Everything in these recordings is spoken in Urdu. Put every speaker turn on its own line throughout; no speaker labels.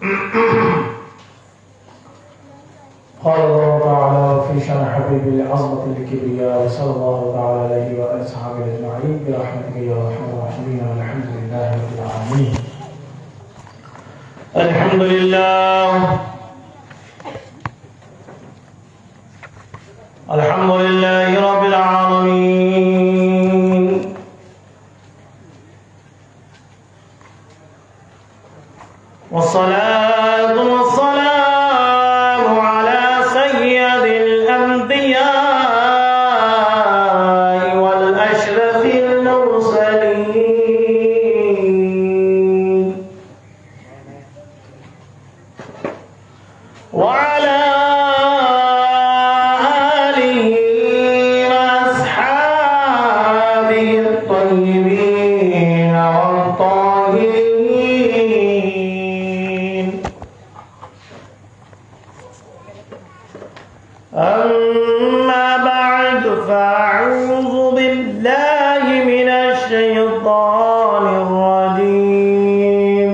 قال الله تعالى في شأن حبيب العظمة الكبرياء صلى الله تعالى عليه وآله وصحبه أجمعين برحمتك يا أرحم الراحمين والحمد لله رب العالمين. الحمد لله الحمد لله رب العالمين. والصلاة والسلام على سيد الأنبياء والأشرف المرسلين وعلى آله وأصحابه الطيبين والطاهرين. أما بعد فأعوذ بالله من الشيطان الرجيم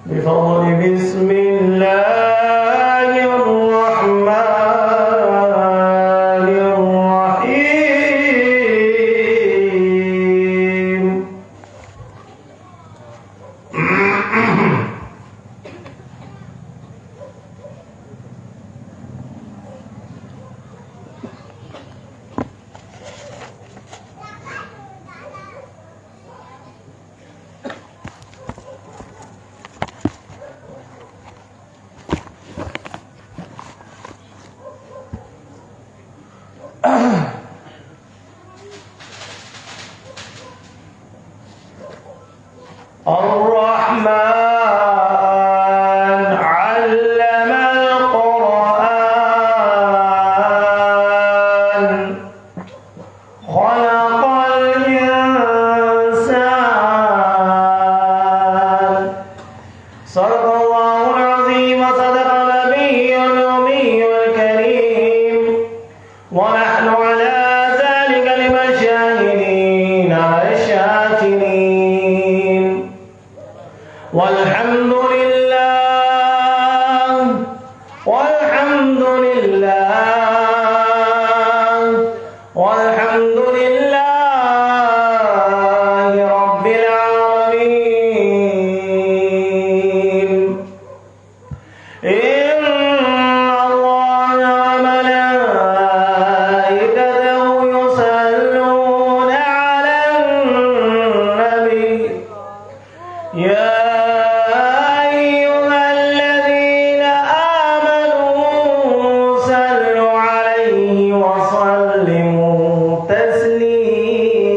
بفضل بسم الله الرحمن الرحيم. الرحمن علم القرآن خلق الإنسان. صدق الله العظيم وصدق نبيه الأمي الكريم ونحن على ذلك لمن شاهدين والشاكرين. والحمد لله والحمد لله والحمد لله رب العالمين. إن الله وملائكته يصلون على النبي يا أيها الذين آمنوا صلوا عليه وسلموا تسليما.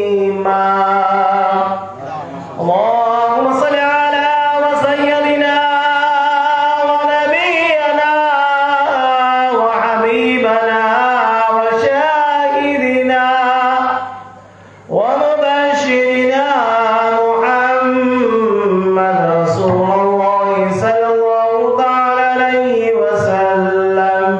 اللهم صل على سيدنا ونبينا وحبيبنا وشاهدنا ومبشرنا محمد رسول الله صلى الله تعالى عليه وسلم.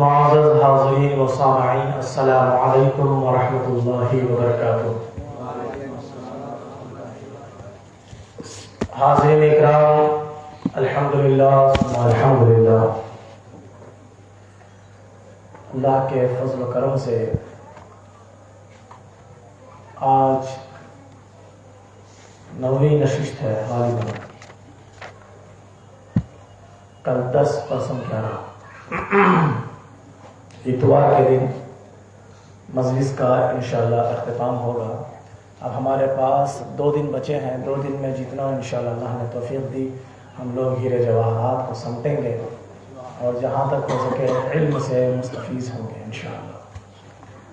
معزز حاضرین و سامعین، السلام علیکم ورحمۃ اللہ وبرکاتہ. حاضرین اکرام، الحمدللہ الحمدللہ، اللہ کے فضل و کرم سے آج 9ویں نشست ہے غالباً. کل 10 پرسوں 11 اتوار کے دن مجلس کا انشاءاللہ اختتام ہوگا. اب ہمارے پاس 2 دن بچے ہیں. 2 دن میں جتنا انشاءاللہ اللہ نے توفیق دی ہم لوگ ہیرے جواہرات کو سمٹیں گے اور جہاں تک ہو سکے علم سے مستفیض ہوں گے انشاءاللہ.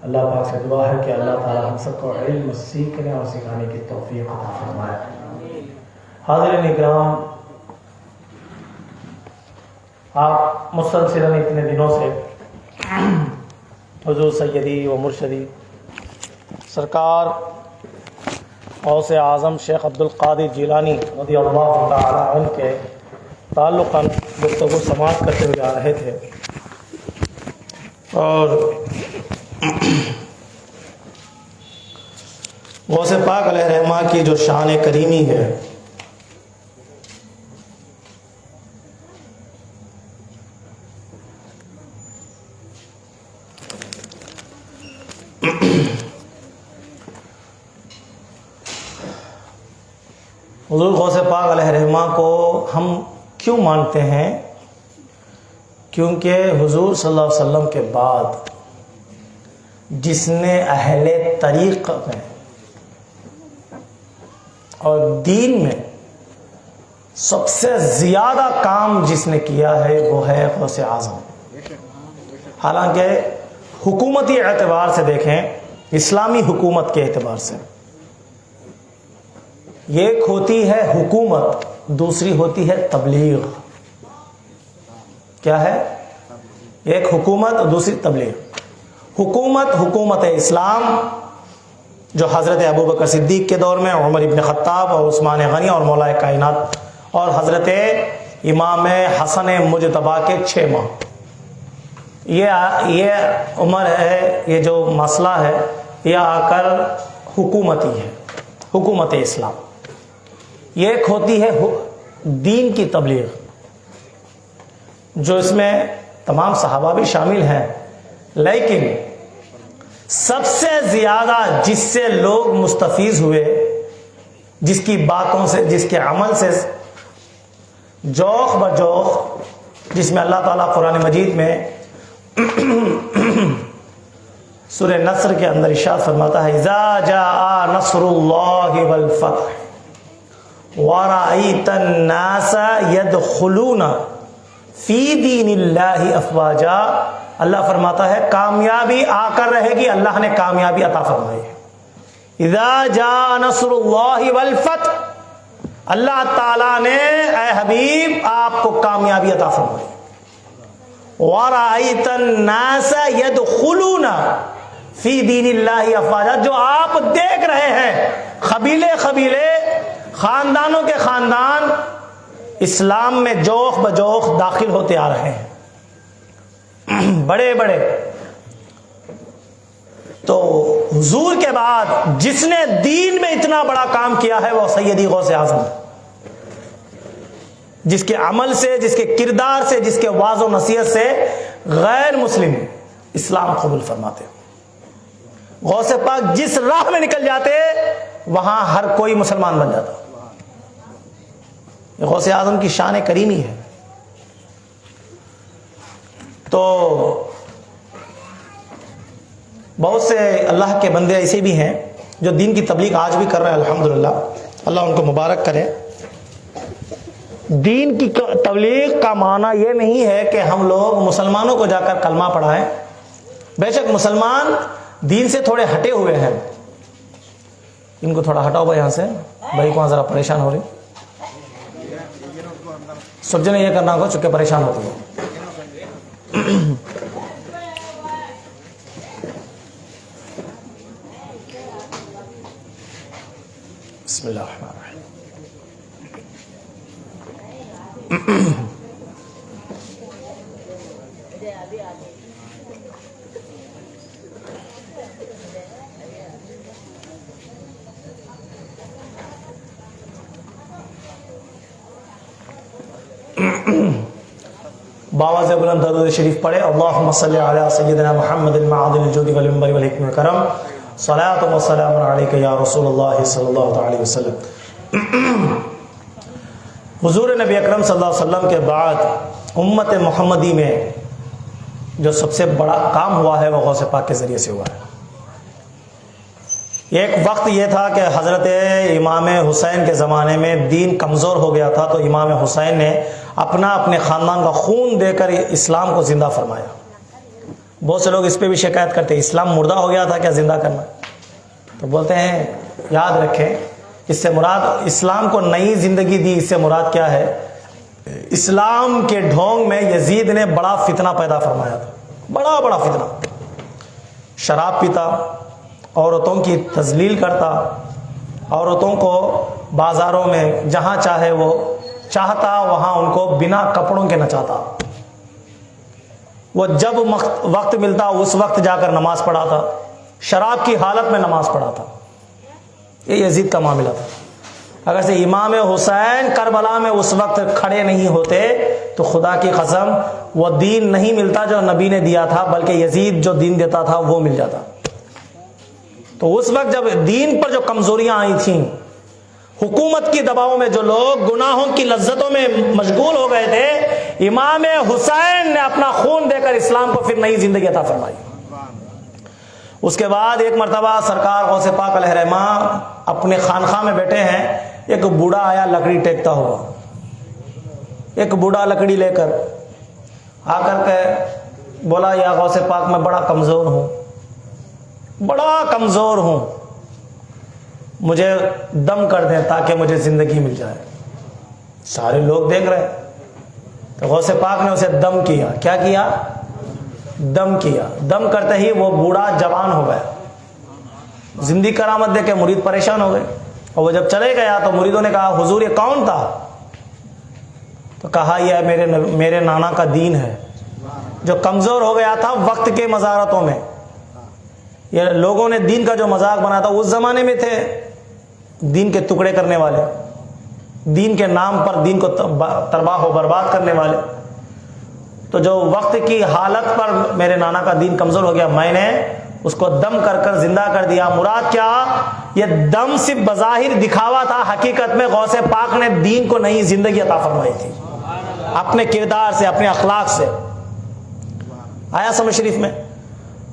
اللہ پاک سے دعا ہے کہ اللہ تعالی ہم سب کو علم سیکھنے اور سکھانے کی توفیق عطا فرمائے. حاضرین اکرام، آپ مسلسلاً اتنے دنوں سے حضور سیدی و مرشدی سرکار غوث اعظم شیخ عبدالقادر جیلانی رضی اللہ تعالی عنہ کے تعلقاً گفتگو سماعت کرتے ہوئے آ رہے تھے. اور
غوث پاک علیہ رحمہ کی جو شان کریمی ہے، حضور غوث پاک علیہ رحمہ کو ہم کیوں مانتے ہیں؟ کیونکہ حضور صلی اللہ علیہ وسلم کے بعد جس نے اہل طریق میں اور دین میں سب سے زیادہ کام جس نے کیا ہے وہ ہے غوث اعظم۔ حالانکہ حکومتی اعتبار سے دیکھیں، اسلامی حکومت کے اعتبار سے ایک ہوتی ہے حکومت، دوسری ہوتی ہے تبلیغ۔ کیا ہے؟ ایک حکومت اور دوسری تبلیغ۔ حکومت اسلام جو حضرت ابوبکر صدیق کے دور میں، عمر ابن خطاب اور عثمان غنی اور مولا کائنات اور حضرت امام حسن مجتبی کے 6 ماہ، یہ عمر ہے، یہ جو مسئلہ ہے یہ آ کر حکومتی ہے، حکومت اسلام۔ یہ ایک ہوتی ہے دین کی تبلیغ، جو اس میں تمام صحابہ بھی شامل ہیں، لیکن سب سے زیادہ جس سے لوگ مستفیض ہوئے، جس کی باتوں سے، جس کے عمل سے جوخ بجوخ، جس میں اللہ تعالیٰ قرآن مجید میں سورہ نصر کے اندر ارشاد فرماتا ہے، اذا جاء نصر اللہ والفتح وَرَأَيْتَ النَّاسَ يَدْخُلُونَ فِي دِينِ اللَّهِ أَفْوَاجًا۔ اللہ فرماتا ہے کامیابی آ کر رہے گی، اللہ نے کامیابی عطا فرمائی ہے۔ اِذَا جَاءَ نَصْرُ اللَّهِ وَالْفَتْحُ، اللہ تعالیٰ نے اے حبیب آپ کو کامیابی عطا فرمائی۔ وَرَأَيْتَ النَّاسَ يَدْخُلُونَ فِي دِينِ اللَّهِ أَفْوَاجًا، جو آپ دیکھ رہے ہیں قبیلے قبیلے، خاندانوں کے خاندان اسلام میں جوخ بجوخ داخل ہوتے آ رہے ہیں، بڑے بڑے۔ تو حضور کے بعد جس نے دین میں اتنا بڑا کام کیا ہے وہ سیدی غوث اعظم، جس کے عمل سے، جس کے کردار سے، جس کے واعظ و نصیحت سے غیر مسلم اسلام قبول فرماتے۔ غوث پاک جس راہ میں نکل جاتے وہاں ہر کوئی مسلمان بن جاتا۔ یہ غوث اعظم کی شان کریمی ہے۔ تو بہت سے اللہ کے بندے ایسے بھی ہیں جو دین کی تبلیغ آج بھی کر رہے ہیں، الحمدللہ، اللہ ان کو مبارک کرے۔ دین کی تبلیغ کا معنی یہ نہیں ہے کہ ہم لوگ مسلمانوں کو جا کر کلمہ پڑھائیں۔ بے شک مسلمان دین سے تھوڑے ہٹے ہوئے ہیں، ان کو تھوڑا ہٹاؤ بھائی یہاں سے، بھائی کو ذرا پریشان ہو رہی، سب جنے یہ کرنا ہوگا چونکہ پریشان ہوتی ہے۔ بسم اللہ الرحمن الرحیم۔ باواز بلند درود شریف پڑھے، اللہم صلی علی سیدنا محمد المعادن الجود والمنبر والحکم والکرم، صلاۃ و سلام علیک یا رسول اللہ صلی اللہ علیہ وسلم۔ حضور نبی اکرم صلی اللہ علیہ وسلم کے بعد امت محمدی میں جو سب سے بڑا کام ہوا ہے وہ غوث پاک کے ذریعے سے ہوا ہے۔ ایک وقت یہ تھا کہ حضرت امام حسین کے زمانے میں دین کمزور ہو گیا تھا، تو امام حسین نے اپنے خاندان کا خون دے کر اسلام کو زندہ فرمایا۔ بہت سے لوگ اس پہ بھی شکایت کرتے ہیں اسلام مردہ ہو گیا تھا، کیا زندہ کرنا؟ تو بولتے ہیں یاد رکھیں، اس سے مراد اسلام کو نئی زندگی دی، اس سے مراد کیا ہے؟ اسلام کے ڈھونگ میں یزید نے بڑا فتنہ پیدا فرمایا تھا، بڑا فتنہ۔ شراب پیتا، عورتوں کی تذلیل کرتا، عورتوں کو بازاروں میں جہاں چاہے وہ چاہتا وہاں ان کو بنا کپڑوں کے نچاتا۔ وہ جب وقت ملتا اس وقت جا کر نماز پڑھا تھا، شراب کی حالت میں نماز پڑھا تھا. یہ یزید کا معاملہ تھا. اگر سے امام حسین کربلا میں اس وقت کھڑے نہیں ہوتے تو خدا کی قسم وہ دین نہیں ملتا جو نبی نے دیا تھا، بلکہ یزید جو دین دیتا تھا وہ مل جاتا. تو اس وقت جب دین پر جو کمزوریاں آئی تھیں، حکومت کی دباؤ میں جو لوگ گناہوں کی لذتوں میں مشغول ہو گئے تھے، امام حسین نے اپنا خون دے کر اسلام کو پھر نئی زندگی عطا فرمائی. اس کے بعد ایک مرتبہ سرکار غوث پاک علیہ رحمہ اپنے خانقاہ میں بیٹھے ہیں، ایک بوڑھا آیا لکڑی ٹیکتا ہوا. ایک بوڑھا لکڑی لے کر آ کر کے بولا، یا غوث پاک میں بڑا کمزور ہوں، بڑا کمزور ہوں، مجھے دم کر دیں تاکہ مجھے زندگی مل جائے. سارے لوگ دیکھ رہے ہیں تو غوث پاک نے اسے دم کیا. کیا کیا؟ دم کیا. دم کرتے ہی وہ بوڑھا جوان ہو گیا. زندگی کرامت دیکھ کے مرید پریشان ہو گئے، اور وہ جب چلے گیا تو مریدوں نے کہا، حضور یہ کون تھا؟ تو کہا یہ میرے نانا کا دین ہے جو کمزور ہو گیا تھا وقت کے مزارتوں میں. یہ لوگوں نے دین کا جو مذاق بنا تھا، اس زمانے میں تھے دین کے ٹکڑے کرنے والے، دین کے نام پر دین کو تباہ و برباد کرنے والے. تو جو وقت کی حالت پر میرے نانا کا دین کمزور ہو گیا، میں نے اس کو دم کر کر زندہ کر دیا. مراد کیا؟ یہ دم صرف بظاہر دکھاوا تھا، حقیقت میں غوث پاک نے دین کو نئی زندگی عطا فرمائی تھی اپنے کردار سے، اپنے اخلاق سے. آیا سمجھ شریف میں؟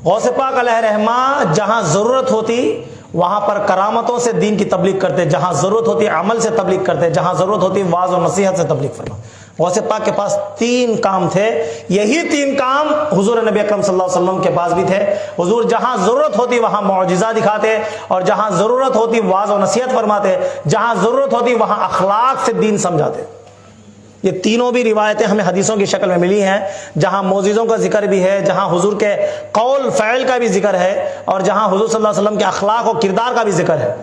غوث پاک علیہ رحمہ جہاں ضرورت ہوتی وہاں پر کرامتوں سے دین کی تبلیغ کرتے، جہاں ضرورت ہوتی عمل سے تبلیغ کرتے، جہاں ضرورت ہوتی واعظ و نصیحت سے تبلیغ فرما. غوث پاک کے پاس 3 کام تھے. یہی 3 کام حضور نبی اکرم صلی اللہ علیہ وسلم کے پاس بھی تھے. حضور جہاں ضرورت ہوتی وہاں معجزہ دکھاتے، اور جہاں ضرورت ہوتی واعظ و نصیحت فرماتے، جہاں ضرورت ہوتی وہاں اخلاق سے دین سمجھاتے. یہ تینوں بھی روایتیں ہمیں حدیثوں کی شکل میں ملی ہیں، جہاں معجزوں کا ذکر بھی ہے، جہاں حضور کے قول فعل کا بھی ذکر ہے، اور جہاں حضور صلی اللہ علیہ وسلم کے اخلاق و کردار کا بھی ذکر ہے.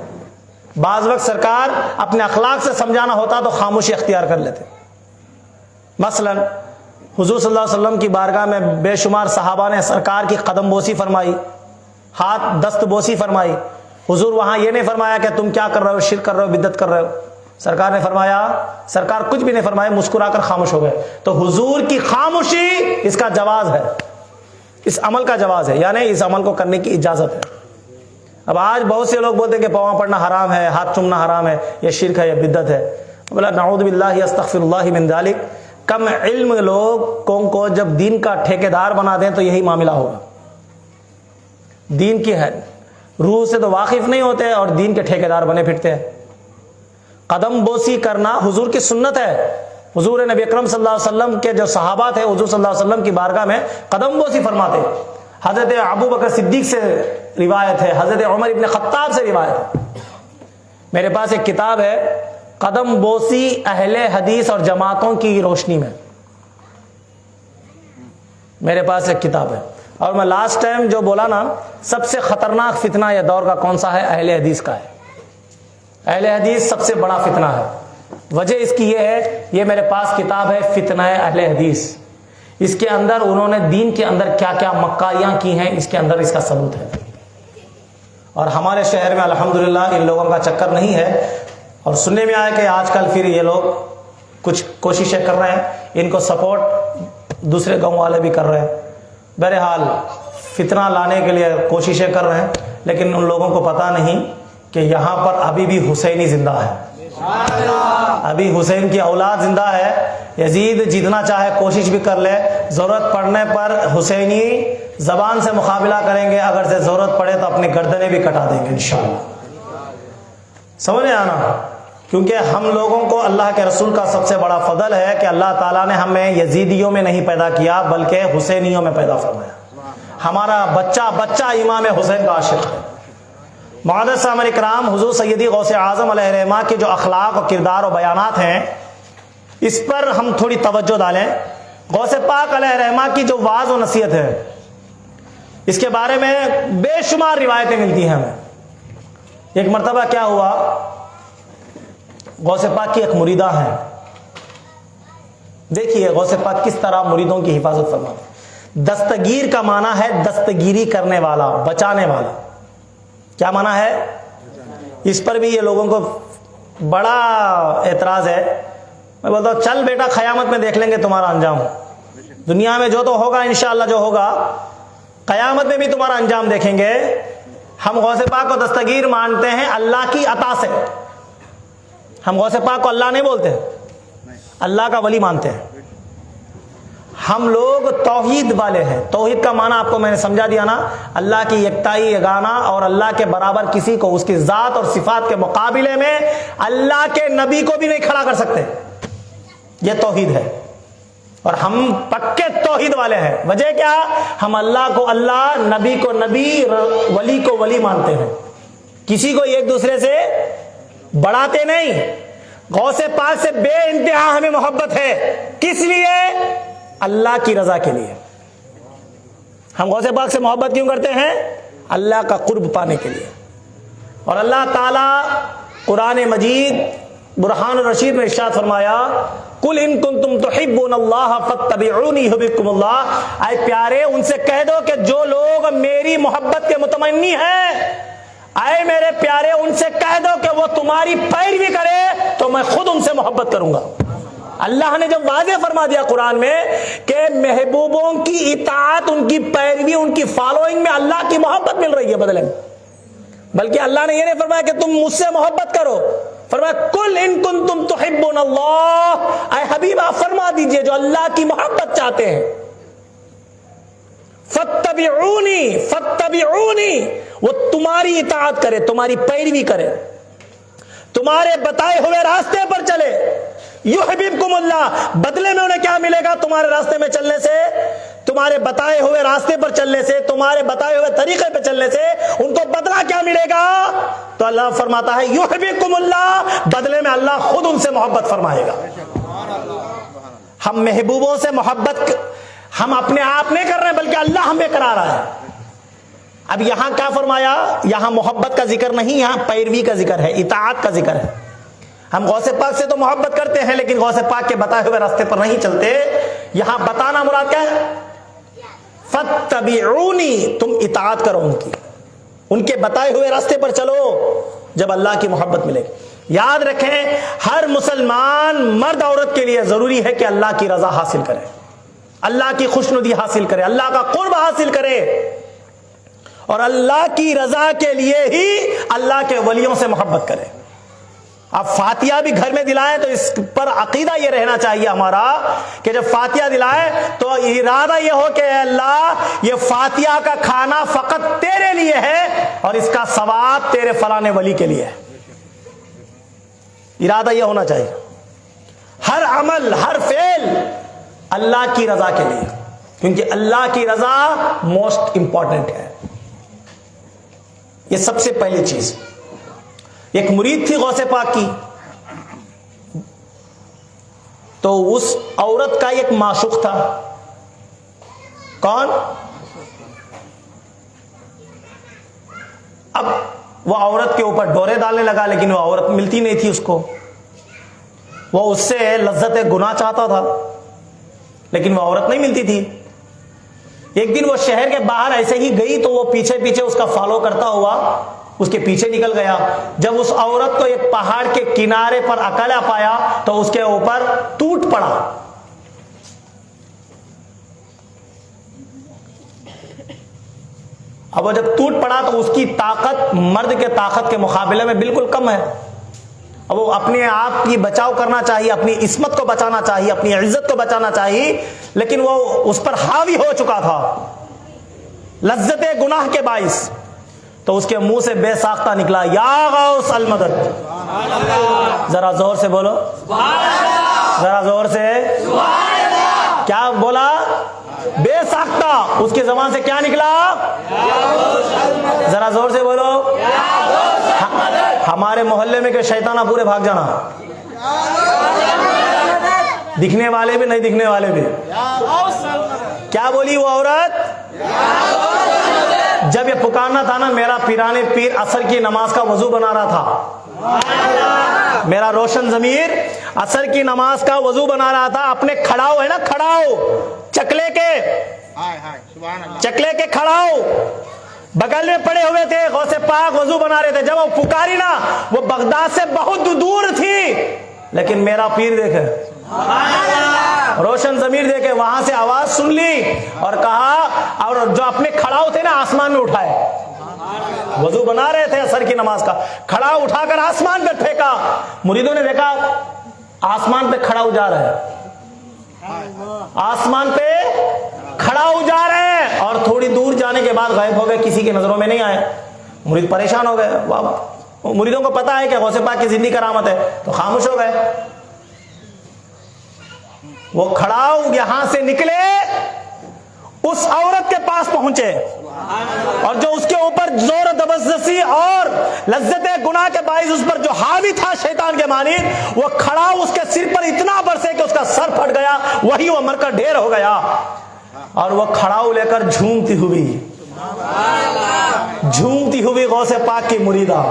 بعض وقت سرکار اپنے اخلاق سے سمجھانا ہوتا تو خاموشی اختیار کر لیتے. مثلا حضور صلی اللہ علیہ وسلم کی بارگاہ میں بے شمار صحابہ نے سرکار کی قدم بوسی فرمائی، ہاتھ دست بوسی فرمائی. حضور وہاں یہ نہیں فرمایا کہ تم کیا کر رہے ہو، شرک کر رہے ہو، بدعت کر رہے ہو. سرکار نے فرمایا، سرکار کچھ بھی نہیں فرمایا، مسکرا کر خاموش ہو گئے. تو حضور کی خاموشی اس کا جواز ہے، اس عمل کا جواز ہے، یعنی اس عمل کو کرنے کی اجازت ہے. اب آج بہت سے لوگ بولتے ہیں کہ پاؤں پڑنا حرام ہے، ہاتھ چومنا حرام ہے، یہ شرک ہے، یہ بدعت ہے. بولا نعوذ باللہ استغفر اللہ من ذالک. کم علم لوگوں کو جب دین کا ٹھیکیدار بنا دیں تو یہی معاملہ ہوگا. دین کی ہے روح سے تو واقف نہیں ہوتے اور دین کے ٹھیکیدار بنے پھرتے ہیں. قدم بوسی کرنا حضور کی سنت ہے. حضور نبی اکرم صلی اللہ علیہ وسلم کے جو صحابہ تھے، حضور صلی اللہ علیہ وسلم کی بارگاہ میں قدم بوسی فرماتے. حضرت ابو بکر صدیق سے روایت ہے، حضرت عمر ابن خطاب سے روایت ہے. میرے پاس ایک کتاب ہے، قدم بوسی اہل حدیث اور جماعتوں کی روشنی میں. میرے پاس ایک کتاب ہے، اور میں لاسٹ ٹائم جو بولا نا، سب سے خطرناک فتنہ یہ دور کا کون سا ہے؟ اہل حدیث کا ہے. اہل حدیث سب سے بڑا فتنہ ہے. وجہ اس کی یہ ہے، یہ میرے پاس کتاب ہے فتنہ اہل حدیث. اس کے اندر انہوں نے دین کے اندر کیا کیا مکاریاں کی ہیں، اس کے اندر اس کا ثبوت ہے. اور ہمارے شہر میں الحمدللہ ان لوگوں کا چکر نہیں ہے. اور سننے میں آیا کہ آج کل پھر یہ لوگ کچھ کوششیں کر رہے ہیں، ان کو سپورٹ دوسرے گاؤں والے بھی کر رہے ہیں. بہرحال فتنہ لانے کے لیے کوششیں کر رہے ہیں، لیکن ان لوگوں کو پتہ نہیں کہ یہاں پر ابھی بھی حسینی زندہ ہے، ابھی حسین کی اولاد زندہ ہے. یزید جتنا چاہے کوشش بھی کر لے، ضرورت پڑنے پر حسینی زبان سے مقابلہ کریں گے. اگر سے ضرورت پڑے تو اپنی گردنیں بھی کٹا دیں گے انشاءاللہ. سمجھ میں آنا؟ کیونکہ ہم لوگوں کو اللہ کے رسول کا سب سے بڑا فضل ہے کہ اللہ تعالیٰ نے ہمیں یزیدیوں میں نہیں پیدا کیا بلکہ حسینیوں میں پیدا فرمایا. ہمارا بچہ بچہ امام حسین کا عاشق ہے. معزز سامعین کرام، حضور سیدی غوث اعظم علیہ رحمہ کے جو اخلاق و کردار و بیانات ہیں، اس پر ہم تھوڑی توجہ ڈالیں. غوث پاک علیہ رحمہ کی جو واعظ و نصیحت ہے، اس کے بارے میں بے شمار روایتیں ملتی ہیں ہمیں. ایک مرتبہ کیا ہوا، غوث پاک کی ایک مریدہ ہیں. دیکھیے غوث پاک کس طرح مریدوں کی حفاظت فرماتے. دستگیر کا معنی ہے دستگیری کرنے والا، بچانے والا. کیا معنی ہے؟ اس پر بھی یہ لوگوں کو بڑا اعتراض ہے. میں بولتا ہوں چل بیٹا قیامت میں دیکھ لیں گے تمہارا انجام. دنیا میں جو تو ہوگا انشاءاللہ جو ہوگا قیامت میں بھی تمہارا انجام دیکھیں گے. ہم غوث پاک کو دستگیر مانتے ہیں اللہ کی عطا سے. ہم غوث پاک کو اللہ نہیں بولتے، اللہ کا ولی مانتے ہیں. ہم لوگ توحید والے ہیں. توحید کا معنی آپ کو میں نے سمجھا دیا نا، اللہ کی یکتائی یگانا اور اللہ کے برابر کسی کو اس کی ذات اور صفات کے مقابلے میں اللہ کے نبی کو بھی نہیں کھڑا کر سکتے. یہ توحید ہے اور ہم پکے توحید والے ہیں. وجہ کیا؟ ہم اللہ کو اللہ، نبی کو نبی، ولی کو ولی مانتے ہیں. کسی کو ایک دوسرے سے بڑھاتے نہیں. غوث پاک سے بے انتہا ہمیں محبت ہے. کس لیے؟ اللہ کی رضا کے لیے. ہم غوث پاک سے محبت کیوں کرتے ہیں؟ اللہ کا قرب پانے کے لیے. اور اللہ تعالی قرآن مجید برہان الرشید میں ارشاد فرمایا قل ان کنتم تحبون اللہ فاتبعونی یحببکم اللہ. اے پیارے ان سے کہہ دو کہ جو لوگ میری محبت کے متمنی ہیں، اے میرے پیارے ان سے کہہ دو کہ وہ تمہاری پیروی کرے تو میں خود ان سے محبت کروں گا. اللہ نے جب واضح فرما دیا قرآن میں کہ محبوبوں کی اطاعت، ان کی پیروی، ان کی فالوئنگ میں اللہ کی محبت مل رہی ہے بدلے میں. بلکہ اللہ نے یہ نہیں فرمایا کہ تم مجھ سے محبت کرو، فرمایا کل ان کنتم تحبون اللہ. اے حبیب آپ فرما دیجئے جو اللہ کی محبت چاہتے ہیں، فاتبعونی فاتبعونی، وہ تمہاری اطاعت کرے، تمہاری پیروی کرے، تمہارے بتائے ہوئے راستے پر چلے. یحببکم اللہ، بدلے میں انہیں کیا ملے گا؟ تمہارے راستے میں چلنے سے، تمہارے بتائے ہوئے راستے پر چلنے سے، تمہارے بتائے ہوئے طریقے پہ چلنے سے ان کو بدلہ کیا ملے گا؟ تو اللہ فرماتا ہے یحببکم اللہ، بدلے میں اللہ خود ان سے محبت فرمائے گا. ہم محبوبوں سے محبت ہم اپنے آپ نہیں کر رہے بلکہ اللہ ہمیں کرا رہا ہے. اب یہاں کیا فرمایا؟ یہاں محبت کا ذکر نہیں، یہاں پیروی کا ذکر ہے، اطاعت کا ذکر ہے. ہم غوث پاک سے تو محبت کرتے ہیں لیکن غوث پاک کے بتائے ہوئے راستے پر نہیں چلتے. یہاں بتانا مراد کیا ہے؟ فاتبعونی، تم اطاعت کرو ان کی، ان کے بتائے ہوئے راستے پر چلو، جب اللہ کی محبت ملے گی. یاد رکھیں ہر مسلمان مرد عورت کے لیے ضروری ہے کہ اللہ کی رضا حاصل کرے، اللہ کی خوشنودی حاصل کرے، اللہ کا قرب حاصل کرے، اور اللہ کی رضا کے لیے ہی اللہ کے ولیوں سے محبت کرے. اب فاتحہ بھی گھر میں دلائیں تو اس پر عقیدہ یہ رہنا چاہیے ہمارا کہ جب فاتحہ دلائیں تو ارادہ یہ ہو کہ اے اللہ یہ فاتحہ کا کھانا فقط تیرے لیے ہے اور اس کا ثواب تیرے فلاں ولی کے لیے ہے. ارادہ یہ ہونا چاہیے. ہر عمل، ہر فعل اللہ کی رضا کے لیے، کیونکہ اللہ کی رضا موسٹ امپورٹنٹ ہے. یہ سب سے پہلی چیز. ایک مرید تھی غوث پاک کی، تو اس عورت کا ایک معشوق تھا. کون؟ اب وہ عورت کے اوپر ڈورے ڈالنے لگا لیکن وہ عورت ملتی نہیں تھی اس کو. وہ اس سے لذت گناہ چاہتا تھا لیکن وہ عورت نہیں ملتی تھی. ایک دن وہ شہر کے باہر ایسے ہی گئی تو وہ پیچھے پیچھے اس کا فالو کرتا ہوا اس کے پیچھے نکل گیا. جب اس عورت کو ایک پہاڑ کے کنارے پر اکیلا پایا تو اس کے اوپر ٹوٹ پڑا. اب وہ جب ٹوٹ پڑا تو اس کی طاقت مرد کے طاقت کے مقابلے میں بالکل کم ہے. اب وہ اپنے آپ کی بچاؤ کرنا چاہیے، اپنی عصمت کو بچانا چاہیے، اپنی عزت کو بچانا چاہیے، لیکن وہ اس پر حاوی ہو چکا تھا لذت گناہ کے باعث. تو اس کے منہ سے بے ساختہ نکلا یا غوث المدد. ذرا زور سے بولو، ذرا زور سے. کیا بولا؟ بے ساختہ. اس کی زبان سے کیا نکلا؟ ذرا زور سے بولو. ہمارے محلے میں کہ شیطانہ پورے بھاگ جانا، دکھنے والے بھی نہیں دکھنے والے بھی. کیا بولی وہ عورت؟ جب یہ پکارنا تھا نا میرا پیرانے پیر عصر کی نماز کا وضو بنا رہا تھا، میرا روشن ضمیر عصر کی نماز کا وضو بنا رہا تھا. اپنے کھڑاؤ ہے نا، کھڑاؤ چکلے کے چکلے کے کھڑاؤ بغل میں پڑے ہوئے تھے، غوث پاک وضو بنا رہے تھے، جب وہ پکاری نا، وہ بغداد سے بہت دور تھی، لیکن میرا پیر دیکھے، روشن ضمیر دیکھے، وہاں سے آواز سن لی اور کہا، اور جو اپنے کھڑاؤ تھے نا آسمان میں اٹھائے، وضو بنا رہے تھے عصر کی نماز کا، کھڑا اٹھا کر آسمان پہ پھینکا، مریدوں نے دیکھا آسمان پہ کھڑا ہو جا رہا ہے، آسمان پہ کھڑا ہو جا رہے ہیں، اور تھوڑی دور جانے کے بعد غائب ہو گئے، کسی کی نظروں میں نہیں آئے، مرید پریشان ہو گئے، واہ، مریدوں کو پتا ہے کہ غوث پاک کی زندگی کرامت ہے، تو خاموش ہو گئے۔ وہ کھڑاؤ یہاں سے نکلے، اس عورت کے پاس پہنچے، اور جو اس کے اوپر زور زبردستی اور لذت گناہ کے باعث اس پر جو حاوی تھا شیطان کے مانند، وہ کھڑا اس کے سر پر اتنا برسے کہ اس کا سر پھٹ گیا، وہی وہ مر کر ڈھیر ہو گیا، اور وہ کھڑاؤ لے کر جھومتی ہوئی غوث پاک کی مریدہ،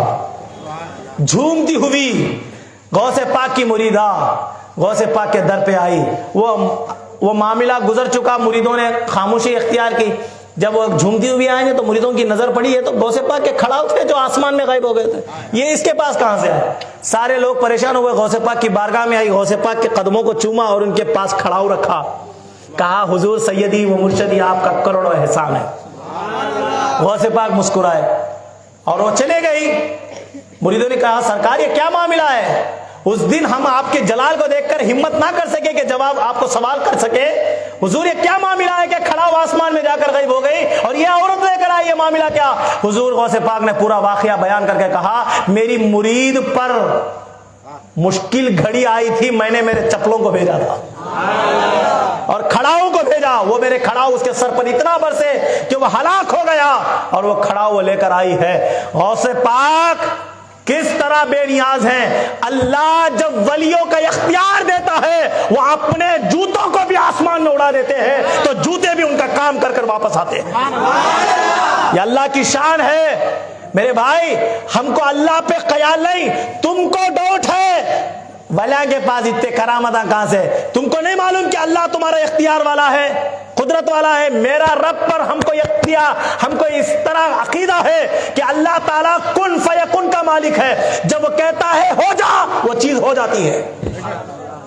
جھومتی ہوئی غوث پاک کی مریدہ غوث پاک کے در پہ آئی۔ وہ معاملہ گزر چکا، مریدوں نے خاموشی اختیار کی، جب وہ جھومتی ہوئی آئیں گے تو مریدوں کی نظر پڑی ہے تو غوث پاک کے کھڑاؤ تھے جو آسمان میں غائب ہو گئے تھے، یہ اس کے پاس کہاں سے آئے؟ سارے لوگ پریشان ہوئے، غوث پاک کی بارگاہ میں آئی، غوث پاک کے قدموں کو چوما اور ان کے پاس کھڑاؤ رکھا، کہا حضور سیدی و مرشدی آپ کا کروڑوں احسان ہے۔ غوث پاک مسکرائے اور وہ چلے گئی۔ مریدوں نے کہا سرکار یہ کیا معاملہ ہے؟ اس دن ہم آپ کے جلال کو دیکھ کر ہمت نہ کر سکے کہ جواب آپ کو سوال کر سکے، حضور یہ کیا معاملہ ہے کہ کھڑا ہوا آسمان میں جا کر غائب ہو گئی اور یہ عورت لے کر آئی، یہ معاملہ کیا؟ حضور غوث پاک نے پورا واقعہ بیان کر کے کہا میری مرید پر مشکل گھڑی آئی تھی، میں نے میرے چپلوں کو بھیجا تھا اور کھڑاؤں کو بھیجا، وہ میرے کھڑاؤ اس کے سر پر اتنا برسے کہ وہ ہلاک ہو گیا اور وہ کھڑاؤ وہ لے کر آئی ہے۔ غوث پاک کس طرح بے نیاز ہیں، اللہ جب ولیوں کا اختیار دیتا ہے وہ اپنے جوتوں کو بھی آسمان میں اڑا دیتے ہیں تو جوتے بھی ان کا کام کر کر واپس آتے ہیں۔ یہ اللہ کی شان ہے میرے بھائی، ہم کو اللہ پہ خیال نہیں، تم کو ڈوٹ ہے ولیاں کے پاس اتنے کرامتاں کہاں سے؟ تم کو نہیں معلوم کہ اللہ تمہارا اختیار والا ہے، قدرت والا ہے؟ میرا رب پر ہم کو اختیار، ہم کو اس طرح عقیدہ ہے کہ اللہ تعالیٰ کن فیکن کا مالک ہے، جب وہ کہتا ہے ہو جا وہ چیز ہو جاتی ہے،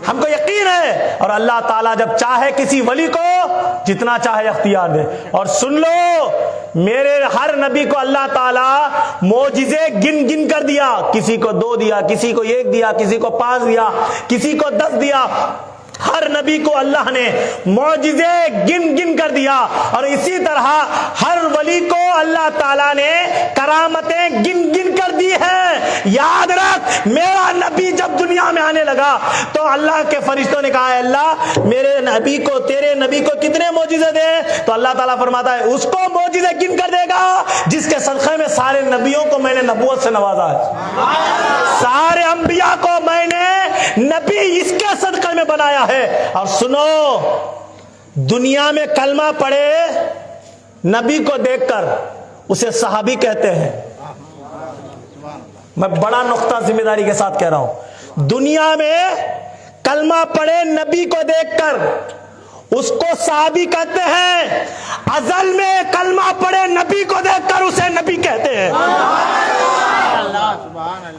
ہم کو یقین ہے۔ اور اللہ تعالیٰ جب چاہے کسی ولی کو جتنا چاہے اختیار دے۔ اور سن لو میرے ہر نبی کو اللہ تعالیٰ معجزے گن گن کر دیا، کسی کو 2 دیا، کسی کو 1 دیا، کسی کو 5 دیا، کسی کو 10 دیا، ہر نبی کو اللہ نے معجزے گن گن کر دیا، اور اسی طرح ہر ولی کو اللہ تعالیٰ نے کرامتیں گن گن کر دی ہیں۔ یاد رکھ میرا نبی جب دنیا میں آنے لگا تو اللہ کے فرشتوں نے کہا ہے اللہ میرے نبی کو، تیرے نبی کو کتنے معجزے دے؟ تو اللہ تعالیٰ فرماتا ہے اس کو معجزے گن کر دے گا جس کے صدقے میں سارے نبیوں کو میں نے نبوت سے نوازا ہے، سارے انبیاء کو میں نے نبی اس کے صدقے میں بنایا ہے۔ اور سنو دنیا میں کلمہ پڑھے نبی کو دیکھ کر اسے صحابی کہتے ہیں، میں بڑا نقطہ ذمہ داری کے ساتھ کہہ رہا ہوں، دنیا میں کلمہ پڑھے نبی کو دیکھ کر اس کو صحابی کہتے ہیں، ازل میں کلمہ پڑھے نبی کو دیکھ کر اسے نبی کہتے ہیں۔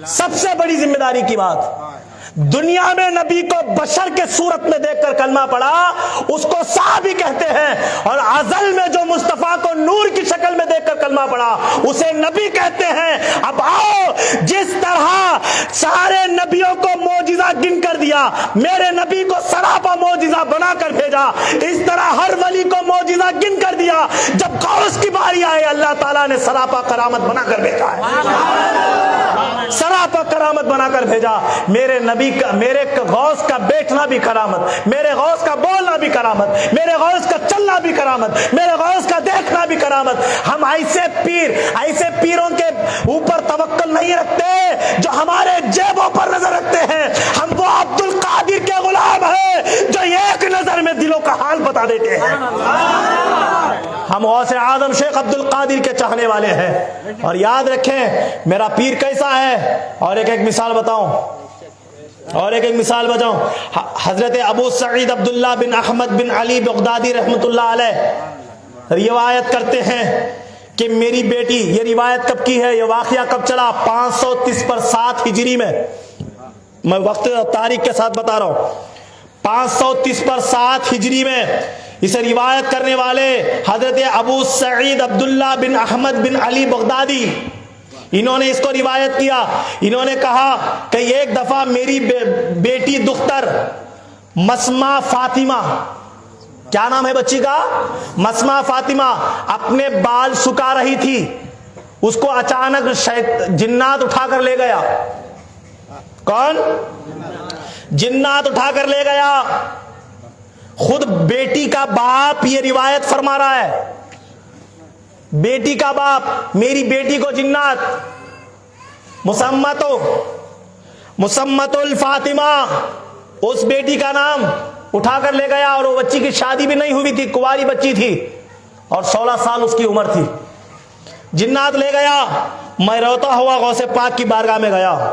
سب سے بڑی ذمہ داری کی بات، دنیا میں نبی کو بشر کے صورت میں دیکھ کر کلمہ پڑھا اس کو صحابی کہتے ہیں، اور ازل میں جو مصطفیٰ کو نور کی شکل میں دیکھ کر کلمہ پڑھا اسے نبی کہتے ہیں۔ اب آؤ جس طرح سارے نبیوں کو معجزہ گن کر دیا، میرے نبی کو سراپا معجزہ بنا کر بھیجا، اس طرح ہر ولی کو معجزہ گن کر دیا، جب غوث کی باری آئے اللہ تعالیٰ نے سراپا کرامت بنا کر بھیجا ہے، سراپا کرامت بنا کر بھیجا۔ میرے نبی کا، میرے غوث کا بیٹھنا بھی کرامت، میرے غوث کا بولنا بھی کرامت، میرے غوث کا چلنا بھی کرامت، میرے غوث کا دیکھنا بھی کرامت۔ ہم ایسے پیروں کے اوپر توکل نہیں رکھتے جو ہمارے جیبوں پر نظر رکھتے ہیں، ہم وہ عبد القادر کے غلام ہیں جو ایک نظر میں دلوں کا حال بتا دیتے ہیں۔ ہم غوث اعظم شیخ عبد القادر کے چاہنے والے ہیں، اور یاد رکھیں میرا پیر کیسا ہے۔ اور ایک مثال بتاؤں، حضرت ابو سعید عبداللہ بن احمد بن علی بغدادی رحمۃ اللہ علیہ روایت کرتے ہیں کہ میری بیٹی، یہ روایت کب کی ہے، یہ واقعہ کب چلا، 530 پر 7 ہجری میں وقت اور تاریخ کے ساتھ بتا رہا ہوں، 530 پر 7 ہجری میں اسے روایت کرنے والے حضرت ابو سعید عبداللہ بن احمد بن علی بغدادی، انہوں نے اس کو روایت کیا. انہوں نے کہا کہ ایک دفعہ میری بیٹی دختر مسمہ فاطمہ، کیا نام ہے بچی کا، مسمہ فاطمہ، اپنے بال سکھا رہی تھی، اس کو اچانک جنات اٹھا کر لے گیا. کون؟ جنات اٹھا کر لے گیا. خود بیٹی کا باپ یہ روایت فرما رہا ہے، بیٹی کا باپ، میری بیٹی کو جنات مسمت الفاطمہ، اس بیٹی کا نام، اٹھا کر لے گیا. اور وہ بچی کی شادی بھی نہیں ہوئی تھی، کنواری بچی تھی اور 16 سال اس کی عمر تھی. جنات لے گیا. میں روتا ہوا غوث پاک کی بارگاہ میں گیا،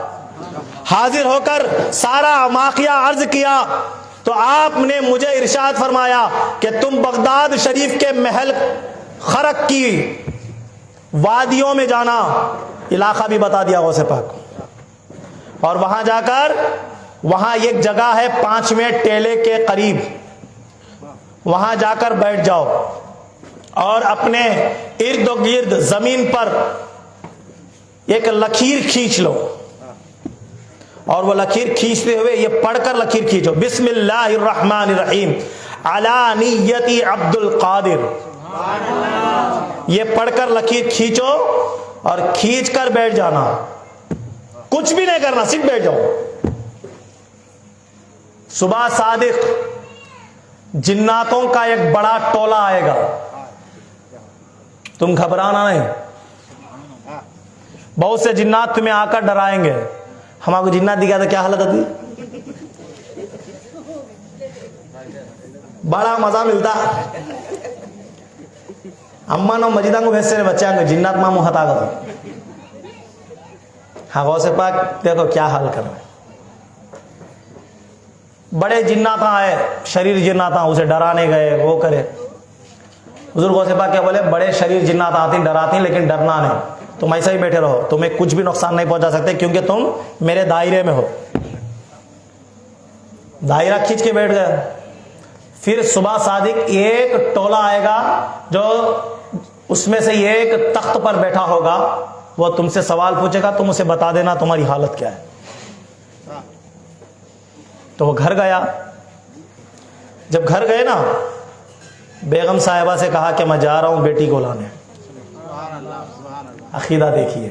حاضر ہو کر سارا واقعہ عرض کیا تو آپ نے مجھے ارشاد فرمایا کہ تم بغداد شریف کے محل خرق کی وادیوں میں جانا، علاقہ بھی بتا دیا غوث پاک، اور وہاں جا کر، وہاں ایک جگہ ہے 5ویں ٹیلے کے قریب، وہاں جا کر بیٹھ جاؤ اور اپنے ارد و گرد زمین پر ایک لکیر کھینچ لو، اور وہ لکیر کھینچتے ہوئے یہ پڑھ کر لکیر کھینچو، بسم اللہ الرحمن الرحیم علی نیتی عبد القادر، یہ پڑھ کر لکیر کھینچو اور کھینچ کر بیٹھ جانا، کچھ بھی نہیں کرنا، صرف بیٹھ جاؤ. صبح صادق جناتوں کا ایک بڑا ٹولہ آئے گا، تم گھبرانا نہیں. بہت سے جنات تمہیں آ کر ڈرائیں گے. ہمارے کو جنات دکھا تو کیا حالت ہوتی، بڑا مزہ ملتا. اما نو مجیدہ کو بھیجتے بچے آئیں گے جنات ماں منہ ہتا کر. ہاں غوث پاک دیکھو کیا حال کر رہے ہیں. بڑے جنات آئے، شریر جنات اسے ڈرانے گئے، وہ کرے. حضور غوث پاک کیا بولے، بڑے شریر جنات آتی ڈراتی لیکن ڈرنا نہیں، تم ایسا ہی بیٹھے رہو، تمہیں کچھ بھی نقصان نہیں پہنچا سکتے کیونکہ تم میرے دائرے میں ہو. دائرہ کھینچ کے بیٹھ گئے. پھر صبح صادق ایک ٹولہ آئے گا جو اس میں سے ایک تخت پر بیٹھا ہوگا، وہ تم سے سوال پوچھے گا، تم اسے بتا دینا تمہاری حالت کیا ہے. تو وہ گھر گیا. جب گھر گئے نا، بیگم صاحبہ سے کہا کہ میں جا رہا ہوں بیٹی کو لانے. عقیدہ دیکھیے.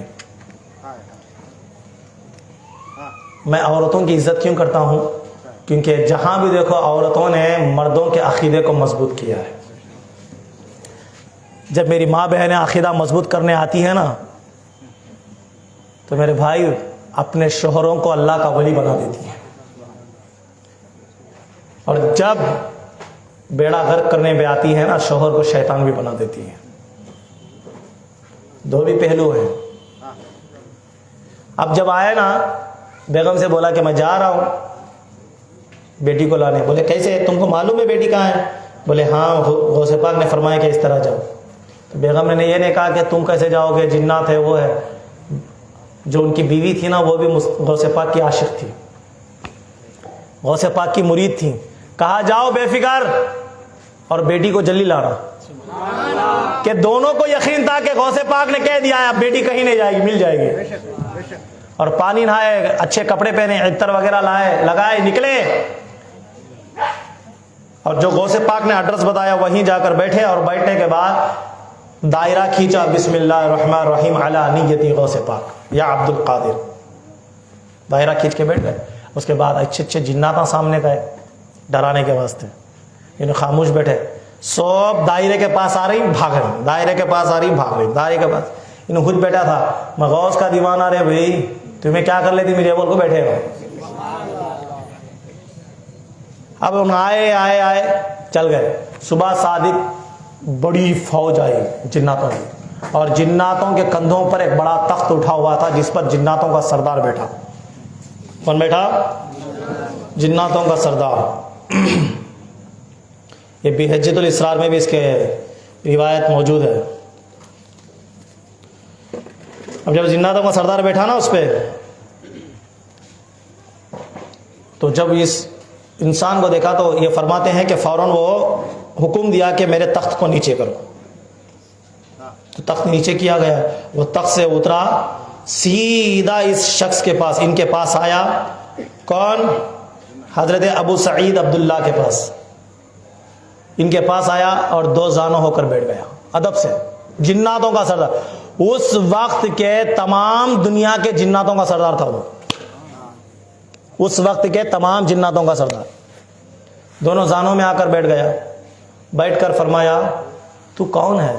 میں عورتوں کی عزت کیوں کرتا ہوں؟ کیونکہ جہاں بھی دیکھو عورتوں نے مردوں کے عقیدے کو مضبوط کیا ہے. جب میری ماں بہنیں عقیدہ مضبوط کرنے آتی ہے نا، تو میرے بھائی اپنے شوہروں کو اللہ کا ولی بنا دیتی ہیں، اور جب بیڑا غرق کرنے پہ آتی ہے نا، شوہر کو شیطان بھی بنا دیتی ہے. دو بھی پہلو ہیں. اب جب آئے نا، بیگم سے بولا کہ میں جا رہا ہوں بیٹی کو لانے. بولے کیسے، تم کو معلوم ہے بیٹی کہاں ہے؟ بولے ہاں، غوث پاک نے فرمایا کہ اس طرح جاؤ. تو بیگم نے یہ نہیں کہا کہ تم کیسے جاؤ گے، جنات ہے وہ ہے. جو ان کی بیوی تھی نا، وہ بھی غوث پاک کی عاشق تھی، غوث پاک کی مرید تھی. کہا جاؤ بے فکر، اور بیٹی کو جلدی لانا. کہ دونوں کو یقین تھا کہ غوث پاک نے کہہ دیا ہے اب بیٹی کہیں نہیں جائے گی، مل جائے گی. اور پانی نہائے، اچھے کپڑے پہنے، عطر وغیرہ لائے، لگائے، نکلے. اور جو غوث پاک نے ایڈریس بتایا وہیں جا کر بیٹھے، اور بیٹھنے کے بعد دائرہ کھینچا، بسم اللہ الرحمن الرحیم علی نیتی غوث پاک یا عبد القادر. دائرہ کھینچ کے بیٹھ گئے. اس کے بعد اچھے اچھے جنات سامنے گئے ڈرانے کے واسطے. انہیں خاموش بیٹھے، سب دائرے کے پاس آ رہی بھاگ رہی، دائرے کے پاس آ رہی بھاگ رہی، دائرے کے پاس. انہیں خود بیٹھا تھا، میں غوث کا دیوانہ رہے بھائی، تمہیں کیا کر لیتی میرے بول کو بیٹھے ہو. اب ہم آئے چل گئے. صبح صادق بڑی فوج آئی جناتوں کی، اور جناتوں کے کندھوں پر ایک بڑا تخت اٹھا ہوا تھا جس پر جناتوں کا سردار بیٹھا. کون بیٹھا؟ جناتوں کا سردار. یہ بحجت الاسرار میں بھی اس کے روایت موجود ہے. اب جب جناتوں کا سردار بیٹھا نا اس پہ، تو جب اس انسان کو دیکھا تو یہ فرماتے ہیں کہ فوراً وہ حکم دیا کہ میرے تخت کو نیچے کرو. تو تخت نیچے کیا گیا. وہ تخت سے اترا، سیدھا اس شخص کے پاس، ان کے پاس آیا. کون؟ حضرت ابو سعید عبداللہ کے پاس. ان کے پاس آیا اور دو زانوں ہو کر بیٹھ گیا ادب سے. جناتوں کا سردار، اس وقت کے تمام دنیا کے جناتوں کا سردار تھا وہ. اس وقت کے تمام جناتوں کا سردار دونوں زانوں میں آ کر بیٹھ گیا. بیٹھ کر فرمایا تو کون ہے؟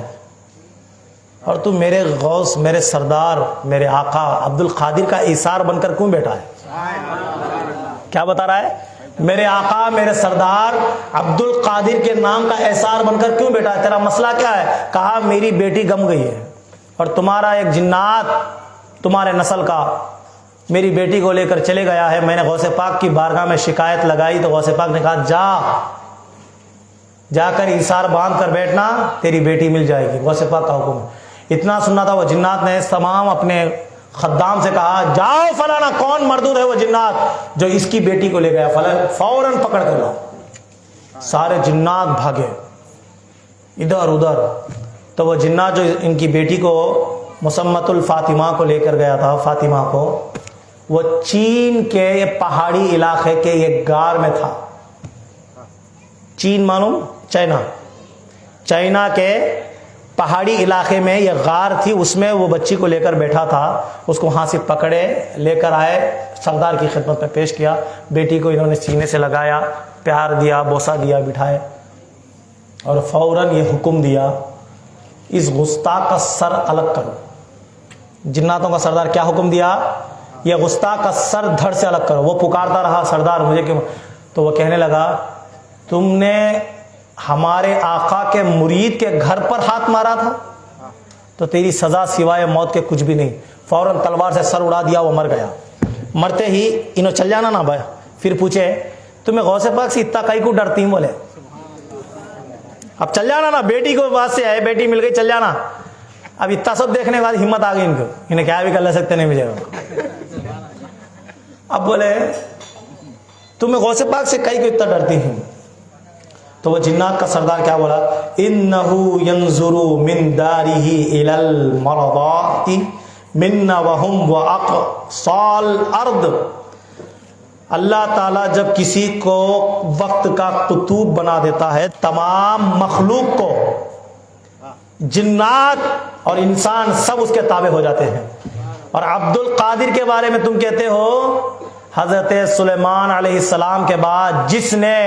اور تو میرے غوث، میرے سردار، میرے آقا عبد القادر کا ایثار بن کر کیوں بیٹھا ہے؟ کیا بتا رہا ہے؟ میرے آقا، میرے سردار عبد القادر کے نام کا ایثار بن کر کیوں بیٹھا ہے؟ تیرا مسئلہ کیا ہے؟ کہا میری بیٹی گم گئی ہے اور تمہارا ایک جنات تمہارے نسل کا میری بیٹی کو لے کر چلے گیا ہے. میں نے غوث پاک کی بارگاہ میں شکایت لگائی تو غوث پاک نے کہا جا کر ایثار باندھ کر بیٹھنا، تیری بیٹی مل جائے گی. غوث پاک کا حکم ہے. اتنا سننا تھا. وہ جنات نے تمام اپنے خدام سے کہا جاؤ فلانا کون مردود ہے وہ جنات جو اس کی بیٹی کو لے گیا، فوراً پکڑ کر لاؤ. سارے جنات بھاگے ادھر ادھر. تو وہ جنات جو ان کی بیٹی کو مسمت الفاطمہ کو لے کر گیا تھا، فاطمہ کو، وہ چین کے پہاڑی علاقے کے ایک غار میں تھا. چین معلوم؟ چائنا کے پہاڑی علاقے میں یہ غار تھی، اس میں وہ بچی کو لے کر بیٹھا تھا. اس کو وہاں سے پکڑے لے کر آئے، سردار کی خدمت میں پیش کیا. بیٹی کو انہوں نے سینے سے لگایا، پیار دیا، بوسہ دیا، بٹھائے اور فوراً یہ حکم دیا اس گستاخ کا سر الگ کرو. جناتوں کا سردار کیا حکم دیا؟ یہ گستاخ کا سر دھڑ سے الگ کرو. وہ پکارتا رہا سردار مجھے کیوں؟ تو وہ کہنے لگا تم نے ہمارے آقا کے مرید کے گھر پر ہاتھ مارا تھا تو تیری سزا سوائے موت کے کچھ بھی نہیں. فوراً تلوار سے سر اڑا دیا، وہ مر گیا. مرتے ہی انہوں چل جانا نا بھائی. پھر پوچھے تمہیں غوث پاک سے اتنا کئی کو ڈرتی ہوں؟ بولے اب چل جانا نا، بیٹی کو بات سے ہے، بیٹی مل گئی، چل جانا. اب اتنا سب دیکھنے کے بعد ہمت آ گئی ان کو، انہیں کیا بھی کر لے سکتے نہیں مجھے. اب بولے تمہیں غوث پاک سے کئی کو اتنا ڈرتی ہوں؟ تو وہ جنات کا سردار کیا بولا؟ انہو ینظر من دارہ الی المرضات منا وہم واقصی الارض. اللہ تعالیٰ جب کسی کو وقت کا قطب بنا دیتا ہے، تمام مخلوق کو، جنات اور انسان سب اس کے تابع ہو جاتے ہیں. اور عبد القادر کے بارے میں تم کہتے ہو حضرت سلیمان علیہ السلام کے بعد جس نے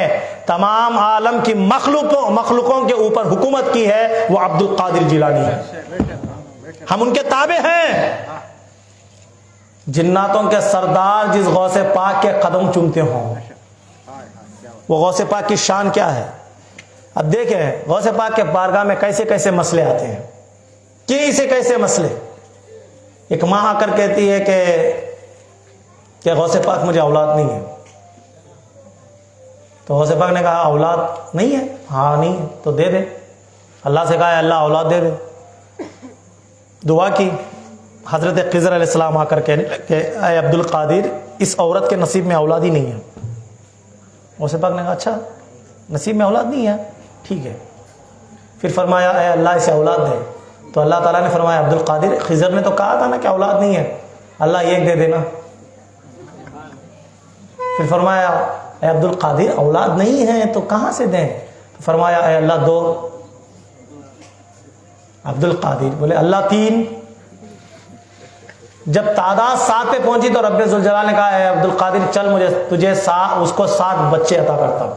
تمام عالم کی مخلوقوں کے اوپر حکومت کی ہے وہ عبد القادر جیلانی ہے. ہم ان کے تابع ہیں. جناتوں کے سردار جس غوث پاک کے قدم چومتے ہوں، وہ غوث پاک کی شان کیا ہے؟ اب دیکھیں غوث پاک کے بارگاہ میں کیسے کیسے مسئلے آتے ہیں، کیسے مسئلے. ایک ماں آ کر کہتی ہے کہ غوث پاک مجھے اولاد نہیں ہے. تو غوث پاک نے کہا اولاد نہیں ہے؟ ہاں نہیں ہے. تو دے دے. اللہ سے کہا اللہ اولاد دے دے. دعا کی. حضرت خضر علیہ السلام آ کر کہنے کہ اے عبد القادر اس عورت کے نصیب میں اولاد ہی نہیں ہے. غوث پاک نے کہا اچھا نصیب میں اولاد نہیں ہے، ٹھیک ہے. پھر فرمایا اے اللہ اسے اولاد دے. تو اللہ تعالیٰ نے فرمایا عبد القادر خضر نے تو کہا تھا نا کہ اولاد نہیں ہے، اللہ ایک دے دینا. پھر فرمایا اے عبد القادر اولاد نہیں ہے تو کہاں سے دیں؟ تو فرمایا اے اللہ دو. عبد القادر بولے اللہ تین. جب تعداد 7 پہ پہنچی تو رب ذوالجلال نے کہا اے عبد القادر چل مجھے تجھے اس کو 7 بچے عطا کرتا ہوں.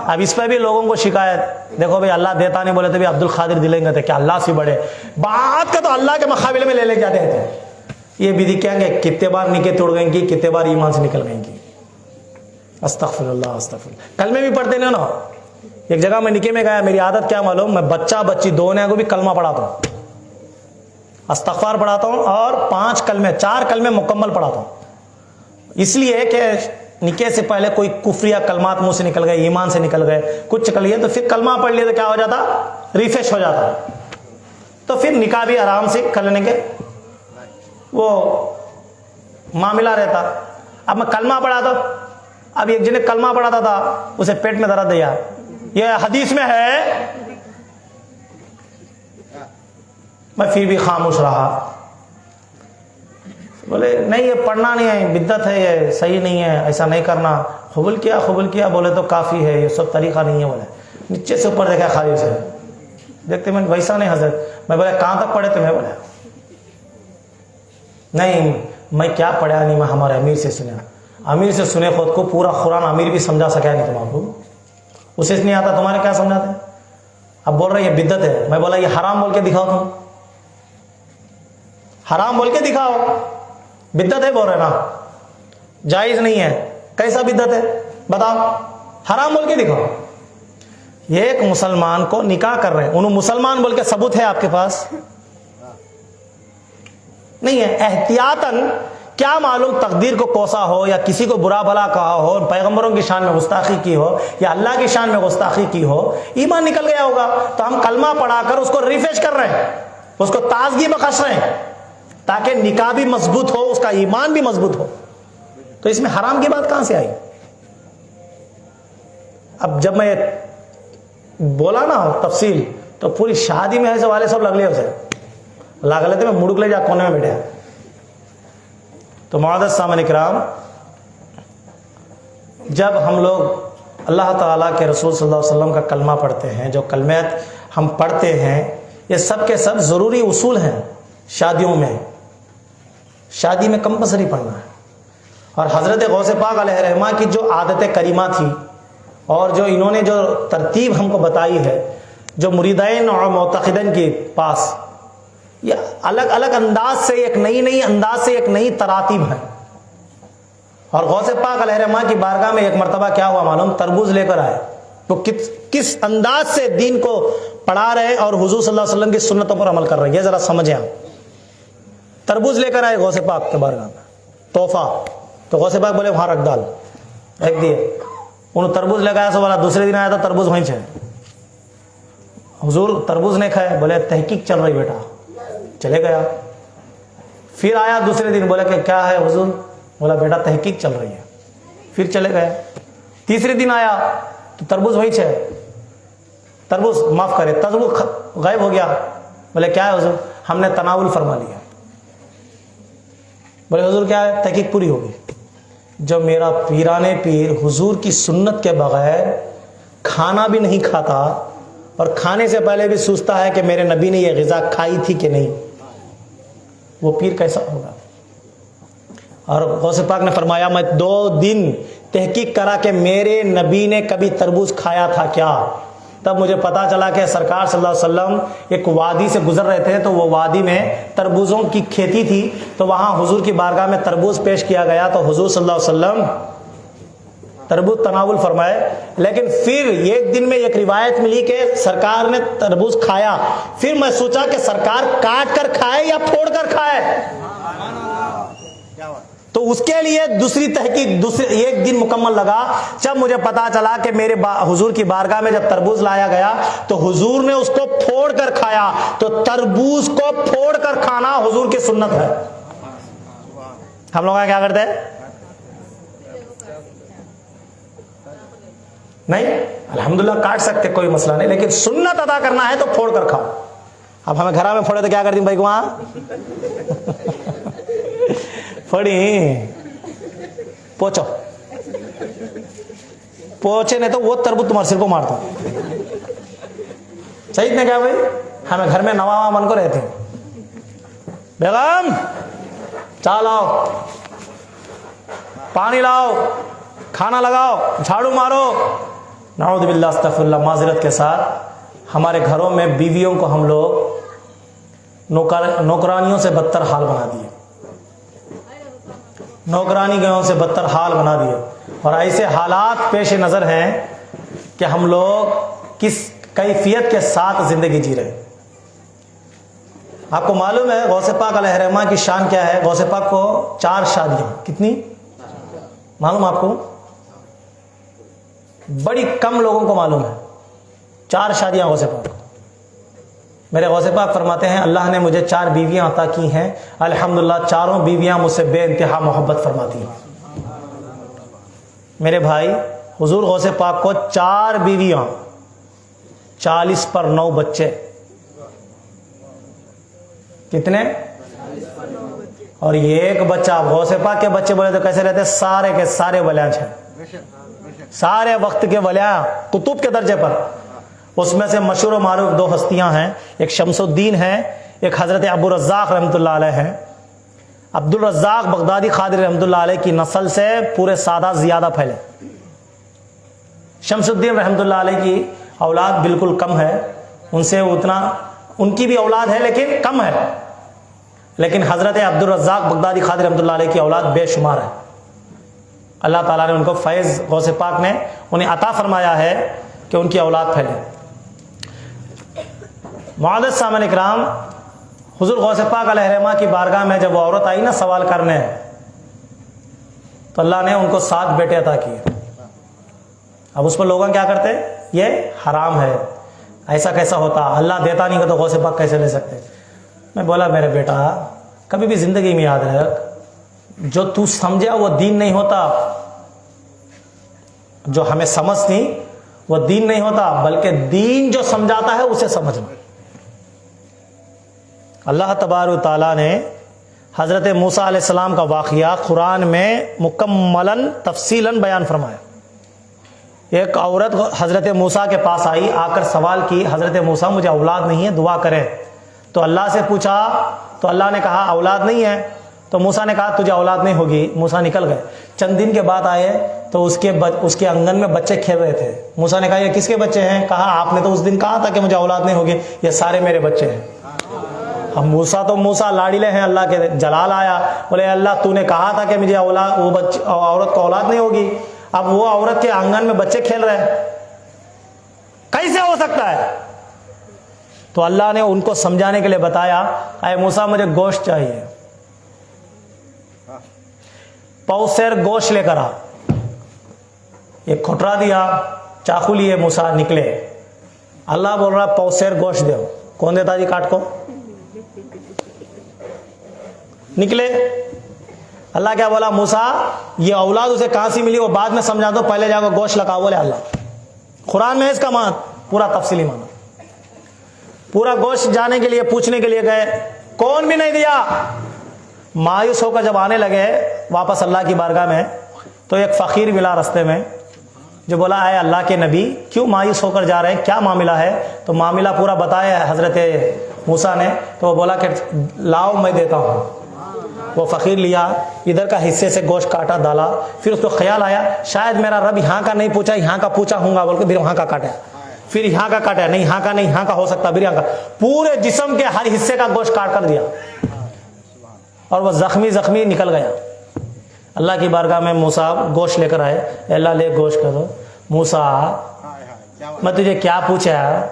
اب اس پہ بھی لوگوں کو شکایت، دیکھو بھئی اللہ دیتا نہیں بولے تو بھی عبد القادر دلیں گے تھے کہ اللہ سے بڑے بات کا تو اللہ کے مقابلے میں لے جاتے تھے. یہ بھی کہیں گے کتنے بار نکے توڑ گئیں گی، کتنے بار ایمان سے نکل گئیں گی. استغفر اللہ استغفر اللہ. کلمے بھی پڑھتے نہیں نا. ایک جگہ میں نکے میں گیا، میری عادت کیا معلوم، میں بچہ بچی دونوں کو بھی کلمہ پڑھاتا ہوں، استغفار پڑھاتا ہوں اور 4 کلمے مکمل پڑھاتا ہوں. اس لیے کہ نکے سے پہلے کوئی کفریہ کلمات منہ سے نکل گئے، ایمان سے نکل گئے، کچھ نکل گئے تو پھر کلمہ پڑھ لیے تو کیا ہو جاتا، ریفریش ہو جاتا, تو پھر نکاح بھی آرام سے کر لینے کے وہ معاملہ رہتا. اب میں کلمہ پڑھا تھا, اب ایک جن کلمہ پڑھاتا تھا اسے پیٹ میں درد دیا, یہ حدیث میں ہے, میں پھر بھی خاموش رہا. بولے نہیں یہ پڑھنا نہیں ہے, بدعت ہے, یہ صحیح نہیں ہے, ایسا نہیں کرنا. قبول کیا بولے تو کافی ہے, یہ سب طریقہ نہیں ہے. بولے نیچے سے اوپر دیکھا خالی سے, دیکھتے میں ویسا نہیں حضرت. میں بولے کہاں تک پڑھے تمہیں؟ بولے نہیں میں کیا پڑھا نہیں, میں ہمارے امیر سے سنا. امیر سے سنے خود کو پورا قرآن امیر بھی سمجھا سکا نہیں تمہارے کو, اسے نہیں آتا, تمہارے کیا سمجھاتے. اب بول رہے یہ بدعت ہے. میں بولا یہ حرام بول کے دکھاؤ, تم حرام بول کے دکھاؤ. بدعت ہے بول رہے نا, جائز نہیں ہے. کیسا بدعت ہے بتاؤ, حرام بول کے دکھاؤ. یہ ایک مسلمان کو نکاح کر رہے ہیں, انہوں مسلمان بول کے ثبوت ہے آپ کے پاس؟ نہیں ہے. احتیاطاً کیا معلوم تقدیر کو کوسا ہو, یا کسی کو برا بھلا کہا ہو, پیغمبروں کی شان میں گستاخی کی ہو, یا اللہ کی شان میں گستاخی کی ہو, ایمان نکل گیا ہوگا. تو ہم کلمہ پڑھا کر اس کو ریفریش کر رہے ہیں, اس کو تازگی بخش رہے ہیں, تاکہ نکاح بھی مضبوط ہو, اس کا ایمان بھی مضبوط ہو. تو اس میں حرام کی بات کہاں سے آئی؟ اب جب میں بولا نا تفصیل, تو پوری شادی میں ایسے والے سب لگ لے اسے لاگ لیتے, میں مڑک لے جا کونے میں بیٹھے. تو معزز سامعین کرام, جب ہم لوگ اللہ تعالیٰ کے رسول صلی اللہ علیہ وسلم کا کلمہ پڑھتے ہیں, جو کلمات ہم پڑھتے ہیں یہ سب کے سب ضروری اصول ہیں شادیوں میں. شادی میں کمپلسری پڑھنا ہے. اور حضرت غوث پاک علیہ رحمہ کی جو عادت کریمہ تھی, اور جو انہوں نے جو ترتیب ہم کو بتائی ہے, جو مریدین اور معتقدین کے پاس, یہ الگ الگ انداز سے ایک نئی انداز سے ایک نئی تراتیب ہے. اور غوث پاک علیہ رحمہ کی بارگاہ میں ایک مرتبہ کیا ہوا معلوم, تربوز لے کر آئے. تو کس انداز سے دین کو پڑھا رہے اور حضور صلی اللہ علیہ وسلم کی سنتوں پر عمل کر رہے ہیں, یہ ذرا سمجھیں آپ. تربوز لے کر آئے غوث پاک کے بارگاہ میں, تحفہ. تو غوث پاک بولے وہاں رکھ ڈال, رکھ دیے. انہوں تربوز لے گیا, سو والا دوسرے دن آیا تو تربوز وہیں سے. حضور تربوز نہیں کھائے, بولے تحقیق چل رہی بیٹا, چلے گیا. پھر آیا دوسرے دن, بولے کہ کیا ہے حضور؟ بولا بیٹا تحقیق چل رہی ہے. پھر چلے گئے. تیسرے دن آیا تو تربوز وہیں سے, تربوز معاف کرے, تربوز غائب ہو گیا. بولے کیا ہے حضور؟ ہم نے تناول فرما لیا. بولے حضور کیا ہے؟ تحقیق پوری ہوگی. جب میرا پیرانے پیر حضور کی سنت کے بغیر کھانا بھی نہیں کھاتا, اور کھانے سے پہلے بھی سوچتا ہے کہ میرے نبی نے یہ غذا کھائی تھی کہ نہیں, وہ پیر کیسا ہوگا؟ اور غوث پاک نے فرمایا میں 2 دن تحقیق کرا کہ میرے نبی نے کبھی تربوز کھایا تھا کیا. تب مجھے پتا چلا کہ سرکار صلی اللہ علیہ وسلم ایک وادی سے گزر رہے تھے, تو وہ وادی میں تربوزوں کی کھیتی تھی, تو وہاں حضور کی بارگاہ میں تربوز پیش کیا گیا, تو حضور صلی اللہ علیہ وسلم تربوز تناول فرمائے. لیکن پھر ایک دن میں ایک روایت ملی کہ سرکار نے تربوز کھایا. پھر میں سوچا کہ سرکار کاٹ کر کھائے یا پھوڑ کر کھائے, تو اس کے لیے دوسری تحقیق ایک دن مکمل لگا. جب مجھے پتا چلا کہ میرے حضور کی بارگاہ میں جب تربوز لایا گیا تو حضور نے اس کو پھوڑ کر کھایا. تو تربوز کو پھوڑ کر کھانا حضور کی سنت ہے. ہم لوگ کیا کرتے ہیں؟ نہیں, الحمدللہ کاٹ سکتے, کوئی مسئلہ نہیں, لیکن سنت ادا کرنا ہے تو پھوڑ کر کھاؤ. اب ہمیں گھر میں پھوڑے تو کیا کرتی بھائی, وہاں پھوڑی پوچھو, پوچھے نہیں تو وہ تربوز تمہارے سر کو مارتا. صحیح نے کیا بھائی, ہمیں گھر میں نواں من کو رہتے ہیں, بیگم چائے لاؤ, پانی لاؤ, کھانا لگاؤ, جھاڑو مارو. نعوذ باللہ استغفر اللہ, معذرت کے ساتھ ہمارے گھروں میں بیویوں کو ہم لوگ نوکرانیوں سے بدتر حال بنا دیے, نوکرانی گیوں سے بدتر حال بنا دیے. اور ایسے حالات پیش نظر ہیں کہ ہم لوگ کس کیفیت کے ساتھ زندگی جی رہے. آپ کو معلوم ہے غوث پاک علیہ رحمہ کی شان کیا ہے؟ غوث پاک کو 4 شادیاں, کتنی معلوم آپ کو؟ بڑی کم لوگوں کو معلوم ہے. 4 شادیاں غوث پاک. میرے غوث پاک فرماتے ہیں اللہ نے مجھے 4 بیویاں عطا کی ہیں، الحمدللہ چاروں بیویاں مجھ سے بے انتہا محبت فرماتی ہیں۔ میرے بھائی، حضور غوث پاک کو 4 بیویاں، 40 پر 9 بچے، کتنے؟ اور یہ ایک بچہ، آپ غوث پاک کے بچے بولے تو کیسے رہتے؟ سارے کے سارے ولیاں ہیں، سارے وقت کے ولیاں، قطب کے درجے پر۔ اس میں سے مشہور و معروف 2 ہستیاں ہیں، ایک شمس الدین ہیں، ایک حضرت ابو الرزاق رحمۃ اللہ علیہ ہیں۔ عبد الرزاق بغدادی قادری رحمۃ اللہ علیہ کی نسل سے پورے سادات زیادہ پھیلے۔ شمس الدین رحمۃ اللہ علیہ کی اولاد بالکل کم ہے، ان سے اتنا، ان کی بھی اولاد ہے لیکن کم ہے، لیکن حضرت عبد الرزاق بغدادی قادری رحمۃ اللہ علیہ کی اولاد بے شمار ہے۔ اللہ تعالیٰ نے ان کو فیض، غوث پاک نے انہیں عطا فرمایا ہے کہ ان کی اولاد پھیلے۔ معزز سامعین اکرام، حضور غوث پاک علیہ رحمہ کی بارگاہ میں جب وہ عورت آئی نا سوال کرنے، تو اللہ نے ان کو 7 بیٹے عطا کیے۔ اب اس پر لوگ کیا کرتے؟ یہ حرام ہے، ایسا کیسا ہوتا، اللہ دیتا نہیں کہ تو غوث پاک کیسے لے سکتے؟ میں بولا میرے بیٹا کبھی بھی زندگی میں یاد رکھ، جو تو سمجھا وہ دین نہیں ہوتا، جو ہمیں سمجھ تھی وہ دین نہیں ہوتا، بلکہ دین جو سمجھاتا ہے اسے سمجھنا۔ اللہ تبارک و تعالیٰ نے حضرت موسیٰ علیہ السلام کا واقعہ قرآن میں مکملاً تفصیلاً بیان فرمایا۔ ایک عورت حضرت موسیٰ کے پاس آئی، آ کر سوال کی، حضرت موسیٰ مجھے اولاد نہیں ہے، دعا کریں۔ تو اللہ سے پوچھا تو اللہ نے کہا اولاد نہیں ہے، تو موسیٰ نے کہا تجھے اولاد نہیں ہوگی۔ موسیٰ نکل گئے، چند دن کے بعد آئے تو اس کے آنگن میں بچے کھیل رہے تھے۔ موسیٰ نے کہا یہ کس کے بچے ہیں؟ کہا آپ نے تو اس دن کہا تھا کہ مجھے اولاد نہیں ہوگی، یہ سارے میرے بچے ہیں۔ اب موسیٰ لاڑیلے ہیں، اللہ کے جلال آیا، بولے اللہ تو نے کہا تھا کہ مجھے عورت کو اولاد نہیں ہوگی، اب وہ عورت کے آنگن میں بچے کھیل رہے ہیں، کیسے ہو سکتا ہے؟ تو اللہ نے ان کو سمجھانے کے لیے بتایا، اے موسیٰ مجھے گوشت چاہیے، پاؤسیر گوشت لے کر آ۔ ایک کھٹرا دیا، چاقو لیے، موسیٰ نکلے، اللہ بول رہا پاؤسیر گوشت دو، کون دیتا جی کاٹ کو؟ نکلے، اللہ کیا بولا موسیٰ یہ اولاد اسے کہاں سے ملی وہ بعد میں سمجھا دو، پہلے جا کے گوشت لگاؤ۔ بولے اللہ، قرآن میں اس کا معنی پورا تفصیلی معنی، پورا گوشت جانے کے لیے پوچھنے کے لیے گئے، کون بھی نہیں دیا۔ مایوس ہو کر جب آنے لگے واپس اللہ کی بارگاہ میں، تو ایک فقیر ملا رستے میں جو بولا اے اللہ کے نبی کیوں مایوس ہو کر جا رہے ہیں، کیا معاملہ ہے؟ تو معاملہ پورا بتایا حضرت موسیٰ نے، تو وہ بولا کہ لاؤ میں دیتا ہوں۔ وہ فقیر لیا، ادھر کا حصے سے گوشت کاٹا، ڈالا، پھر اس کو خیال آیا شاید میرا رب یہاں کا نہیں پوچھا، یہاں کا پوچھا ہوں گا، بول کے پھر وہاں کا کاٹا، پھر یہاں کا کاٹا، نہیں یہاں کا نہیں، یہاں کا ہو سکتا، پھر یہاں کا، پورے جسم کے ہر حصے کا گوشت کاٹ کر دیا، اور وہ زخمی نکل گیا۔ اللہ کی بارگاہ میں موسیٰ گوشت لے کر آئے، اللہ لے گوشت کر دو۔ موسیٰ میں تجھے کیا پوچھا،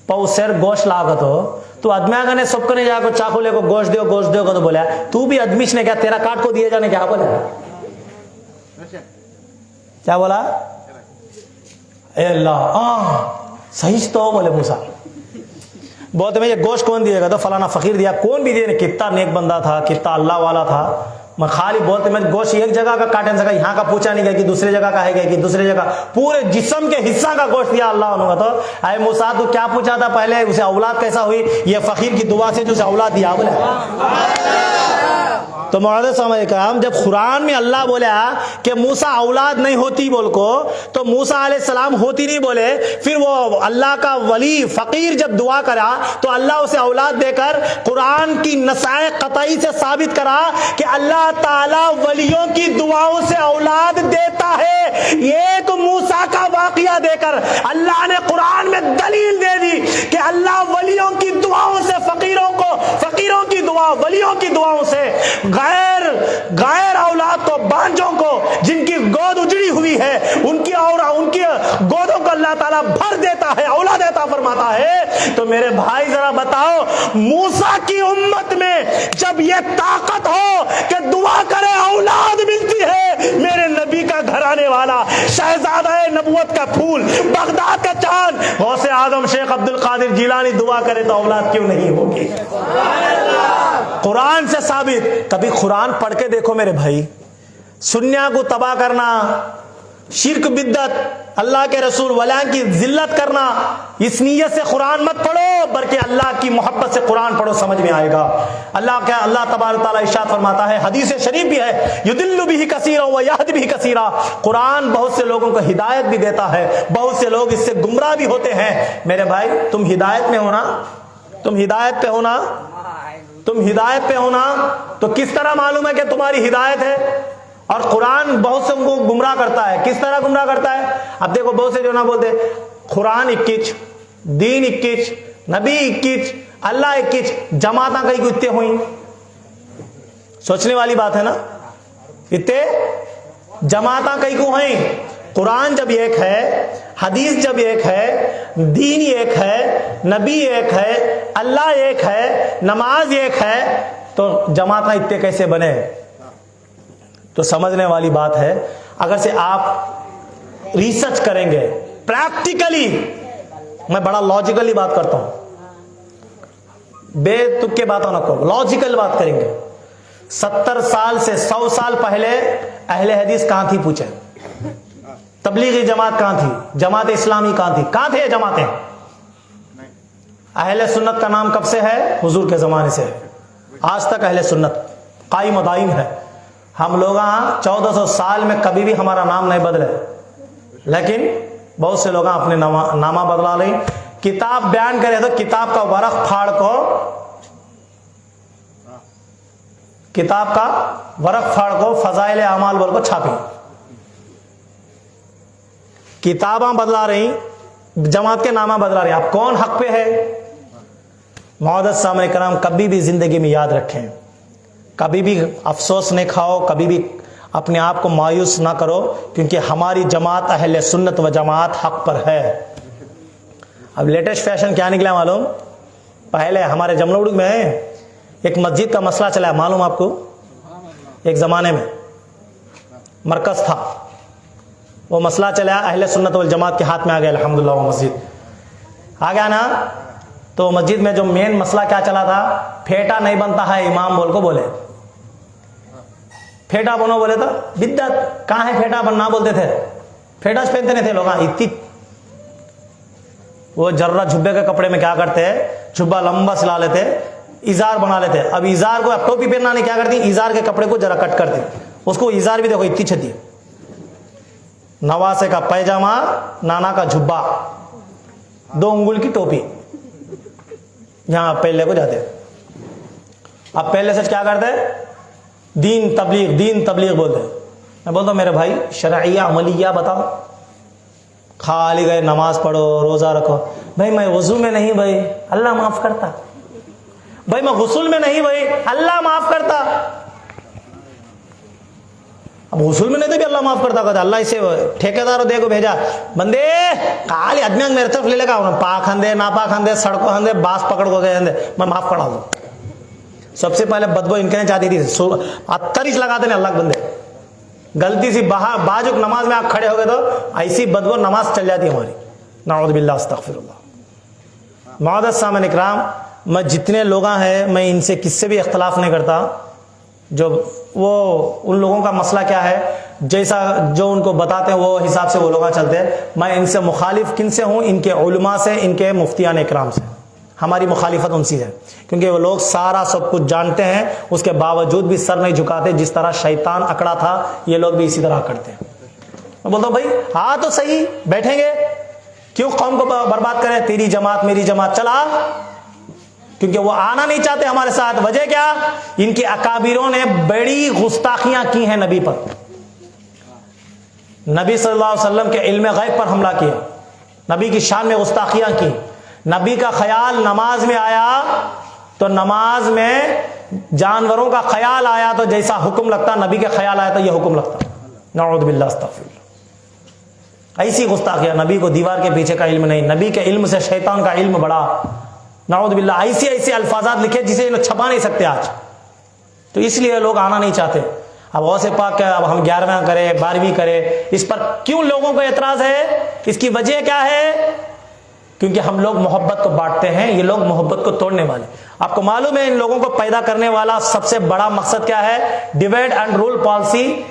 پاؤسیر گوشت لاگت ہو تو آدمی آگا نے سب کرنے جا کو چاقو لے کو گوشت دیو کو، تو بولا تو بھی آدمیش نے کیا تیرا کاٹ کو دیے جانے، کیا بولا، کیا بولا؟ اے اللہ صحیح تو بولے موسیٰ، بولتے میں یہ گوشت کون دیے گا؟ تو فلانا فقیر دیا۔ کون بھی دیا، کتنا نیک بندہ تھا، کتنا اللہ والا تھا، میں خالی بولتے میں گوشت ایک جگہ کا کاٹے سکا، یہاں کا پوچھا نہیں گیا کہ دوسری جگہ کا ہے گیا کہ دوسری جگہ، پورے جسم کے حصہ کا گوشت دیا اللہ عنہ کا۔ تو اے موسیٰ تو کیا پوچھا تھا پہلے، اسے اولاد کیسا ہوئی؟ یہ فقیر کی دعا سے جو اسے اولاد دیا بولے۔ تو معزز سامعین کرام، جب قرآن میں اللہ بولا کہ موسیٰ اولاد نہیں ہوتی بول کو، تو موسیٰ علیہ السلام ہوتی نہیں بولے، پھر وہ اللہ کا ولی فقیر جب دعا کرا تو اللہ اسے اولاد دے کر قرآن کی نصائح قطعی سے ثابت کرا کہ اللہ تعالیٰ ولیوں کی دعاؤں سے اولاد دیتا ہے۔ ایک موسیٰ کا واقعہ دے کر اللہ نے قرآن میں دلیل دے دی کہ اللہ ولیوں کی دعاؤں سے فقیروں کی دعا، ولیوں کی دعاؤں سے غیر اولاد کو، بانجوں کو جن کی گود اجڑی ہوئی ہے، ان کی گودوں کو اللہ تعالیٰ بھر دیتا ہے، اولاد عطا فرماتا ہے۔ تو میرے بھائی ذرا بتاؤ، موسیٰ کی امت میں جب یہ طاقت ہو کہ دعا کرے اولاد ملتی ہے، میرے نبی کا گھرانے والا، شہزادہ نبوت کا پھول، بغداد کا مسلمان غوث اعظم شیخ عبد القادر جیلانی دعا کرے تو اولاد کیوں نہیں ہوگی؟ قرآن سے ثابت. کبھی قرآن پڑھ کے دیکھو میرے بھائی. سنیاں کو تباہ کرنا، شرک بدعت، اللہ کے رسول ولیان کی ذلت کرنا، اس نیت سے قرآن مت پڑھو، بلکہ اللہ کی محبت سے قرآن پڑھو، سمجھ میں آئے گا. اللہ تبارک تعالیٰ ارشاد فرماتا ہے، حدیث شریف بھی ہے، یضل بہ کثیرا ویہدی بہ کثیرا. قرآن بہت سے لوگوں کو ہدایت بھی دیتا ہے، بہت سے لوگ اس سے گمراہ بھی ہوتے ہیں. میرے بھائی تم ہدایت میں ہونا، تم ہدایت پہ ہونا، تم ہدایت پہ ہونا، تو کس طرح معلوم ہے کہ تمہاری ہدایت ہے؟ اور قرآن بہت سے کو گمراہ کرتا ہے. کس طرح گمراہ کرتا ہے؟ اب دیکھو بہت سے جو نہ بولتے قرآن 21، دین 21، نبی 21، اللہ 21، جماعتاں کئی کو اتنے ہوئی. سوچنے والی بات ہے نا، اتنے جماعتاں کئی کو ہیں. قرآن جب ایک ہے، حدیث جب ایک ہے، دین ایک ہے، نبی ایک ہے، اللہ ایک ہے، نماز ایک ہے، تو جماعتاں اتنے کیسے بنے؟ تو سمجھنے والی بات ہے. اگر سے آپ ریسرچ کریں گے پریکٹیکلی، میں بڑا لاجیکلی بات کرتا ہوں، بے تک کے باتوں نہ کرو، لاجیکل بات کریں گے. 70 سال سے 100 سال پہلے اہل حدیث کہاں تھی؟ پوچھیں. تبلیغی جماعت کہاں تھی؟ جماعت اسلامی کہاں تھی؟ کہاں تھے یہ جماعتیں؟ اہل سنت کا نام کب سے ہے؟ حضور کے زمانے سے ہے. آج تک اہل سنت قائم و دائم ہے. ہم لوگ 1400 سال میں کبھی بھی ہمارا نام نہیں بدلے، لیکن بہت سے لوگ اپنے نامہ بدلا لیں. کتاب بیان کرے تو کتاب کا ورق پھاڑ کو، کتاب کا ورق پھاڑ کو فضائل اعمال بول کو چھاپیں. کتاباں بدلا رہی، جماعت کے نامہ بدلا رہی. اب کون حق پہ ہے؟ معزز سامعین کرام، کبھی بھی زندگی میں یاد رکھیں، کبھی بھی افسوس نہیں کھاؤ، کبھی بھی اپنے آپ کو مایوس نہ کرو، کیونکہ ہماری جماعت اہل سنت و جماعت حق پر ہے. اب لیٹسٹ فیشن کیا نکلا معلوم؟ پہلے ہمارے جملوڈ میں ایک مسجد کا مسئلہ چلا ہے، معلوم آپ کو؟ ایک زمانے میں مرکز تھا، وہ مسئلہ چلا، اہل سنت والجماعت کے ہاتھ میں آ گیا الحمدللہ. وہ مسجد آ گیا نا، تو مسجد میں جو مین مسئلہ کیا چلا تھا؟ پھیٹا نہیں بنتا ہے امام بول کو بولے. پھیٹا بنو بولے تو بدعت. کہاں ہے پھیٹا بننا بولتے تھے؟ پھیٹا پہنتے نہیں تھے لوگ. اتنی وہ جرہ جھبے کے کپڑے میں کیا کرتے ہیں، جھبا لمبا سلا لیتے، ازار بنا لیتے. اب ازار کو، اب ٹوپی پہننا نہیں، کیا کرتی؟ ازار کے کپڑے کو ذرا کٹ کرتے. اس کو ازار بھی دیکھو اتنی چھتی، نواسے کا پیجامہ، نانا کا جھبا، 2 انگل کی ٹوپی، یہاں پہلے کو جاتے. اب پہلے سے کیا کرتے؟ دین تبلیغ، دین تبلیغ بولتے. میں بولتا ہوں میرے بھائی شرعیہ عملیہ بتاؤ. خالی گئے نماز پڑھو، روزہ رکھو. بھائی میں وضو میں نہیں، بھائی اللہ معاف کرتا. بھائی میں غسل میں نہیں، بھائی اللہ معاف کرتا. اب غسل میں نہیں تو بھی اللہ معاف کرتا. کہتا اللہ اسے ٹھیکیداروں دے کو بھیجا، بندے خالی آدمی میرے طرف لے لگا، پاک ہندے ناپاک ہندے سڑکوں ہندے باس پکڑ کو گئے ہندے، میں معاف کرا دوں. سب سے پہلے بدبو ان کے نہیں چاہتی تھی، 38 لگاتے ہیں اللہ کے بندے. غلطی سی باجوک نماز میں آپ کھڑے ہو گئے تو ایسی بدبو نماز چل جاتی ہماری. نعوذ باللہ استغفر اللہ. معزز سامعین اکرام، میں جتنے لوگ ہیں میں ان سے کس سے بھی اختلاف نہیں کرتا. جو وہ ان لوگوں کا مسئلہ کیا ہے، جیسا جو ان کو بتاتے ہیں وہ حساب سے وہ لوگ چلتے ہیں. میں ان سے مخالف کن سے ہوں؟ ان کے علماء سے، ان کے مفتیان اکرام سے. ہماری مخالفت ان سے ہے، کیونکہ وہ لوگ سارا سب کچھ جانتے ہیں، اس کے باوجود بھی سر نہیں جھکاتے. جس طرح شیطان اکڑا تھا، یہ لوگ بھی اسی طرح اکڑتے ہیں. میں بولتا ہوں بھائی ہاں تو صحیح، بیٹھیں گے کیوں قوم کو برباد کریں؟ تیری جماعت میری جماعت چلا، کیونکہ وہ آنا نہیں چاہتے ہمارے ساتھ. وجہ کیا؟ ان کے اکابروں نے بڑی گستاخیاں کی ہیں نبی پر. نبی صلی اللہ علیہ وسلم کے علم غیب پر حملہ کیا، نبی کی شان میں گستاخیاں کی. نبی کا خیال نماز میں آیا تو نماز میں جانوروں کا خیال آیا تو جیسا حکم لگتا، نبی کے خیال آیا تو یہ حکم لگتا. نعوذ باللہ استغفر اللہ. ایسی گستاخیاں. نبی کو دیوار کے پیچھے کا علم نہیں، نبی کے علم سے شیطان کا علم بڑا. نعوذ باللہ. ایسے ایسے الفاظات لکھے جسے چھپا نہیں سکتے آج. تو اس لیے لوگ آنا نہیں چاہتے. اب غوث پاک کہ اب ہم 11واں کرے 12ویں کرے، اس پر کیوں لوگوں کو اعتراض ہے؟ اس کی وجہ کیا ہے؟ کیونکہ ہم لوگ محبت کو بانٹتے ہیں، یہ لوگ محبت کو توڑنے والے. آپ کو معلوم ہے ان لوگوں کو پیدا کرنے والا سب سے بڑا مقصد کیا ہے؟ Divide and rule policy.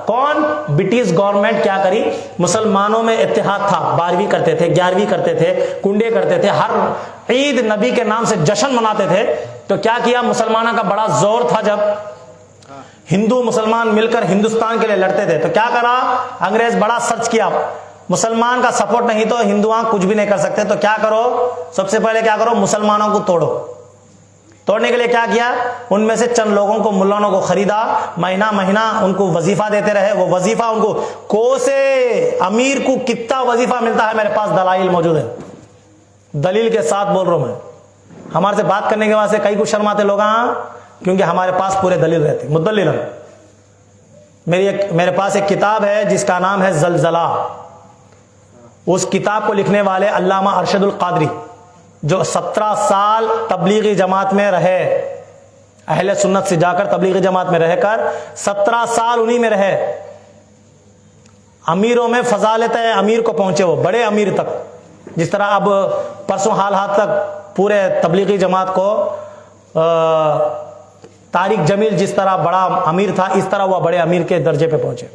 کون؟ برٹش گورنمنٹ کیا کری؟ مسلمانوں میں اتحاد تھا، 12ویں کرتے تھے، 11ویں کرتے تھے، کنڈے کرتے تھے، ہر عید نبی کے نام سے جشن مناتے تھے. تو کیا کیا؟ مسلمانوں کا بڑا زور تھا، جب ہندو مسلمان مل کر ہندوستان کے لیے لڑتے تھے تو کیا کرا؟ انگریز بڑا سرچ کیا، مسلمان کا سپورٹ نہیں تو ہندوان کچھ بھی نہیں کر سکتے. تو کیا کرو؟ سب سے پہلے کیا کرو؟ مسلمانوں کو توڑو. توڑنے کے لیے کیا کیا؟ ان میں سے چند لوگوں کو، ملانوں کو خریدا، مہینہ مہینہ ان کو وظیفہ دیتے رہے. وہ وظیفہ ان کو کوسے امیر کو کتنا وظیفہ ملتا ہے، میرے پاس دلائل موجود ہے، دلیل کے ساتھ بول رہا ہوں میں. ہمارے سے بات کرنے کے واسطے کئی کو شرماتے لوگ، کیونکہ ہمارے پاس پورے دلیل رہتے مدلل. میرے پاس ایک کتاب ہے جس کا نام ہے زلزلہ. اس کتاب کو لکھنے والے علامہ ارشد القادری، جو 17 سال تبلیغی جماعت میں رہے، اہل سنت سے جا کر تبلیغی جماعت میں رہ کر 17 سال انہی میں رہے. امیروں میں فضالت امیر کو پہنچے، وہ بڑے امیر تک. جس طرح اب پرسوں حال تک پورے تبلیغی جماعت کو طارق جمیل جس طرح بڑا امیر تھا، اس طرح وہ بڑے امیر کے درجے پہ پہنچے.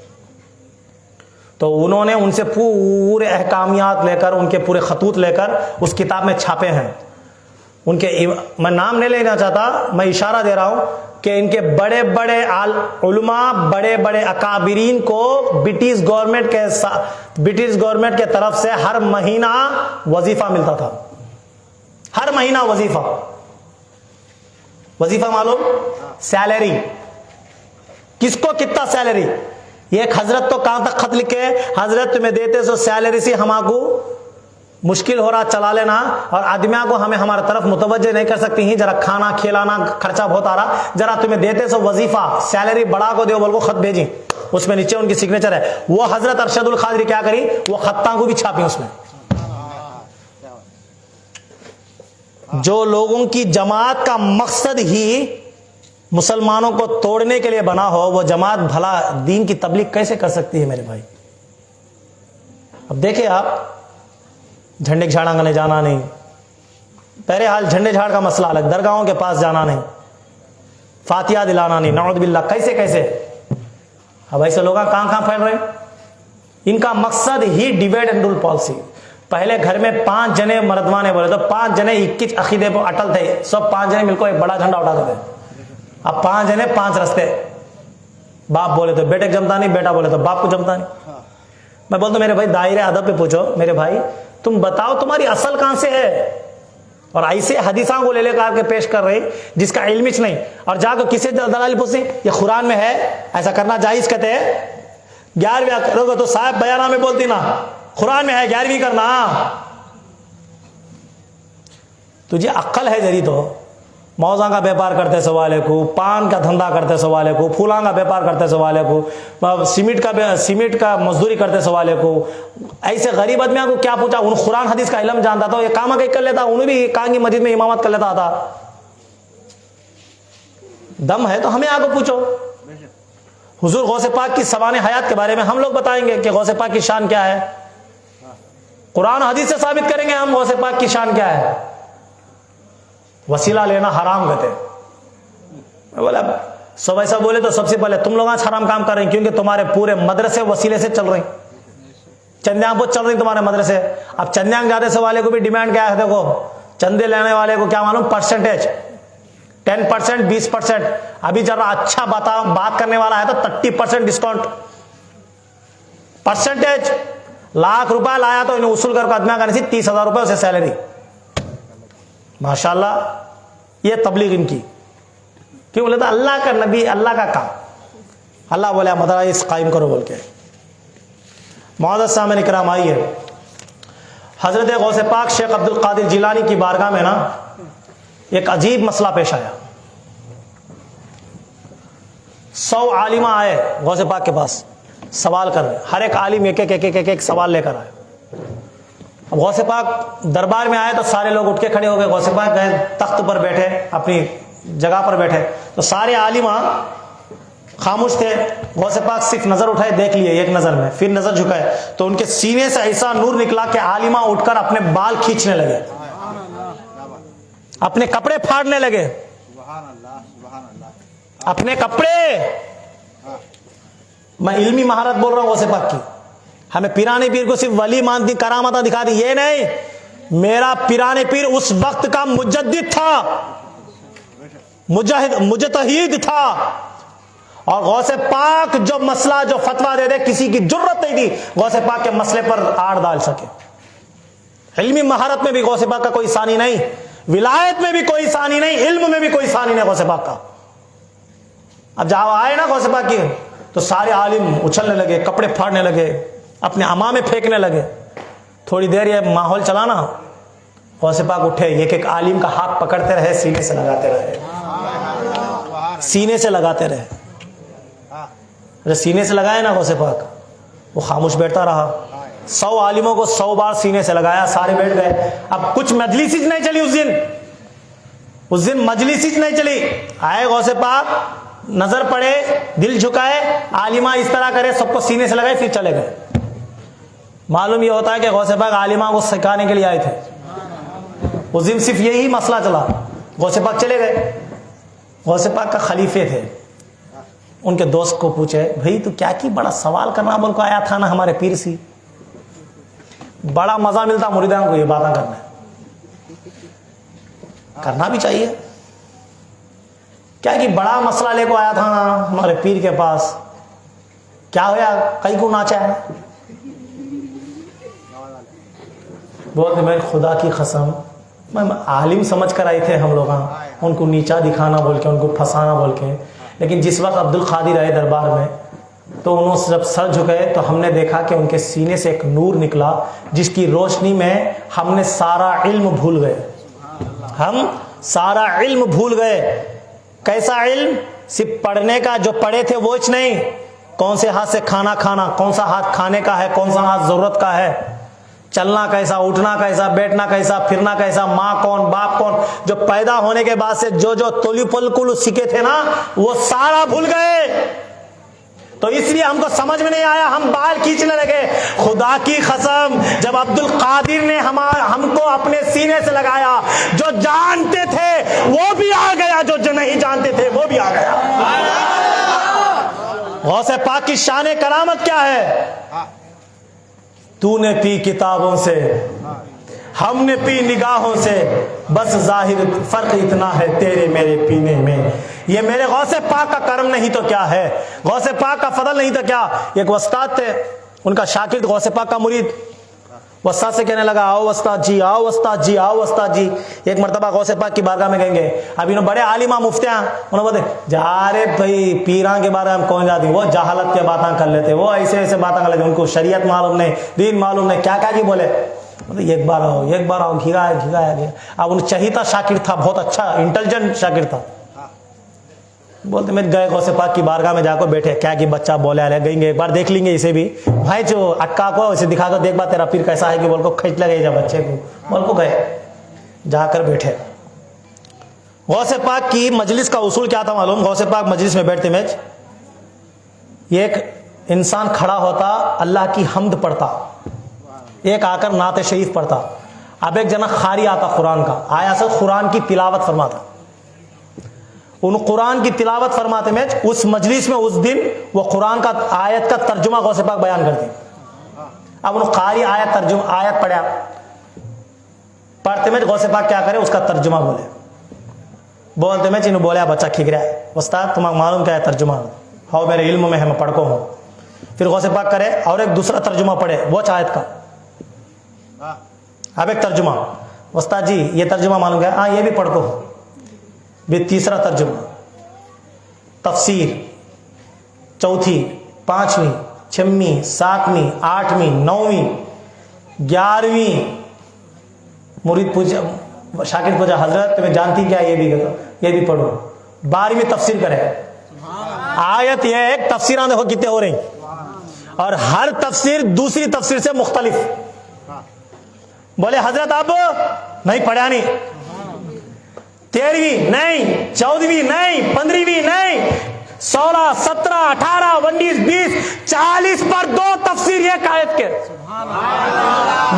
تو انہوں نے ان سے پورے احکامیات لے کر، ان کے پورے خطوط لے کر اس کتاب میں چھاپے ہیں. ان کے میں نام نہیں لینا چاہتا، میں اشارہ دے رہا ہوں کہ ان کے بڑے بڑے علماء، بڑے بڑے اکابرین کو برٹش گورنمنٹ کے طرف سے ہر مہینہ وظیفہ ملتا تھا. ہر مہینہ وظیفہ معلوم؟ سیلری. کس کو کتنا سیلری؟ یہ ایک حضرت تو کہاں تک خط لکھے، حضرت تمہیں دیتے سو سیلری سے ہم کو مشکل ہو رہا چلا لینا، اور آدمیاں کو ہمیں ہمارے طرف متوجہ نہیں کر سکتی ہیں، ذرا کھانا کھلانا خرچہ بہت آ رہا، ذرا تمہیں دیتے سو وظیفہ سیلری بڑھا کو دیو بول کو خط بھیجیں. اس میں نیچے ان کی سگنیچر ہے. وہ حضرت ارشد القادری کیا کری؟ وہ خطاں کو بھی چھاپی اس میں. جو لوگوں کی جماعت کا مقصد ہی مسلمانوں کو توڑنے کے لیے بنا ہو، وہ جماعت بھلا دین کی تبلیغ کیسے کر سکتی ہے میرے بھائی؟ اب دیکھیں آپ، جھنڈے جھاڑنے جانا نہیں، پہلے حال جھنڈے جھاڑ کا مسئلہ الگ، درگاہوں کے پاس جانا نہیں، فاتحہ دلانا نہیں، نعوذ باللہ. کیسے اب ایسے لوگ کہاں پھیل رہے ہیں؟ ان کا مقصد ہی ڈیوائڈ اینڈ رول پالیسی. پہلے گھر میں 5 جنے مردوانے بولے تو 5 جنے 21 عقیدے پر اٹل تھے، سب 5 جنے مل کو ایک بڑا جھنڈا اٹھاتے تھے. اب 5 جنے 5 رستے، باپ بولے تو بیٹے کو جمتا نہیں، بیٹا بولے تو باپ کو جمتا نہیں. میں بولتا میرے بھائی دائرے ادب پہ پوچھو، میرے بھائی تم بتاؤ تمہاری اصل کہاں سے ہے؟ اور ایسے حدیثاں کو لے کر کے پیش کر رہی جس کا علم ہی نہیں، اور جا کے کسی دلائل پوچھیں یہ قرآن میں ہے ایسا کرنا جائز کہتے ہیں. 11ویں کرو گے تو صاحب بیانہ میں بولتی نا قرآن میں ہے 11ویں کرنا. تجھے عقل ہے ذری تو موزاں کا بیپار کرتے سوالے کو، پان کا دھندا کرتے سوالے کو، پھولاں کا بیپار کرتے سوالے کو، سیمنٹ کا مزدوری کرتے سوالے کو. ایسے غریب آدمیوں کو کیا پوچھا؟ ان قرآن حدیث کا علم جانتا تھا، یہ کام کر لیتا، انہیں بھی کہاں کی مسجد میں امامت کر لیتا تھا. دم ہے تو ہمیں آگے پوچھو. حضور غوث پاک کی سوانح حیات کے بارے میں ہم لوگ بتائیں گے کہ غوث پاک کی شان کیا ہے. قرآن حدیث سے ثابت کریں گے ہم غوث پاک کی شان کیا ہے. وسیلہ لینا حرام کہتے. بولا سب ایسا بولے تو سب سے پہلے تم لوگ آج حرام کام کر رہے ہیں، کیونکہ تمہارے پورے مدرسے وسیلے سے چل رہے ہیں، چندیاں بہت چل رہی ہیں تمہارے مدرسے. اب چندیاں جاتے سے والے کو بھی ڈیمانڈ کیا ہے؟ دیکھو چندے لینے والے کو کیا معلوم پرسنٹیج 10%, 20%. ابھی ذرا اچھا بات کرنے والا ہے تو 30% ڈسکاؤنٹ. پرسنٹیج ₹1,00,000 لایا تو انہیں اصول کر کو آدمی کا نہیں 30,000 روپے اسے سیلری. ماشاءاللہ یہ تبلیغ ان کی. کیوں بولے تو اللہ کا نبی، اللہ کا کام، اللہ بولے مدارس قائم کرو بول کے. معزز سامعین کرام آئیے، حضرت غوث پاک شیخ عبد القادر جیلانی کی بارگاہ میں نا ایک عجیب مسئلہ پیش آیا. 100 عالمہ آئے غوث پاک کے پاس سوال کر رہے، ہر ایک عالم ایک سوال لے کر آئے. اب غوث پاک دربار میں آئے تو سارے لوگ اٹھ کے کھڑے ہو گئے. غوث پاک گئے تخت پر بیٹھے، اپنی جگہ پر بیٹھے، تو سارے عالمہ خاموش تھے. غوث پاک صرف نظر اٹھائے, دیکھ لیے ایک نظر میں, پھر نظر جھکائے تو ان کے سینے سے ایسا نور نکلا کہ عالمہ اٹھ کر اپنے بال کھینچنے لگے, اپنے کپڑے پھاڑنے لگے, اپنے کپڑے. میں علمی مہارت بول رہا ہوں غوث پاک کی. ہمیں پیرانے پیر کو صرف ولی مانتی, کرامتیں دکھا دی, یہ نہیں. میرا پیرانے پیر اس وقت کا مجدد تھا, مجتہد تھا, اور غوث پاک جو مسئلہ جو فتویٰ دے دے کسی کی جرت نہیں تھی غوث پاک کے مسئلے پر آڑ ڈال سکے. علمی مہارت میں بھی غوث پاک کا کوئی ثانی نہیں, ولایت میں بھی کوئی ثانی نہیں, علم میں بھی کوئی ثانی نہیں غوث پاک کا. اب جب آئے نا غوث پاک کی تو سارے عالم اچھلنے لگے, کپڑے پھاڑنے لگے, اپنے عمامے پھینکنے لگے. تھوڑی دیر یہ ماحول چلانا, غوث پاک اٹھے, ایک عالم کا ہاتھ پکڑتے رہے, سینے سے لگاتے رہے, سینے سے لگاتے رہے. سینے سے لگائے نا غوث پاک, وہ خاموش بیٹھتا رہا. 100 عالموں کو 100 بار سینے سے لگایا, سارے بیٹھ گئے. اب کچھ مجلس ہی نہیں چلی اس دن مجلس ہی نہیں چلی. آئے غوث پاک, نظر پڑے, دل جھکائے, عالمہ اس طرح کرے, سب کو سینے سے لگائے, پھر چلے گئے. معلوم یہ ہوتا ہے کہ غوث پاک عالمہ کو سکھانے کے لیے آئے تھے. اس دن صرف یہی مسئلہ چلا, غوث پاک چلے گئے. غوث پاک کا خلیفے تھے, ان کے دوست کو پوچھے, بھائی تو کیا کی بڑا سوال کرنا بول کو آیا تھا نا ہمارے پیر سی. بڑا مزہ ملتا مریدان کو یہ باتیں کرنا بھی چاہیے. کیا کہ بڑا مسئلہ لے کو آیا تھا نا ہمارے پیر کے پاس, کیا ہوا کئی کو ناچا ہے. بولتے میں خدا کی قسم, میں عالم سمجھ کر آئے تھے ہم لوگ, ان کو نیچا دکھانا بول کے, ان کو پھنسانا بول کے. لیکن جس وقت عبد القادر آئے دربار میں تو انہوں سے جب سر جھکے تو ہم نے دیکھا کہ ان کے سینے سے ایک نور نکلا, جس کی روشنی میں ہم نے سارا علم بھول گئے. ہم سارا علم بھول گئے. کیسا علم؟ صرف پڑھنے کا, جو پڑھے تھے وہ نہیں, کون سے ہاتھ سے کھانا کھانا, کون سا ہاتھ کھانے کا ہے, کون سا ہاتھ ضرورت کا ہے, چلنا کیسا, اٹھنا کیسا, بیٹھنا کیسا, پھرنا کیسا, ماں کون, باپ کون. جو پیدا ہونے کے بعد سے جو تولی پلکل سیکھے تھے نا وہ سارا بھول گئے. تو اس لیے ہم کو سمجھ میں نہیں آیا, ہم بال کھینچنے لگے. خدا کی قسم جب عبد القادر نے ہم کو اپنے سینے سے لگایا, جو جانتے تھے وہ بھی آ گیا, جو نہیں جانتے تھے وہ بھی آ گیا. غوث پاک کی شان کرامت کیا ہے؟ تو نے پی کتابوں سے, ہم نے پی نگاہوں سے, بس ظاہر فرق اتنا ہے تیرے میرے پینے میں. یہ میرے غوث پاک کا کرم نہیں تو کیا ہے, غوث پاک کا فضل نہیں تو کیا. ایک استاد تھے, ان کا شاگرد غوث پاک کا مرید, استاد سے کہنے لگا, آؤ استاد جی, آؤ استاد جی, آؤ استاد جی. ایک مرتبہ غوث پاک کی بارگاہ میں گئیں گے. اب انہوں بڑے عالمہ مفتیاں, انہوں بولتے جا رے بھائی پیراں کے بارے میں کون جاتی, وہ جہالت کے باتیں کر لیتے, وہ ایسے ایسے باتیں کر لیتے, ان کو شریعت معلوم نہیں, دین معلوم نہیں, کیا کیا جی بولے. ایک بار آؤ, گھگایا. اب ان چہیتا شاگرد تھا, بہت اچھا انٹیلیجنٹ شاگرد تھا. بولتے میں گئے غوث پاک کی بارگاہ میں جا کر بیٹھے, کیا کہ بچہ بولے آ گئیں گے, ایک بار دیکھ لیں گے اسے بھی, بھائی جو اکا کو اسے دکھا کر دیکھ بات تیرا پیر کیسا ہے کہ بول کو کھینچ لگے جا بچے کو. بول کو گئے, جا کر بیٹھے. غوث پاک کی مجلس کا اصول کیا تھا معلوم؟ غوث پاک مجلس میں بیٹھتے میں ایک انسان کھڑا ہوتا, اللہ کی حمد پڑھتا, ایک آ کر نعت شریف پڑھتا. اب ایک جنا خاری آتا قرآن کا, آیا سر قرآن کی تلاوت فرماتا. ان قرآن کی تلاوت فرماتے میں اس مجلس میں اس دن وہ قرآن کا آیت کا ترجمہ غوث پاک بیان کرتے. اب ان قاری آیت پڑھا, پڑھتے میں غوث پاک کیا کرے, اس کا ترجمہ بولے. بولتے میں انہوں بولے بچہ کھیک رہا ہے, استاد تمہیں معلوم کیا ہے ترجمہ, ہاؤ میرے علم میں ہے, میں پڑھکو ہوں. پھر غوث پاک کرے اور ایک دوسرا ترجمہ پڑھے وہ آیت کا. اب ایک ترجمہ, استاد جی یہ ترجمہ معلوم کیا ہے, ہاں یہ بھی پڑھ کو. بھی تیسرا ترجمہ, تفسیر, چوتھی, پانچویں, چھویں, ساتویں, آٹھویں, نویں, 11ویں. مرید پوچھا, شاگرد پوچھا, حضرت تمہیں جانتی کیا, یہ بھی پڑھو. 12ویں تفسیر کرے. آیت یہ ایک تفسیریں دیکھو کتنے ہو رہی, اور ہر تفسیر دوسری تفسیر سے مختلف. بولے حضرت اب نہیں پڑھا, نہیں 13ویں نہیں, 14ویں نہیں, 15ویں نہیں, 16, 17, 18, 19, 20, 40 پر 2 تفسیر ایک آیت کے.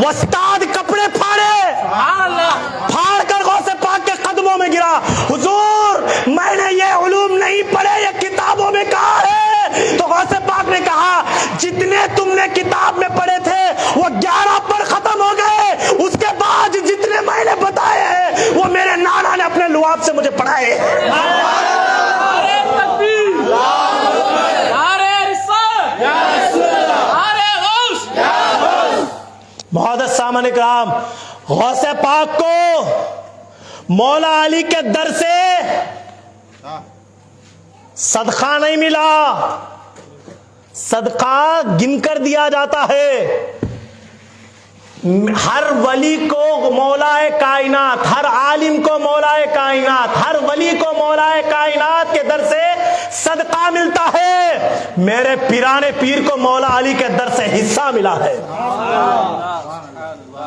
وستاد کپڑے پھاڑ کر غوث پاک کے قدموں میں گرا. حضور میں نے یہ علوم نہیں پڑھے, یہ کتابوں میں کہا ہے. تو غوث پاک نے کہا جتنے تم نے کتاب میں پڑھے تھے وہ 11 پر ختم ہو گئے, اس کے بعد جتنے میں نے بتائے ہیں وہ میرے نانا نے اپنے لعاب سے مجھے پڑھائے. محدث سامعین کرام, غوث پاک کو مولا علی کے در سے صدقہ نہیں ملا, صدقہ گن کر دیا جاتا ہے. ہر ولی کو مولا کائنات, ہر عالم کو مولا کائنات, ہر ولی کو مولا کائنات کے در سے صدقہ ملتا ہے. میرے پیرانے پیر کو مولا علی کے در سے حصہ ملا ہے.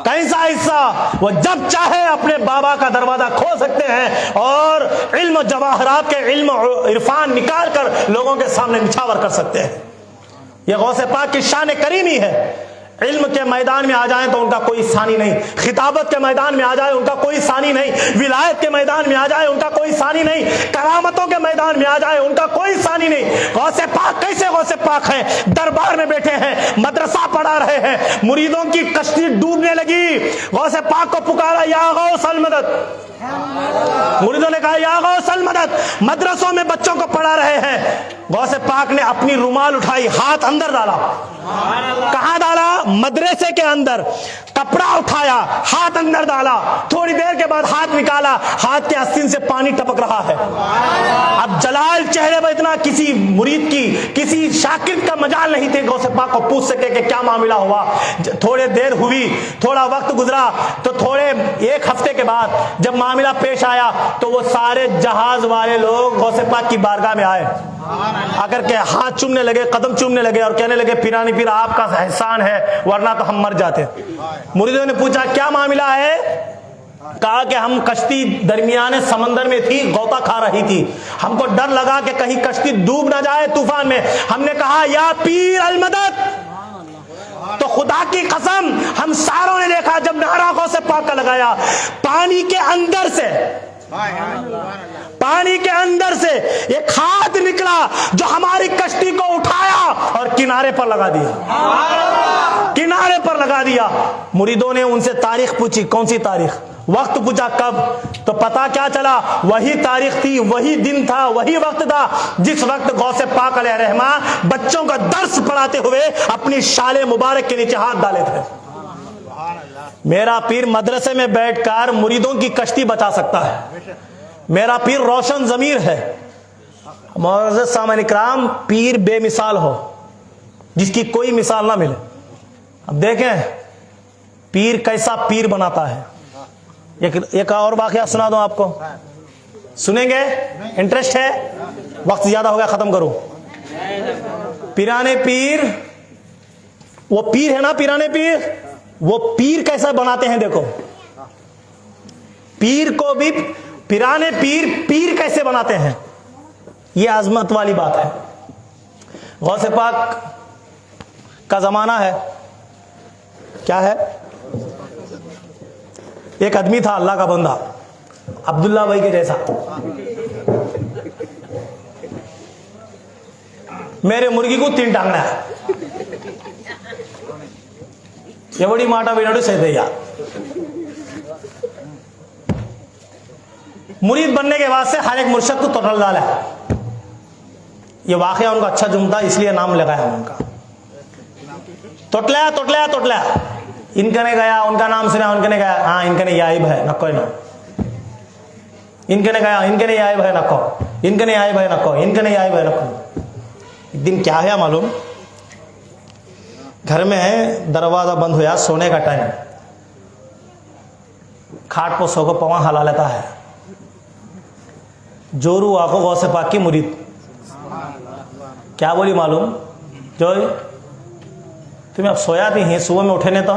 کیسا حصہ؟ وہ جب چاہے اپنے بابا کا دروازہ کھول سکتے ہیں اور علم و جواہرات کے علم و عرفان نکال کر لوگوں کے سامنے نچھاور کر سکتے ہیں. یہ غوث پاک کی شان کریمی ہے. علم کے میدان میں آ جائیں تو ان کا کوئی ثانی نہیں, خطابت کے میدان میں آ جائے ان کا کوئی ثانی نہیں, ولایت کے میدان میں آ جائے ان کا کوئی ثانی نہیں, کرامتوں کے میدان میں آ جائے ان کا کوئی ثانی نہیں. غوث پاک کیسے غوث پاک ہیں؟ دربار میں بیٹھے ہیں, مدرسہ پڑھا رہے ہیں, مریدوں کی کشتی ڈوبنے لگی, غوث پاک کو پکارا یا غوث المدد. مریدوں نے کہا یا غوث المدد. مدرسوں میں بچوں کو پڑھا رہے ہیں. غوث پاک نے اپنی رومال اٹھائی, ہاتھ اندر ڈالا. کہاں ڈالا؟ مدرسے کے اندر. کپڑا اٹھایا, ہاتھ اندر ڈالا. تھوڑی دیر کے بعد ہاتھ نکالا, ہاتھ کے آستین سے پانی ٹپک رہا ہے. اب جلال چہرے پر اتنا کسی مرید کی, کسی شاگرد کا مجال نہیں تھے غوث پاک کو پوچھ سکے کہ کیا معاملہ ہوا. تھوڑے دیر ہوئی, تھوڑا وقت گزرا, تو تھوڑے 1 ہفتے کے بعد جب معاملہ پیش آیا تو وہ سارے جہاز والے لوگ غوث پاک کی بارگاہ میں آئے, آ کر کے ہاتھ چومنے لگے, قدم چومنے لگے اور کہنے لگے پیرانی پیر آپ کا احسان ہے ورنہ تو ہم مر جاتے. مریدوں نے پوچھا کیا معاملہ ہے؟ کہا کہ ہم کشتی درمیانے سمندر میں تھی, غوطہ کھا رہی تھی, ہم کو ڈر لگا کہ کہیں کشتی ڈوب نہ جائے طوفان میں. ہم نے کہا یا پیر المدد. تو خدا کی قسم ہم ساروں نے دیکھا جب نعرہ غوث پاک کا لگایا, پانی کے اندر سے ایک ہاتھ نکلا جو ہماری کشتی کو اٹھایا اور کنارے پر لگا دیا. مریدوں نے ان سے تاریخ پوچھی, کون سی تاریخ؟ وقت پوچھا کب؟ تو پتا کیا چلا, وہی تاریخ تھی, وہی دن تھا, وہی وقت تھا جس وقت غوث پاک علیہ الرحمہ بچوں کا درس پڑھاتے ہوئے اپنی شال مبارک کے نیچے ہاتھ ڈالے تھے. میرا پیر مدرسے میں بیٹھ کر مریدوں کی کشتی بچا سکتا ہے. میرا پیر روشن ضمیر ہے. معزز سامعین کرام, پیر بے مثال ہو جس کی کوئی مثال نہ ملے. اب دیکھیں پیر کیسا پیر بناتا ہے. ایک اور واقعہ سنا دوں آپ کو, سنیں گے؟ انٹرسٹ ہے؟ وقت زیادہ ہو گیا, ختم کروں. پیرانے پیر, وہ پیر ہے نا پیرانے پیر, وہ پیر کیسا بناتے ہیں دیکھو. پیر کو بھی پیرانے پیر کیسے بناتے ہیں, یہ عظمت والی بات ہے. غوث پاک کا زمانہ ہے, کیا ہے؟ ایک آدمی تھا اللہ کا بندہ, عبداللہ بھائی کے جیسا. میرے مرغی کو 3 ٹانگنا ہے. ఎవడి మాట వినడు సేదయ్య. مرید بننے کے بعد سے ہر ایک مرشد کو توٹل ڈالا ہے. یہ واقعہ ان کا اچھا جمتا اس لیے نام لگایا ان کا. توٹلا ان کے نے گیا, ان کا نام سنا, ان کے نے گیا, ہاں ان کے نے یائب ہے نکو نا, ان کے نے گیا, ان کے نے یائب ہے نکو, ان کے نے یائب ہے نکو, ان کے نے یائب ہے نکو. ایک دن کیا ہے معلوم, گھر میں دروازہ بند ہوا, سونے کا ٹائم, کھاٹ پہ سو کو پواں ہلا لیتا ہے. جورو آکو غوث پاک کی مرید کیا بولی معلوم, جو تمہیں اب سویا تھی ہیں, صبح میں اٹھے نہیں تو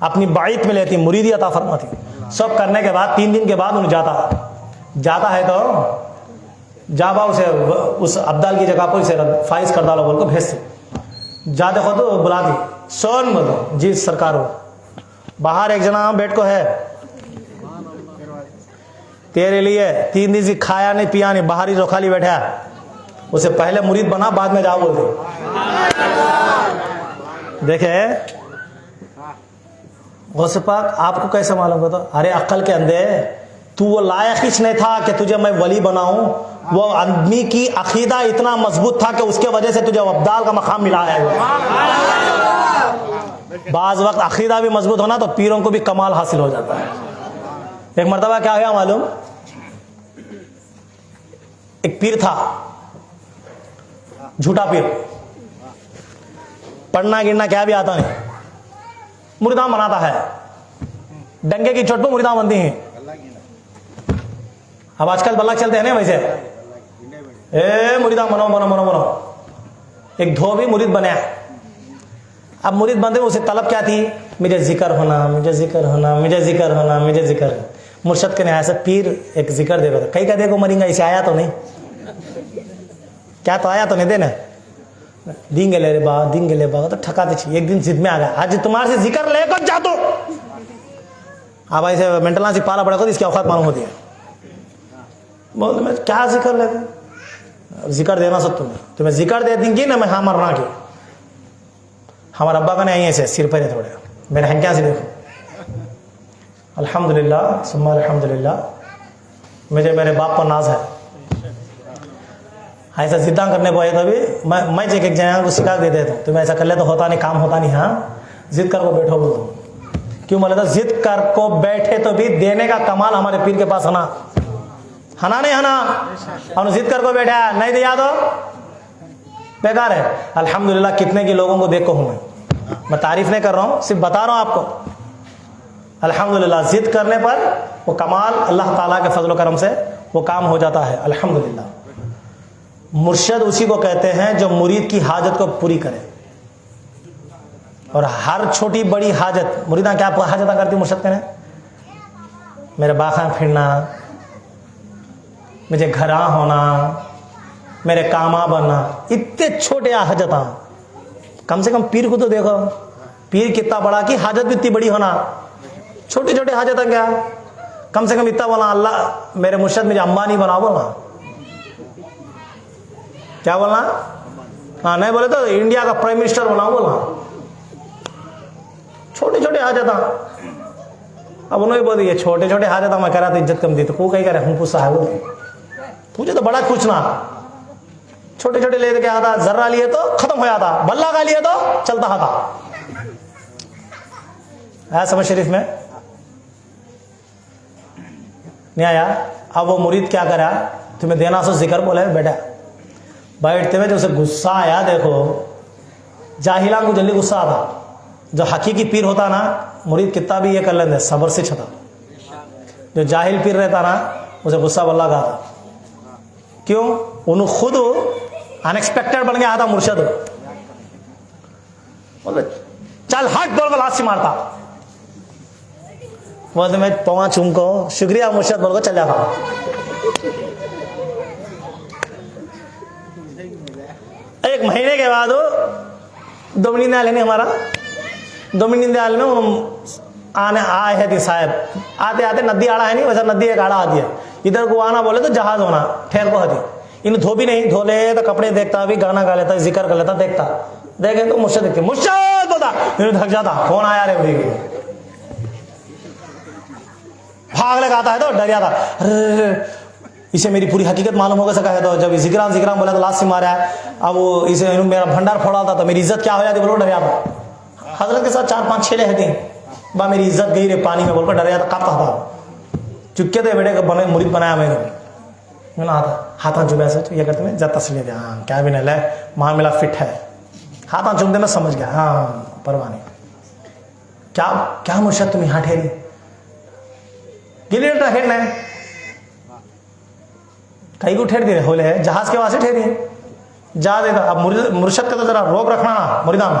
اپنی بعیت میں لیتی، مریدی عطا فرماتی. سب کرنے کے بعد 3 دن کے بعد انہیں جاتا ہے تو جابا اسے اس عبدال کی جگہ پر اسے فائز کر ڈالو بول کو بھیجتے. جا دیکھو تو بلاتی، سون بولو جی سرکار ہو، باہر ایک جنا بیٹھ کو ہے تیرے لیے 3 دن سے کھایا نہیں پیا نہیں، باہر ہی جو خالی بیٹھا ہے، اسے پہلے مرید بنا بعد میں جاؤ بولتے. دیکھے غوث پاک آپ کو کیسے معلوم ہوتا؟ ارے عقل کے اندھے، تو وہ لائق ہی نہیں تھا کہ تجھے میں ولی بناؤں. وہ آدمی کی عقیدہ اتنا مضبوط تھا کہ اس کے وجہ سے تجھے ابدال کا مقام ملا ہے. بعض وقت عقیدہ بھی مضبوط ہونا تو پیروں کو بھی کمال حاصل ہو جاتا ہے. ایک مرتبہ کیا ہوا معلوم؟ ایک پیر تھا، جھوٹا پیر، پڑھنا گرنا کیا بھی آتا نہیں، مریداں بناتا ہے، ڈنگے کی چوٹ پہ مریداں بنتی ہیں. اب آج کل بلک چلتے ہیں نا ویسے، مریداں بنو. ایک دھوبی مرید بنیا. اب مرید بنتے اسے طلب کیا تھی؟ مجھے ذکر ہونا، مجھے ذکر ہونا، مجھے ذکر ہونا، مجھے ذکر. مرشد کے نیا سے پیر ایک ذکر دے گا، کئی کا دے کو مریں گا، اسے آیا تو نہیں، کیا تو آیا تو نہیں دینا، دیں گے لے با تو ٹھکاتے چاہیے. ایک دن ضد میں آ گیا، آج تمہارے سے ذکر لے کر جا تو. اب ایسے مینٹلان سے پالا پڑا کر اس کی اوقات معلوم ہوتی ہے. بولتے میں کیا ذکر لے گا، ذکر دینا سب تمہیں ذکر دے دیں گی نا، میں ہاں مرنا کی. ہمارا ابا کا نہیں ایسے سر پر ہے تھوڑے، میرے ہنکیاں سے دیکھو. الحمدللہ ثم الحمدللہ، مجھے میرے باپ پر ناز ہے. ایسا ضداں کرنے کو آئے تو بھی میں ایک جگہ کو سکھا دے دیتا ہوں، تمہیں ایسا کر لے تو ہوتا نہیں، کام ہوتا نہیں. ہاں ضد کر کو بیٹھو بولتا ہوں. کیوں بولے تو ضد کر کو بیٹھے تو بھی دینے کا کمال ہمارے پیر کے پاس ہونا نہیں ہونا. ہم ضد کر کو بیٹھا نہیں دیا تو بیکار ہے. الحمدللہ کتنے کے لوگوں کو دیکھو ہوں میں تعریف نہیں کر رہا ہوں، صرف بتا رہا ہوں آپ کو. الحمدللہ ضد کرنے پر وہ کمال اللہ تعالیٰ کے فضل و کرم سے وہ کام ہو جاتا ہے. الحمدللہ مرشد اسی کو کہتے ہیں جو مرید کی حاجت کو پوری کرے. اور ہر چھوٹی بڑی حاجت، مریداں کیا حاجتاں کرتی مرشد کہنے؟ میرے باخاں پھرنا، مجھے گھراں ہونا، میرے کاماں بننا، اتنے چھوٹے حاجتاں. کم سے کم پیر کو تو دیکھو، پیر کتنا بڑا کی حاجت بھی اتنی بڑی ہونا. چھوٹی چھوٹی حاجتاں کیا، کم سے کم اتنا بولنا اللہ میرے مرشد مجھے امبانی بنا بولنا. کیا بولنا؟ ہاں نہیں بولے تو انڈیا کا پرائم منسٹر بنا بولنا. چھوٹی چھوٹی حاجتاں. اب انہوں نے بول یہ چھوٹے چھوٹے حاجتاں میں کرا تو عزت کم دی تو کو کہیں کرے ہوں پوچھا ہے، وہ پوچھے تو بڑا پوچھنا. چھوٹے چھوٹے لے کے آتا، ذرہ لیے تو ختم ہو جاتا، بلہ کا لیے تو چلتا تھا. آیا سمجھ شریف میں نہیں آیا؟ اب وہ مرید کیا کرا، تمہیں دینا سو ذکر بولے بیٹا. بیٹھتے ہوئے جو اسے غصہ آیا، دیکھو جاہلاں کو جلدی غصہ آتا، جو حقیقی پیر ہوتا نا مرید کتنا بھی یہ کر لیندے صبر سے چھتا. جو جاہل پیر رہتا نا اسے غصہ واللہ کا آتا. کیوں؟ انہوں خود انیکسپیکٹڈ بن گیا تھا مرشد. چل ہٹ بول کر ہاتھ سے مارتا. بولتے میں پواں چوم کو شکریہ مرشد بول کو چل جاتا. ایک مہینے کے بعد دومنی دال ہے ہمارا، دومنی دال میں آنے آئے ہے تھی صاحب. آتے آتے ندی آڑا ہے نہیں، ویسا ندی ایک آڑا آتی ہے. ادھر کو آنا بولے تو جہاز ہونا، ٹھہر کو ہتی. انہیں دھو بھی نہیں، دھو لے تو کپڑے دیکھتا بھی، گانا گا لیتا، ذکر کر لیتا، دیکھتا دیکھے تو مرشد دیکھتے، مرشد بولتا انہیں تھک جاتا، کون آیا رے بڑی بھاگ لے آتا ہے تو ڈر جاتا. اسے میری پوری حقیقت معلوم ہو سکا ہے تو جب ذکران بولا تو لاش سے مارا ہے. اب وہ اسے میرا بھنڈار پھوڑا تھا تو میری عزت کیا ہو جاتی بولو ڈر جاتا. حضرت کے ساتھ 4-5 چھیلے ہیں با میری عزت گئی رے پانی میں بول کر ڈر جاتا، کاپتا تھا. چکے تھے بیٹے کو مرید بنایا میں نے ہاتھاں چومے سے یہ کرتے میں جب تسلی دیا، ہاں کیا بھی نہیں لے معاملہ فٹ ہے. ہاتھاں چومتے میں سمجھ گیا، ہاں پرواہ نہیں. کیا مرشد تم یہاں ٹھہری گلی ٹھہرنا ہے، کئی کو ٹھہر دی ہولے ہے جہاز کے واسطے ٹھہری ہے جا دے گا. اب مرشد کا تو ذرا روک رکھنا نا مریداں میں.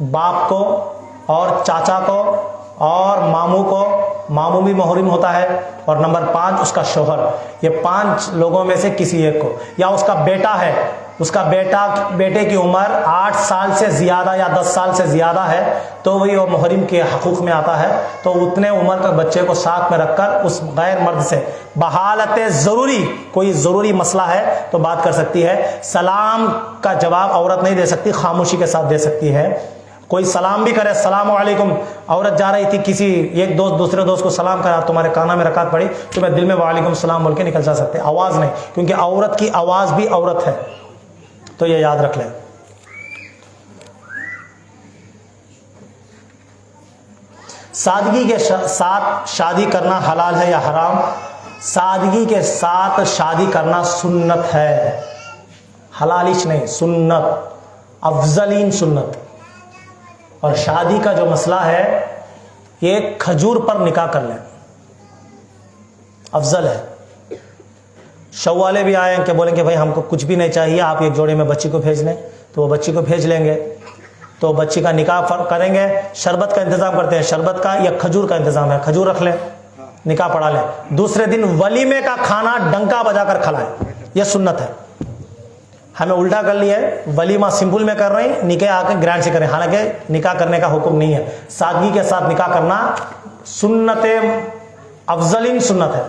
باپ کو اور چاچا کو اور ماموں کو، ماموں بھی محرم ہوتا ہے، اور نمبر 5 اس کا شوہر، یہ 5 لوگوں میں سے کسی ایک کو، یا اس کا بیٹا ہے، اس کا بیٹے کی عمر 8 سال سے زیادہ یا 10 سال سے زیادہ ہے تو وہی وہ محرم کے حقوق میں آتا ہے، تو اتنے عمر کا بچے کو ساتھ میں رکھ کر اس غیر مرد سے بحالت ضروری، کوئی ضروری مسئلہ ہے تو بات کر سکتی ہے۔ سلام کا جواب عورت نہیں دے سکتی، خاموشی کے ساتھ دے سکتی ہے۔ کوئی سلام بھی کرے، السلام علیکم، عورت جا رہی تھی کسی ایک دوست دوسرے دوست کو سلام کرا، تمہارے کانا میں رکعت پڑی، تمہیں دل میں وعلیکم السلام بول کے نکل جا سکتے، آواز نہیں، کیونکہ عورت کی آواز بھی عورت ہے، تو یہ یاد رکھ لیں۔ سادگی کے ساتھ شادی کرنا حلال ہے یا حرام؟ سادگی کے ساتھ شادی کرنا سنت ہے، حلالش نہیں، سنت، افضلین سنت۔ اور شادی کا جو مسئلہ ہے یہ کھجور پر نکاح کر لیں، افضل ہے۔ شو والے بھی آئیں کہ بولیں کہ بھائی ہم کو کچھ بھی نہیں چاہیے، آپ ایک جوڑے میں بچی کو بھیج لیں، تو وہ بچی کو بھیج لیں گے، تو بچی کا نکاح کریں گے، شربت کا انتظام کرتے ہیں، شربت کا یا کھجور کا انتظام ہے، کھجور رکھ لیں، نکاح پڑھا لیں، دوسرے دن ولیمے کا کھانا ڈنکا بجا کر کھلائیں، یہ سنت ہے۔ ہمیں الٹا کر لیا ہے، ولیمہ سمپل میں کر رہے ہیں، نکاح آ کے گرینڈ سے کریں، حالانکہ نکاح کرنے کا حکم نہیں ہے، سادگی کے ساتھ نکاح کرنا سنت افضلین سنت ہے۔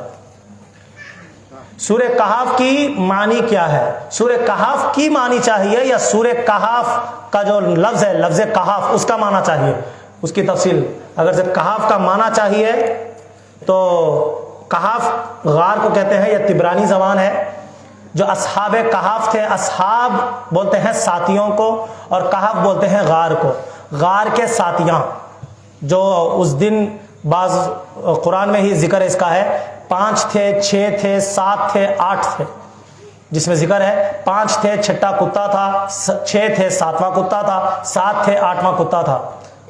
سورہ کہف کی معنی کیا ہے؟ سورہ کہف کی معنی چاہیے یا سورہ کہف کا جو لفظ ہے، لفظ کہف، اس کا معنی چاہیے؟ اس کی تفصیل، اگر سے کہف کا معنی چاہیے تو کہف غار کو کہتے ہیں، یہ تبرانی زبان ہے۔ جو اصحاب کہف تھے، اصحاب بولتے ہیں ساتھیوں کو اور کہف بولتے ہیں غار کو، غار کے ساتھیاں، جو اس دن بعض قرآن میں ہی ذکر اس کا ہے، 5 تھے، 6 تھے، 7 تھے، 8 تھے، جس میں ذکر ہے 5 تھے، 6واں کتا تھا، 6 تھے، 7واں کتا تھا، 7 تھے، 8واں کتا تھا۔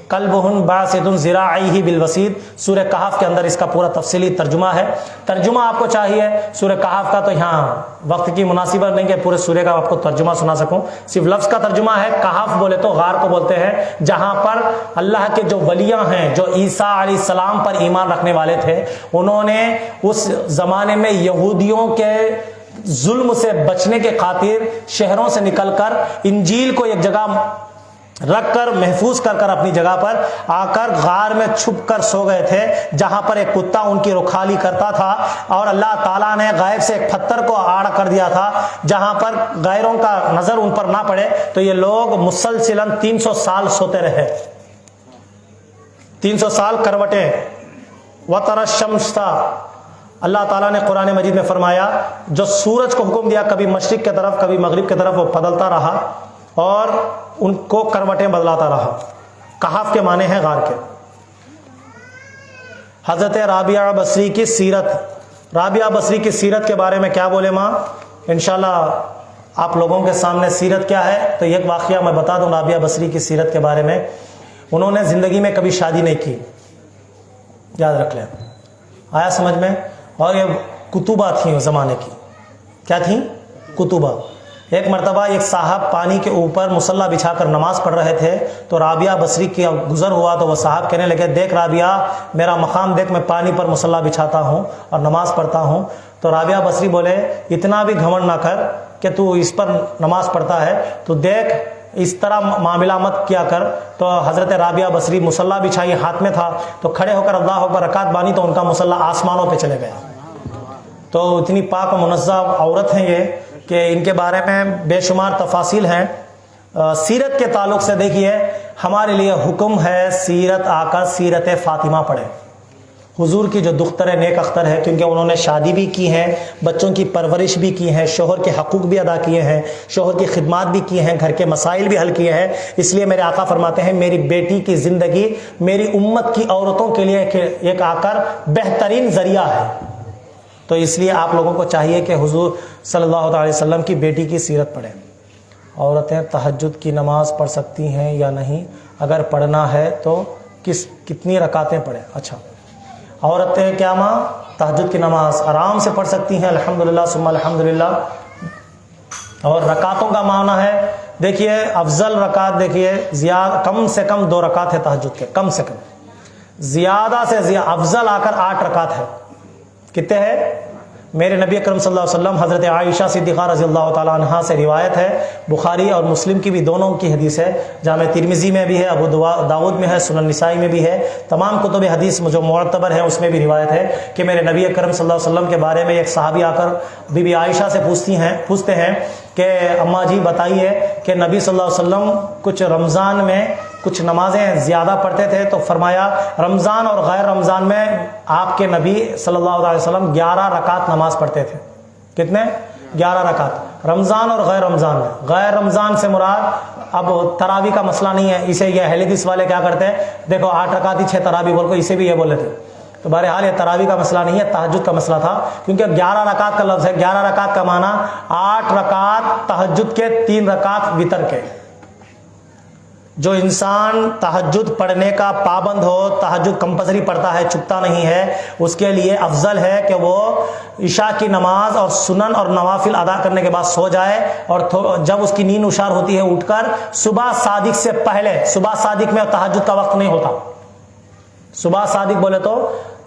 کلبہن باسط ذراعیہ بالوسید، سورہ کہف کے اندر اس کا پورا تفصیلی ترجمہ ہے۔ ترجمہ آپ کو چاہیے سورہ کہف کا، تو یہاں وقت کی مناسبت نہیں کہ پورے سورہ کا آپ کو ترجمہ سنا سکوں، صرف لفظ کا ترجمہ ہے۔ کہف بولے تو غار کو بولتے ہیں، جہاں پر اللہ کے جو ولیاں ہیں، جو عیسیٰ علیہ السلام پر ایمان رکھنے والے تھے، انہوں نے اس زمانے میں یہودیوں کے ظلم سے بچنے کے خاطر شہروں سے نکل کر انجیل کو ایک جگہ رکھ کر محفوظ کر کر اپنی جگہ پر آ کر غار میں چھپ کر سو گئے تھے، جہاں پر ایک کتا ان کی رکھوالی کرتا تھا، اور اللہ تعالیٰ نے غائب سے ایک پتھر کو آڑ کر دیا تھا جہاں پر غیروں کا نظر ان پر نہ پڑے، تو یہ لوگ مسلسلاً 300 سال سوتے رہے، 300 سال کروٹیں۔ وَتَرَى الشَّمْسَ، اللہ تعالیٰ نے قرآن مجید میں فرمایا، جو سورج کو حکم دیا کبھی مشرق کی طرف کبھی مغرب کی طرف وہ بدلتا رہا اور ان کو کروٹیں بدلاتا رہا۔ کہف کے معنی ہیں غار کے۔ حضرت رابعہ بصری کی سیرت، رابعہ بصری کی سیرت کے بارے میں کیا بولے ماں؟ انشاءاللہ آپ لوگوں کے سامنے سیرت کیا ہے تو ایک واقعہ میں بتا دوں رابعہ بصری کی سیرت کے بارے میں۔ انہوں نے زندگی میں کبھی شادی نہیں کی، یاد رکھ لیں، آیا سمجھ میں؟ اور یہ کتبہ تھیں اس زمانے کی، کیا تھیں؟ کتبہ۔ ایک مرتبہ ایک صاحب پانی کے اوپر مصلی بچھا کر نماز پڑھ رہے تھے، تو رابعہ بصری کی گزر ہوا تو وہ صاحب کہنے لگے، دیکھ رابعہ، میرا مقام دیکھ، میں پانی پر مصلی بچھاتا ہوں اور نماز پڑھتا ہوں۔ تو رابعہ بصری بولے، اتنا بھی گھمنڈ نہ کر کہ تو اس پر نماز پڑھتا ہے، تو دیکھ اس طرح معاملہ مت کیا کر۔ تو حضرت رابعہ بصری مصلی بچھائی ہاتھ میں تھا، تو کھڑے ہو کر اللہ اکبر رکعت باندھی تو ان کا مصلی آسمانوں پہ چلے گیا۔ تو اتنی پاک و منزہ عورت ہیں یہ کہ ان کے بارے میں بے شمار تفاصیل ہیں۔ سیرت کے تعلق سے دیکھیے، ہمارے لیے حکم ہے سیرت آ کر سیرت فاطمہ پڑھیں، حضور کی جو دختر نیک اختر ہے، کیونکہ انہوں نے شادی بھی کی ہے، بچوں کی پرورش بھی کی ہے، شوہر کے حقوق بھی ادا کیے ہیں، شوہر کی خدمات بھی کی ہیں، گھر کے مسائل بھی حل کیے ہیں۔ اس لیے میرے آقا فرماتے ہیں، میری بیٹی کی زندگی میری امت کی عورتوں کے لیے ایک آ کر بہترین ذریعہ ہے۔ تو اس لیے آپ لوگوں کو چاہیے کہ حضور صلی اللہ علیہ وسلم کی بیٹی کی سیرت پڑھیں۔ عورتیں تہجد کی نماز پڑھ سکتی ہیں یا نہیں؟ اگر پڑھنا ہے تو کتنی رکعتیں پڑھیں؟ اچھا، عورتیں کیا ماں تہجد کی نماز آرام سے پڑھ سکتی ہیں، الحمدللہ ثم الحمدللہ۔ اور رکعتوں کا معنی ہے دیکھیے افضل رکعت دیکھیے کم سے کم 2 رکعت ہے تہجد کے، کم سے کم، زیادہ سے زیادہ افضل آ کر 8 رکعت ہے۔ کتنے ہے؟ میرے نبی اکرم صلی اللہ علیہ وسلم حضرت عائشہ صدیقہ رضی اللہ تعالیٰ عنہا سے روایت ہے، بخاری اور مسلم کی بھی دونوں کی حدیث ہے، جامع ترمذی میں بھی ہے، ابو داؤد میں ہے، سنن نسائی میں بھی ہے، تمام کتب حدیث جو معتبر ہے اس میں بھی روایت ہے کہ میرے نبی اکرم صلی اللہ علیہ وسلم کے بارے میں ایک صحابی آ کر بی بی عائشہ سے پوچھتے ہیں کہ اماں جی بتائیے کہ نبی صلی اللہ علیہ وسلم کچھ رمضان میں کچھ نمازیں زیادہ پڑھتے تھے، تو فرمایا رمضان اور غیر رمضان میں آپ کے نبی صلی اللہ علیہ وسلم 11 رکعت نماز پڑھتے تھے۔ کتنے؟ 11 رکعت، رمضان اور غیر رمضان میں۔ غیر رمضان سے مراد اب تراوی کا مسئلہ نہیں ہے، اسے یہ اہل حدیث والے کیا کرتے ہیں، دیکھو 8 رکعت ہی 6 تراوی بول کو اسے بھی یہ بولے تھے، تو بہرحال یہ تراوی کا مسئلہ نہیں ہے، تہجد کا مسئلہ تھا، کیونکہ 11 رکعت کا لفظ ہے، 11 رکعت کا معنی 8 رکعت تہجد کے، 3 رکعت وتر کے۔ جو انسان تہجد پڑھنے کا پابند ہو، تہجد کمپلسری پڑھتا ہے، چھپتا نہیں ہے، اس کے لیے افضل ہے کہ وہ عشاء کی نماز اور سنن اور نوافل ادا کرنے کے بعد سو جائے، اور جب اس کی نیند اشار ہوتی ہے اٹھ کر صبح صادق سے پہلے، صبح صادق میں تہجد کا وقت نہیں ہوتا، صبح صادق بولے تو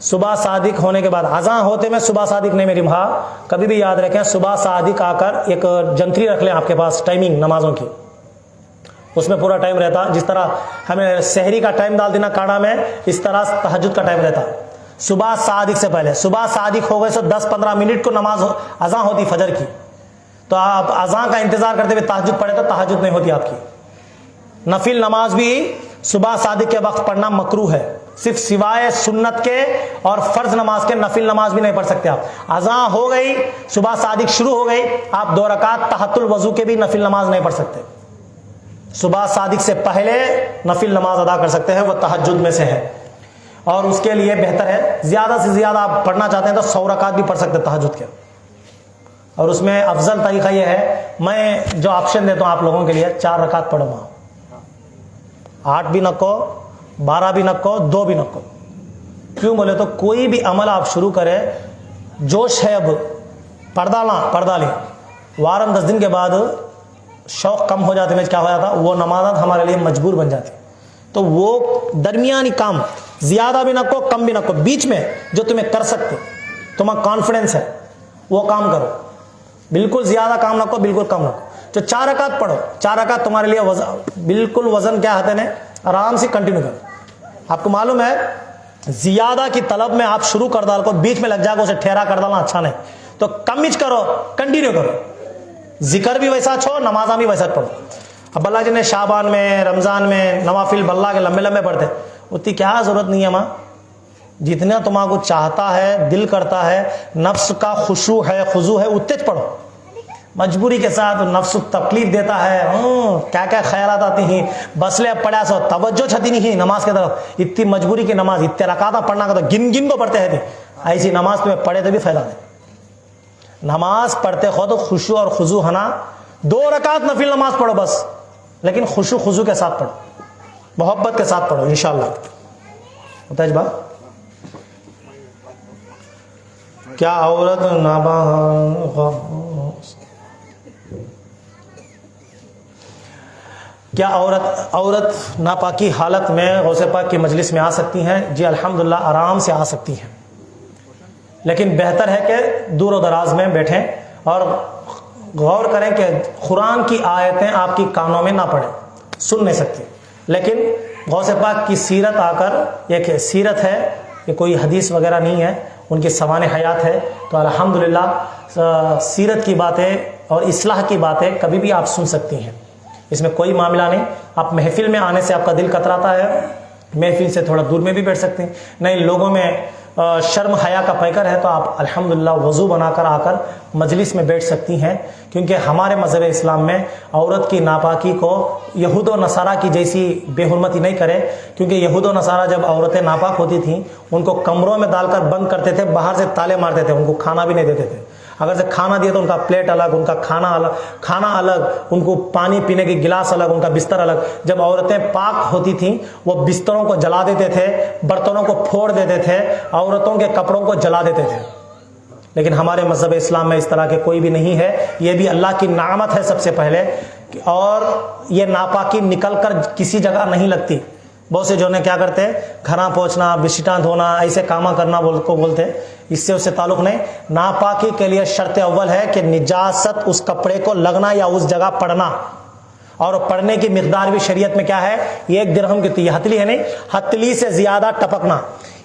صبح صادق ہونے کے بعد، اذان ہوتے میں صبح صادق نہیں میری ماں، کبھی بھی یاد رکھیں، صبح صادق آ کر ایک جنتری رکھ لیں آپ کے پاس ٹائمنگ نمازوں کی، اس میں پورا ٹائم رہتا، جس طرح ہمیں سحری کا ٹائم ڈال دینا کاڑا میں، اس طرح تہجد کا ٹائم رہتا صبح صادق سے پہلے۔ صبح صادق ہو گئے تو 10-15 منٹ کو نماز اذان ہوتی فجر کی، تو آپ اذان کا انتظار کرتے ہوئے تہجد پڑھے تو تہجد نہیں ہوتی آپ کی۔ نفل نماز بھی صبح صادق کے وقت پڑھنا مکروہ ہے، صرف سوائے سنت کے اور فرض نماز کے نفل نماز بھی نہیں پڑھ سکتے آپ۔ اذان ہو گئی، صبح صادق شروع ہو گئی، آپ 2 رکعت تحت الوضو کے بھی نفل نماز نہیں پڑھ سکتے، صبح صادق سے پہلے نفل نماز ادا کر سکتے ہیں، وہ تہجد میں سے ہے، اور اس کے لیے بہتر ہے زیادہ سے زیادہ آپ پڑھنا چاہتے ہیں تو 100 رکعت بھی پڑھ سکتے ہیں تہجد کے، اور اس میں افضل طریقہ یہ ہے، میں جو آپشن دیتا ہوں آپ لوگوں کے لیے، 4 رکعت پڑھو، 8 بھی نہ کو، 12 بھی نہ کو، 2 بھی نہ کو۔ کیوں بولے تو کوئی بھی عمل آپ شروع کرے، جوش ہے، اب پڑھ لی، وارم 10 دن کے بعد شوق کم ہو جاتے میں کیا ہو جاتا، وہ نمازات ہمارے لیے مجبور بن جاتی، تو وہ درمیانی کام، زیادہ بھی نہ کو، کم بھی نہ کو، بیچ میں جو تمہیں کر سکتے، تمہیں کانفیڈنس ہے وہ کام کرو، بالکل زیادہ کام نہ کو، بالکل کم نہ کو۔ جو 4 رکعت پڑھو، 4 رکعت تمہارے لیے بالکل وزن کیا ہے نا، آرام سے کنٹینیو کرو۔ آپ کو معلوم ہے زیادہ کی طلب میں آپ شروع کر ڈال کو، بیچ میں لگ جائے گا، اسے ٹھہرا کر ڈالنا اچھا نہیں، تو کم ہی کرو، کنٹینیو کرو، ذکر بھی ویسا چھو، نمازاں بھی ویسا پڑھو۔ اب اللہ جی نے شعبان میں، رمضان میں نوافل بلّہ کے لمبے لمبے پڑھتے، اتنی کیا ضرورت نہیں ہے ماں، جتنا تمہارا کو چاہتا ہے، دل کرتا ہے، نفس کا خشوع ہے، خضوع ہے، اتنے پڑھو۔ مجبوری کے ساتھ نفس تکلیف دیتا ہے، کیا کیا خیالات آتی ہیں، بسلے پڑھا سو توجہ چھتی نہیں نماز کے طرف، اتنی مجبوری کی نماز، اتنے رکعتیں پڑھنا کا تو گن گن کو پڑھتے ہیں، ایسی نماز تمہیں پڑھے تو بھی فائدہ نہیں۔ نماز پڑھتے خود خشوع اور خضوع ہونا، 2 رکعت نفل نماز پڑھو بس، لیکن خشوع خضوع کے ساتھ پڑھو، محبت کے ساتھ پڑھو انشاءاللہ۔ متاج بھائی، کیا عورت عورت ناپاکی حالت میں غوث پاک کی مجلس میں آ سکتی ہیں؟ جی الحمدللہ آرام سے آ سکتی ہیں، لیکن بہتر ہے کہ دور و دراز میں بیٹھیں اور غور کریں کہ قرآن کی آیتیں آپ کی کانوں میں نہ پڑیں، سن نہیں سکتی، لیکن غوث پاک کی سیرت آ کر، ایک سیرت ہے، یہ کوئی حدیث وغیرہ نہیں ہے، ان کی سوانح حیات ہے، تو الحمدللہ سیرت کی باتیں اور اصلاح کی باتیں کبھی بھی آپ سن سکتی ہیں، اس میں کوئی معاملہ نہیں۔ آپ محفل میں آنے سے آپ کا دل کتراتا ہے، محفل سے تھوڑا دور میں بھی بیٹھ سکتے ہیں، نہیں لوگوں میں شرم حیا کا پیکر ہے تو آپ الحمدللہ وضو بنا کر آ کر مجلس میں بیٹھ سکتی ہیں، کیونکہ ہمارے مذہب اسلام میں عورت کی ناپاکی کو یہود و نصارہ کی جیسی بے حرمتی نہیں کرے، کیونکہ یہود و نصارہ جب عورتیں ناپاک ہوتی تھیں ان کو کمروں میں ڈال کر بند کرتے تھے، باہر سے تالے مارتے تھے، ان کو کھانا بھی نہیں دیتے تھے، اگر سے کھانا دیا تو ان کا پلیٹ الگ، ان کا کھانا الگ، ان کو پانی پینے کی گلاس الگ، ان کا بستر الگ۔ جب عورتیں پاک ہوتی تھیں وہ بستروں کو جلا دیتے تھے، برتنوں کو پھوڑ دیتے تھے، عورتوں کے کپڑوں کو جلا دیتے تھے، لیکن ہمارے مذہب اسلام میں اس طرح کے کوئی بھی نہیں ہے، یہ بھی اللہ کی نعمت ہے سب سے پہلے اور یہ ناپاکی نکل کر کسی جگہ نہیں لگتی. بہت سے جو نے کیا کرتے گھراں پہنچنا, بشٹاں دھونا, ایسے کاما کرنا کو بولتے, اس سے اس سے تعلق نہیں. ناپاکی کے لیے شرط اول ہے کہ نجاست اس کپڑے کو لگنا یا اس جگہ پڑنا, اور پڑنے کی مقدار بھی شریعت میں کیا ہے, 1 درہم کی. یہ ہتھلی ہے نہیں, ہتھلی سے زیادہ ٹپکنا,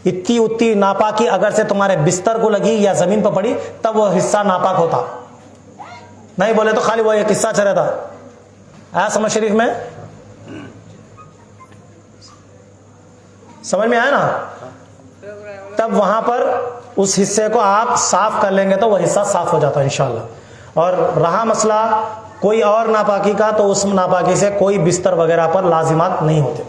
اتنی ناپاکی اگر سے تمہارے بستر کو لگی یا زمین پر پڑی تب وہ حصہ ناپاک ہوتا. نہیں بولے تو خالی وہ ایک حصہ چلے تھا. آیا سمجھ شریف میں؟ سمجھ میں آیا نا؟ تب وہاں پر اس حصے کو آپ صاف کر لیں گے تو وہ حصہ صاف ہو جاتا ہے انشاءاللہ. اور رہا مسئلہ کوئی اور ناپاکی کا, تو اس ناپاکی سے کوئی بستر وغیرہ پر لازمات نہیں ہوتے.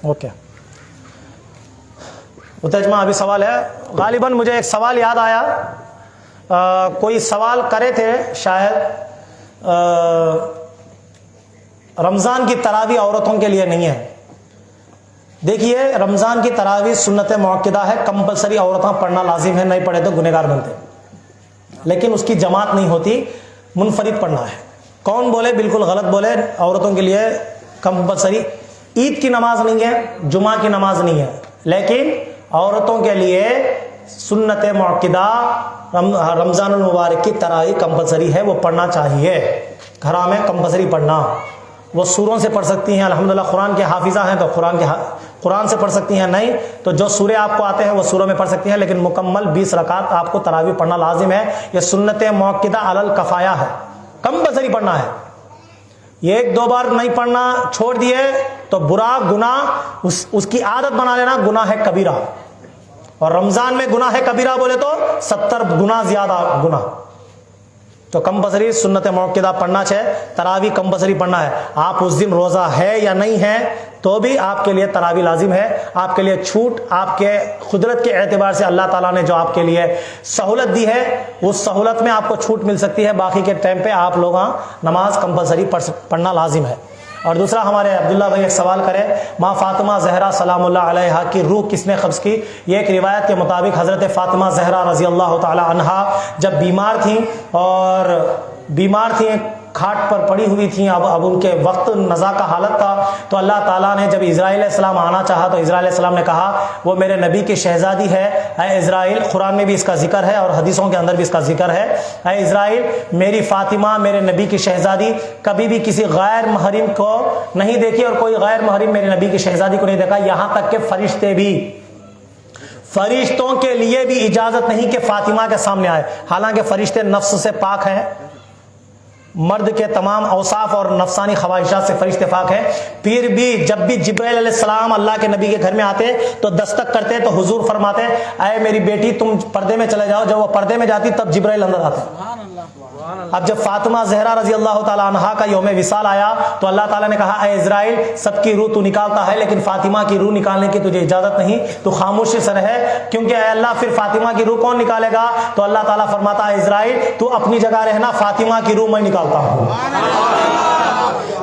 اوکے اتجمہ ابھی سوال ہے. غالباً مجھے ایک سوال یاد آیا, کوئی سوال کرے تھے شاید, رمضان کی تراویح عورتوں کے لیے نہیں ہے. دیکھیے رمضان کی تراویح سنت موقدہ ہے, کمپلسری عورتیں پڑھنا لازم ہے, نہیں پڑھے تو گنہگار بنتے, لیکن اس کی جماعت نہیں ہوتی, منفرد پڑھنا ہے. کون بولے بالکل غلط بولے, عورتوں کے لیے کمپلسری. عید کی نماز نہیں ہے, جمعہ کی نماز نہیں ہے, لیکن عورتوں کے لیے سنت موقدہ رمضان المبارک کی تراویح کمپلسری ہے, وہ پڑھنا چاہیے. گھروں میں کمپلسری پڑھنا. وہ سوروں سے پڑھ سکتی ہیں, الحمدللہ قرآن کے حافظہ ہیں تو قرآن سے پڑھ سکتی ہیں, نہیں تو جو سورے آپ کو آتے ہیں وہ سوروں میں پڑھ سکتی ہیں, لیکن مکمل 20 رکعت آپ کو تراویح پڑھنا لازم ہے. یہ سنت موقدہ علی الکفایہ ہے, کمپلسری پڑھنا ہے. یہ 1-2 بار نہیں پڑھنا چھوڑ دیے تو برا گناہ, اس کی عادت بنا لینا گناہ ہے کبیرہ. اور رمضان میں گناہ ہے کبیرہ بولے تو 70 گنا زیادہ گناہ. تو کمپلسری سنت موقدہ پڑھنا چاہیے, تراویح کمپلسری پڑھنا ہے. آپ اس دن روزہ ہے یا نہیں ہے تو بھی آپ کے لیے تراویح لازم ہے. آپ کے لیے چھوٹ آپ کے قدرت کے اعتبار سے اللہ تعالیٰ نے جو آپ کے لیے سہولت دی ہے, اس سہولت میں آپ کو چھوٹ مل سکتی ہے. باقی کے ٹائم پہ آپ لوگ نماز کمپلسری پڑھنا لازم ہے. اور دوسرا ہمارے عبداللہ بھائی ایک سوال کرے, ماں فاطمہ زہرا سلام اللہ علیہا کی روح کس نے قبض کی؟ یہ ایک روایت کے مطابق حضرت فاطمہ زہرا رضی اللہ تعالی عنہا جب بیمار تھیں کھاٹ پر پڑی ہوئی تھیں, اب ان کے وقت نزا کا حالت تھا, تو اللہ تعالیٰ نے جب اسرائیل علیہ السلام آنا چاہا تو اسرائیل علیہ السلام نے کہا وہ میرے نبی کی شہزادی ہے. اے اسرائیل, قرآن میں بھی اس کا ذکر ہے اور حدیثوں کے اندر بھی اس کا ذکر ہے, اے اسرائیل میری فاطمہ میرے نبی کی شہزادی کبھی بھی کسی غیر محرم کو نہیں دیکھی, اور کوئی غیر محرم میرے نبی کی شہزادی کو نہیں دیکھا. یہاں تک کہ فرشتوں کے لیے بھی اجازت نہیں کہ فاطمہ کے سامنے آئے, حالانکہ فرشتے نفس سے پاک ہیں, مرد کے تمام اوصاف اور نفسانی خواہشات سے فرشتے پاک ہیں. پھر بھی جب بھی جبرائیل علیہ السلام اللہ کے نبی کے گھر میں آتے تو دستک کرتے تو حضور فرماتے اے میری بیٹی تم پردے میں چلے جاؤ. جب وہ پردے میں جاتی تب جبرائیل اندر آتے. اب جب فاطمہ زہرا رضی اللہ تعالیٰ عنہا کا یوم وصال آیا تو اللہ تعالیٰ نے کہا اے اسرائیل سب کی روح تو نکالتا ہے لیکن فاطمہ کی روح نکالنے کی تجھے اجازت نہیں, تو خاموشی سے رہے, کیونکہ اے اللہ پھر فاطمہ کی روح کون نکالے گا؟ تو اللہ تعالیٰ فرماتا ہے اسرائیل تو اپنی جگہ رہنا, فاطمہ کی روح میں نکالتا ہوں.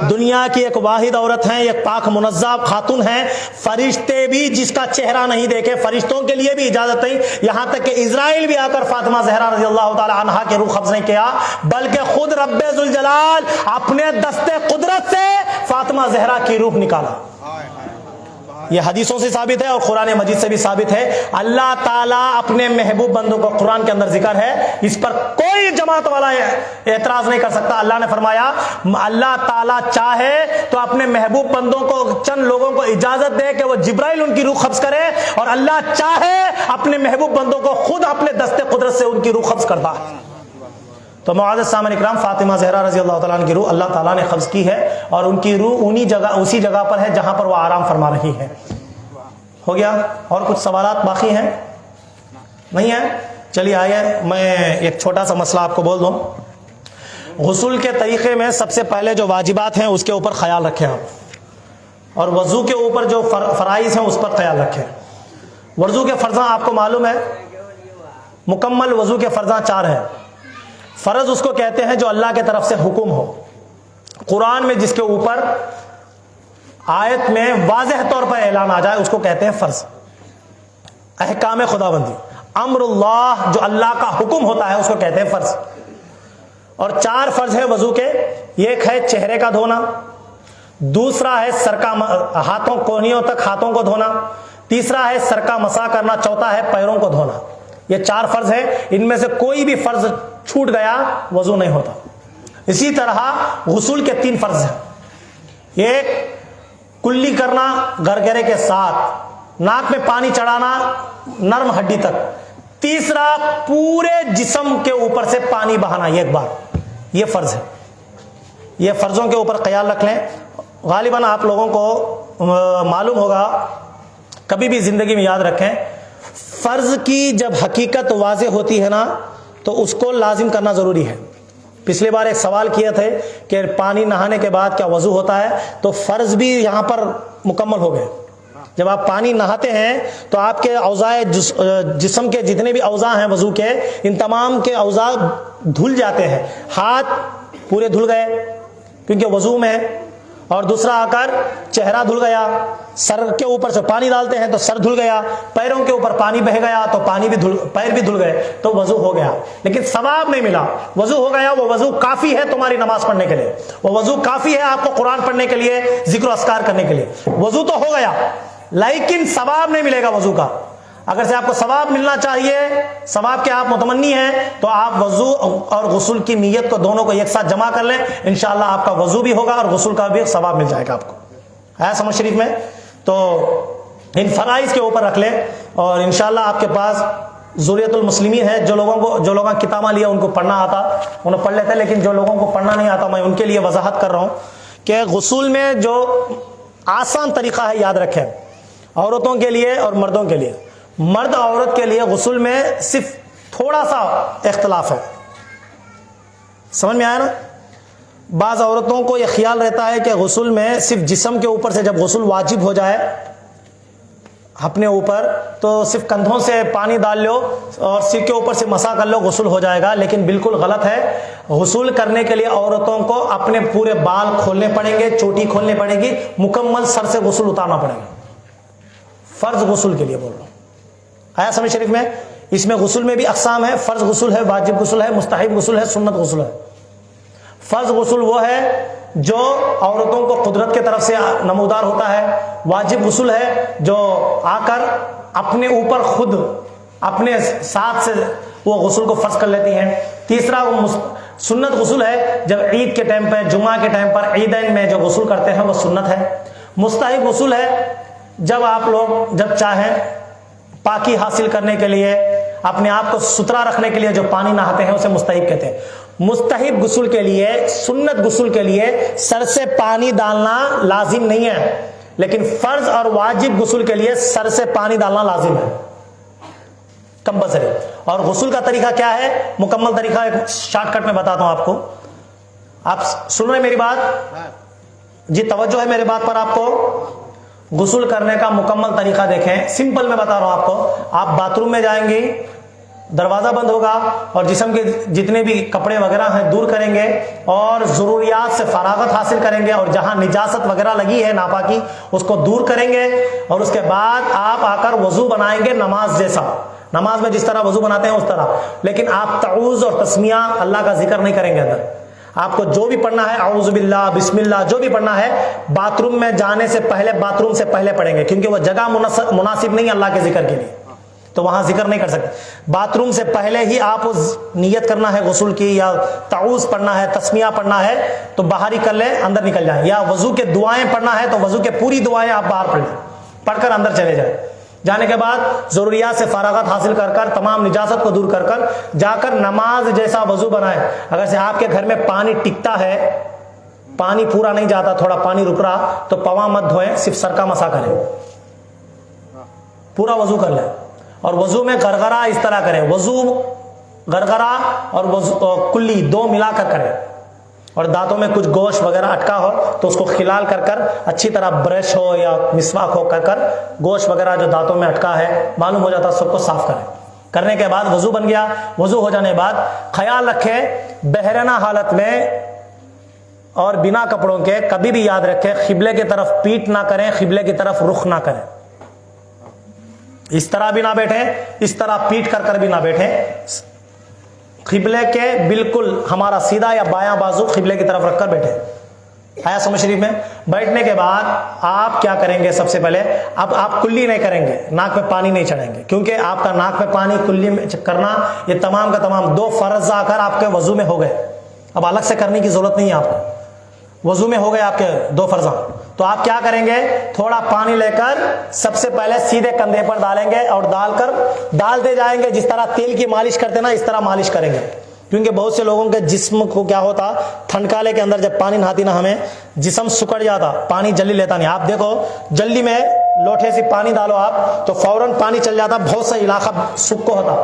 دنیا کی ایک واحد عورت ہیں, ایک پاک منزہ خاتون ہیں, فرشتے بھی جس کا چہرہ نہیں دیکھے, فرشتوں کے لیے بھی اجازت نہیں. یہاں تک کہ اسرائیل بھی آ کر فاطمہ زہرا رضی اللہ تعالی عنہا کے روح قبض نہیں کیا, بلکہ خود رب ذوالجلال اپنے دستے قدرت سے فاطمہ زہرا کی روح نکالا. یہ حدیثوں سے ثابت ہے اور قرآن مجید سے بھی ثابت ہے. اللہ تعالیٰ اپنے محبوب بندوں کو, قرآن کے اندر ذکر ہے, اس پر کوئی جماعت والا اعتراض نہیں کر سکتا. اللہ نے فرمایا اللہ تعالیٰ چاہے تو اپنے محبوب بندوں کو چند لوگوں کو اجازت دے کہ وہ جبرائیل ان کی روح قبض کرے, اور اللہ چاہے اپنے محبوب بندوں کو خود اپنے دستے قدرت سے ان کی روح قبض کرتا ہے. تو معزز سامعین اکرام, فاطمہ زہرا رضی اللہ تعالیٰ عنہ کی روح اللہ تعالیٰ نے قبض کی ہے, اور ان کی روح اسی جگہ پر ہے جہاں پر وہ آرام فرما رہی ہے. ہو گیا؟ اور کچھ سوالات باقی ہیں؟ نہیں ہیں؟ چلیے آئیے میں ایک چھوٹا سا مسئلہ آپ کو بول دوں. غسل کے طریقے میں سب سے پہلے جو واجبات ہیں اس کے اوپر خیال رکھیں آپ, اور وضو کے اوپر جو فرائض ہیں اس پر خیال رکھیں. وضو کے فرضاں آپ کو معلوم ہے, مکمل وضو کے فرضاں 4 ہیں. فرض اس کو کہتے ہیں جو اللہ کے طرف سے حکم ہو, قرآن میں جس کے اوپر آیت میں واضح طور پر اعلان آ جائے اس کو کہتے ہیں فرض, احکام خداوندی. امر اللہ جو اللہ کا حکم ہوتا ہے اس کو کہتے ہیں فرض. اور 4 فرض ہے وضو کے. ایک ہے چہرے کا دھونا, دوسرا ہے سر کا ہاتھوں کونیوں تک ہاتھوں کو دھونا, تیسرا ہے سر کا مسح کرنا, چوتھا ہے پیروں کو دھونا. یہ 4 فرض ہیں, ان میں سے کوئی بھی فرض چھوٹ گیا وضو نہیں ہوتا. اسی طرح غسل کے 3 فرض ہیں. ایک کلی کرنا گرگرے کے ساتھ, ناک میں پانی چڑھانا نرم ہڈی تک. تیسرا پورے جسم کے اوپر سے پانی بہانا ایک بار. یہ فرض ہے. یہ فرضوں کے اوپر خیال رکھ لیں. غالباً آپ لوگوں کو معلوم ہوگا, کبھی بھی زندگی میں یاد رکھیں, فرض کی جب حقیقت واضح ہوتی ہے نا تو اس کو لازم کرنا ضروری ہے. پچھلی بار ایک سوال کیا تھے کہ پانی نہانے کے بعد کیا وضو ہوتا ہے, تو فرض بھی یہاں پر مکمل ہو گئے. جب آپ پانی نہاتے ہیں تو آپ کے اعضاء جسم کے جتنے بھی اعضاء ہیں وضو کے, ان تمام کے اعضاء دھل جاتے ہیں. ہاتھ پورے دھل گئے کیونکہ وضو میں, اور دوسرا آ کر چہرہ دھل گیا, سر کے اوپر سے پانی ڈالتے ہیں تو سر دھل گیا, پیروں کے اوپر پانی بہہ گیا تو پیر بھی دھل گئے, تو وضو ہو گیا. لیکن ثواب نہیں ملا. وضو ہو گیا, وہ وضو کافی ہے تمہاری نماز پڑھنے کے لیے, وہ وضو کافی ہے آپ کو قرآن پڑھنے کے لیے, ذکر و اذکار کرنے کے لیے. وضو تو ہو گیا لیکن ثواب نہیں ملے گا وضو کا. اگر سے آپ کو ثواب ملنا چاہیے, ثواب کے آپ متمنی ہیں, تو آپ وضو اور غسل کی نیت کو دونوں کو ایک ساتھ جمع کر لیں. انشاءاللہ آپ کا وضو بھی ہوگا اور غسل کا بھی ثواب مل جائے گا آپ کو. ہے سمجھ شریف میں؟ تو ان فرائض کے اوپر رکھ لیں, اور انشاءاللہ آپ کے پاس ذریۃ المسلمین ہے. جو لوگوں کتاباں لیا ان کو پڑھنا آتا انہیں پڑھ لیتے, لیکن جو لوگوں کو پڑھنا نہیں آتا میں ان کے لیے وضاحت کر رہا ہوں کہ غسل میں جو آسان طریقہ ہے یاد رکھیں, عورتوں کے لیے اور مردوں کے لیے. مرد عورت کے لیے غسل میں صرف تھوڑا سا اختلاف ہے. سمجھ میں آیا نا؟ بعض عورتوں کو یہ خیال رہتا ہے کہ غسل میں صرف جسم کے اوپر سے جب غسل واجب ہو جائے اپنے اوپر تو صرف کندھوں سے پانی ڈال لو اور سر کے اوپر سے مسح کر لو, غسل ہو جائے گا. لیکن بالکل غلط ہے. غسل کرنے کے لیے عورتوں کو اپنے پورے بال کھولنے پڑیں گے, چوٹی کھولنے پڑے گی, مکمل سر سے غسل اتارنا پڑے گا. فرض غسل کے لیے بول رہا ہوں. آیا سمجھ شریف میں؟ اس میں غسل میں بھی اقسام ہے. فرض غسل ہے, واجب غسل ہے, مستحب غسل ہے, سنت غسل ہے. فرض غسل وہ ہے جو عورتوں کو قدرت کے طرف سے نمودار ہوتا ہے. واجب غسل ہے جو آ کر اپنے اوپر خود اپنے ساتھ سے وہ غسل کو فرض کر لیتی ہیں. تیسرا وہ سنت غسل ہے جب عید کے ٹائم پہ, جمعہ کے ٹائم پر, عیدین میں جو غسل کرتے ہیں وہ سنت ہے. مستحب غسل ہے جب آپ لوگ جب چاہیں پاکی حاصل کرنے کے لیے, اپنے آپ کو ستھرا رکھنے کے لیے جو پانی نہاتے ہیں اسے مستحب کہتے ہیں. مستحب غسل کے لیے, سنت غسل کے لیے سر سے پانی ڈالنا لازم نہیں ہے, لیکن فرض اور واجب غسل کے لیے سر سے پانی ڈالنا لازم ہے, کمپلسری. اور غسل کا طریقہ کیا ہے؟ مکمل طریقہ ایک شارٹ کٹ میں بتاتا ہوں آپ کو. آپ سن رہے میری بات؟ جی توجہ ہے میرے بات پر آپ کو. غسل کرنے کا مکمل طریقہ دیکھیں, سمپل میں بتا رہا ہوں آپ کو. آپ باتھ روم میں جائیں گے, دروازہ بند ہوگا اور جسم کے جتنے بھی کپڑے وغیرہ ہیں دور کریں گے اور ضروریات سے فراغت حاصل کریں گے, اور جہاں نجاست وغیرہ لگی ہے ناپاکی اس کو دور کریں گے, اور اس کے بعد آپ آ کر وضو بنائیں گے نماز جیسا. نماز میں جس طرح وضو بناتے ہیں اس طرح, لیکن آپ تعوذ اور تسمیہ اللہ کا ذکر نہیں کریں گے. اندر آپ کو جو بھی پڑھنا ہے, اعوذ باللہ, بسم اللہ, جو بھی پڑھنا ہے باتھ روم میں جانے سے پہلے, باتھ روم سے پہلے پڑھیں گے, کیونکہ وہ جگہ مناسب نہیں اللہ کے ذکر کے لیے, تو وہاں ذکر نہیں کر سکتے. باتھ روم سے پہلے ہی آپ نیت کرنا ہے غسل کی, یا تعوذ پڑھنا ہے, تسمیہ پڑھنا ہے تو باہر ہی کر لیں, اندر نکل جائیں. یا وضو کے دعائیں پڑھنا ہے تو وضو کے پوری دعائیں آپ باہر پڑھ لیں, پڑھ کر اندر چلے جائیں. جانے کے بعد ضروریات سے فراغت حاصل کر کر, تمام نجاست کو دور کر کر جا کر نماز جیسا وضو بنائیں. اگر سے آپ کے گھر میں پانی ٹکتا ہے, پانی پورا نہیں جاتا, تھوڑا پانی رک رہا, تو پواں مت دھوئیں, صرف سر کا مسح کریں, پورا وضو کر لیں. اور وضو میں گرگرا اس طرح کریں, وضو گرگرا اور وضو کلی دو ملا کر کریں. اور دانتوں میں کچھ گوشت وغیرہ اٹکا ہو تو اس کو کھلال کر کر اچھی طرح برش ہو یا مسواک ہو کر کر گوشت وغیرہ جو دانتوں میں اٹکا ہے معلوم ہو جاتا, سب کو صاف کریں. کرنے کے بعد وضو بن گیا. وضو ہو جانے کے بعد خیال رکھیں بحرانہ حالت میں اور بنا کپڑوں کے کبھی بھی یاد رکھیں قبلے کی طرف پیٹ نہ کریں, قبلے کی طرف رخ نہ کریں. اس طرح بھی نہ بیٹھیں, اس طرح پیٹ کر بھی نہ بیٹھیں, قبلے کے بالکل ہمارا سیدھا یا بایاں بازو قبلے کی طرف رکھ کر بیٹھیں. آیا سمجھ شریف میں؟ بیٹھنے کے بعد آپ کیا کریں گے؟ سب سے پہلے اب آپ کلی نہیں کریں گے, ناک میں پانی نہیں چڑھائیں گے, کیونکہ آپ کا ناک میں پانی کلی میں کرنا یہ تمام کا تمام 2 فرض آ کر آپ کے وضو میں ہو گئے. اب الگ سے کرنے کی ضرورت نہیں ہے آپ کو, وضو میں ہو گئے آپ کے 2 فرضاں. تو آپ کیا کریں گے؟ تھوڑا پانی لے کر سب سے پہلے سیدھے کندھے پر ڈالیں گے اور ڈالتے جائیں گے. جس طرح تیل کی مالش کرتے نا, اس طرح مالش کریں گے. کیونکہ بہت سے لوگوں کے جسم کو کیا ہوتا, ٹھنڈکالے کے اندر جب پانی نہاتی نا ہمیں, جسم سکڑ جاتا, پانی جلدی لیتا نہیں. آپ دیکھو جلدی میں لوٹے سے پانی ڈالو آپ تو فوراً پانی چل جاتا, بہت سا علاقہ سکو ہوتا.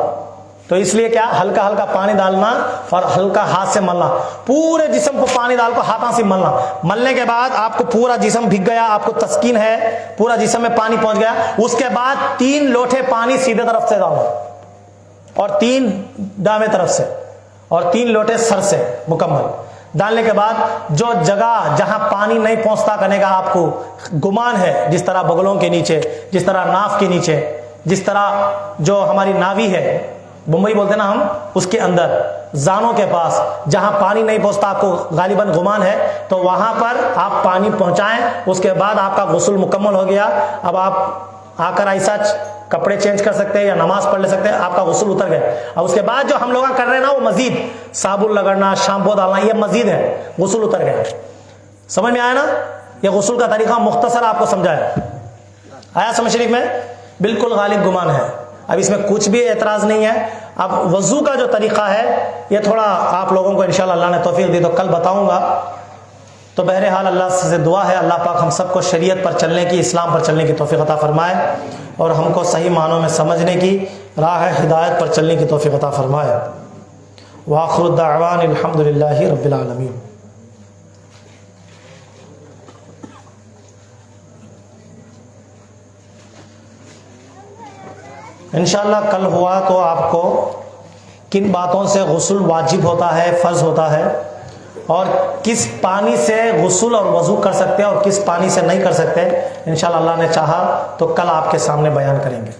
تو اس لیے کیا, ہلکا ہلکا پانی ڈالنا اور ہلکا ہاتھ سے ملنا, پورے جسم کو پانی ڈال کو ہاتھوں سے ملنا. ملنے کے بعد آپ کو پورا جسم بھیگ گیا, آپ کو تسکین ہے, پورا جسم میں پانی پہنچ گیا. اس کے بعد 3 لوٹے پانی سیدھے طرف سے ڈالنا اور 3 دائیں طرف سے اور 3 لوٹے سر سے مکمل. ڈالنے کے بعد جو جگہ جہاں پانی نہیں پہنچتا کرنے کا آپ کو گمان ہے, جس طرح بغلوں کے نیچے, جس طرح ناف کے نیچے, جس طرح جو ہماری ناوی ہے, بمبئی بولتے نا ہم, اس کے اندر زانوں کے پاس جہاں پانی نہیں پہنچتا آپ کو غالباً گمان ہے, تو وہاں پر آپ پانی پہنچائیں. اس کے بعد آپ کا غسل مکمل ہو گیا. اب آپ آ کر ایسا کپڑے چینج کر سکتے ہیں یا نماز پڑھ لے سکتے ہیں, آپ کا غسل اتر گیا. اور اس کے بعد جو ہم لوگ کر رہے ہیں نا, وہ مزید صابن لگڑنا, شیمپو ڈالنا, یہ مزید ہے, غسل اتر گیا. سمجھ میں آیا نا؟ یہ غسل کا طریقہ مختصر آپ کو سمجھایا. آیا سمجھ شریف میں؟ بالکل غالب گمان ہے, اب اس میں کچھ بھی اعتراض نہیں ہے. اب وضو کا جو طریقہ ہے یہ تھوڑا آپ لوگوں کو انشاءاللہ اللہ نے توفیق دی تو کل بتاؤں گا. تو بہرحال اللہ سے دعا ہے اللہ پاک ہم سب کو شریعت پر چلنے کی, اسلام پر چلنے کی توفیق عطا فرمائے اور ہم کو صحیح معنوں میں سمجھنے کی, راہ ہدایت پر چلنے کی توفیق عطا فرمائے. وآخر الدعوان الحمدللہ رب العالمین. انشاءاللہ کل ہوا تو آپ کو کن باتوں سے غسل واجب ہوتا ہے, فرض ہوتا ہے, اور کس پانی سے غسل اور وضو کر سکتے ہیں اور کس پانی سے نہیں کر سکتے, انشاءاللہ اللہ نے چاہا تو کل آپ کے سامنے بیان کریں گے.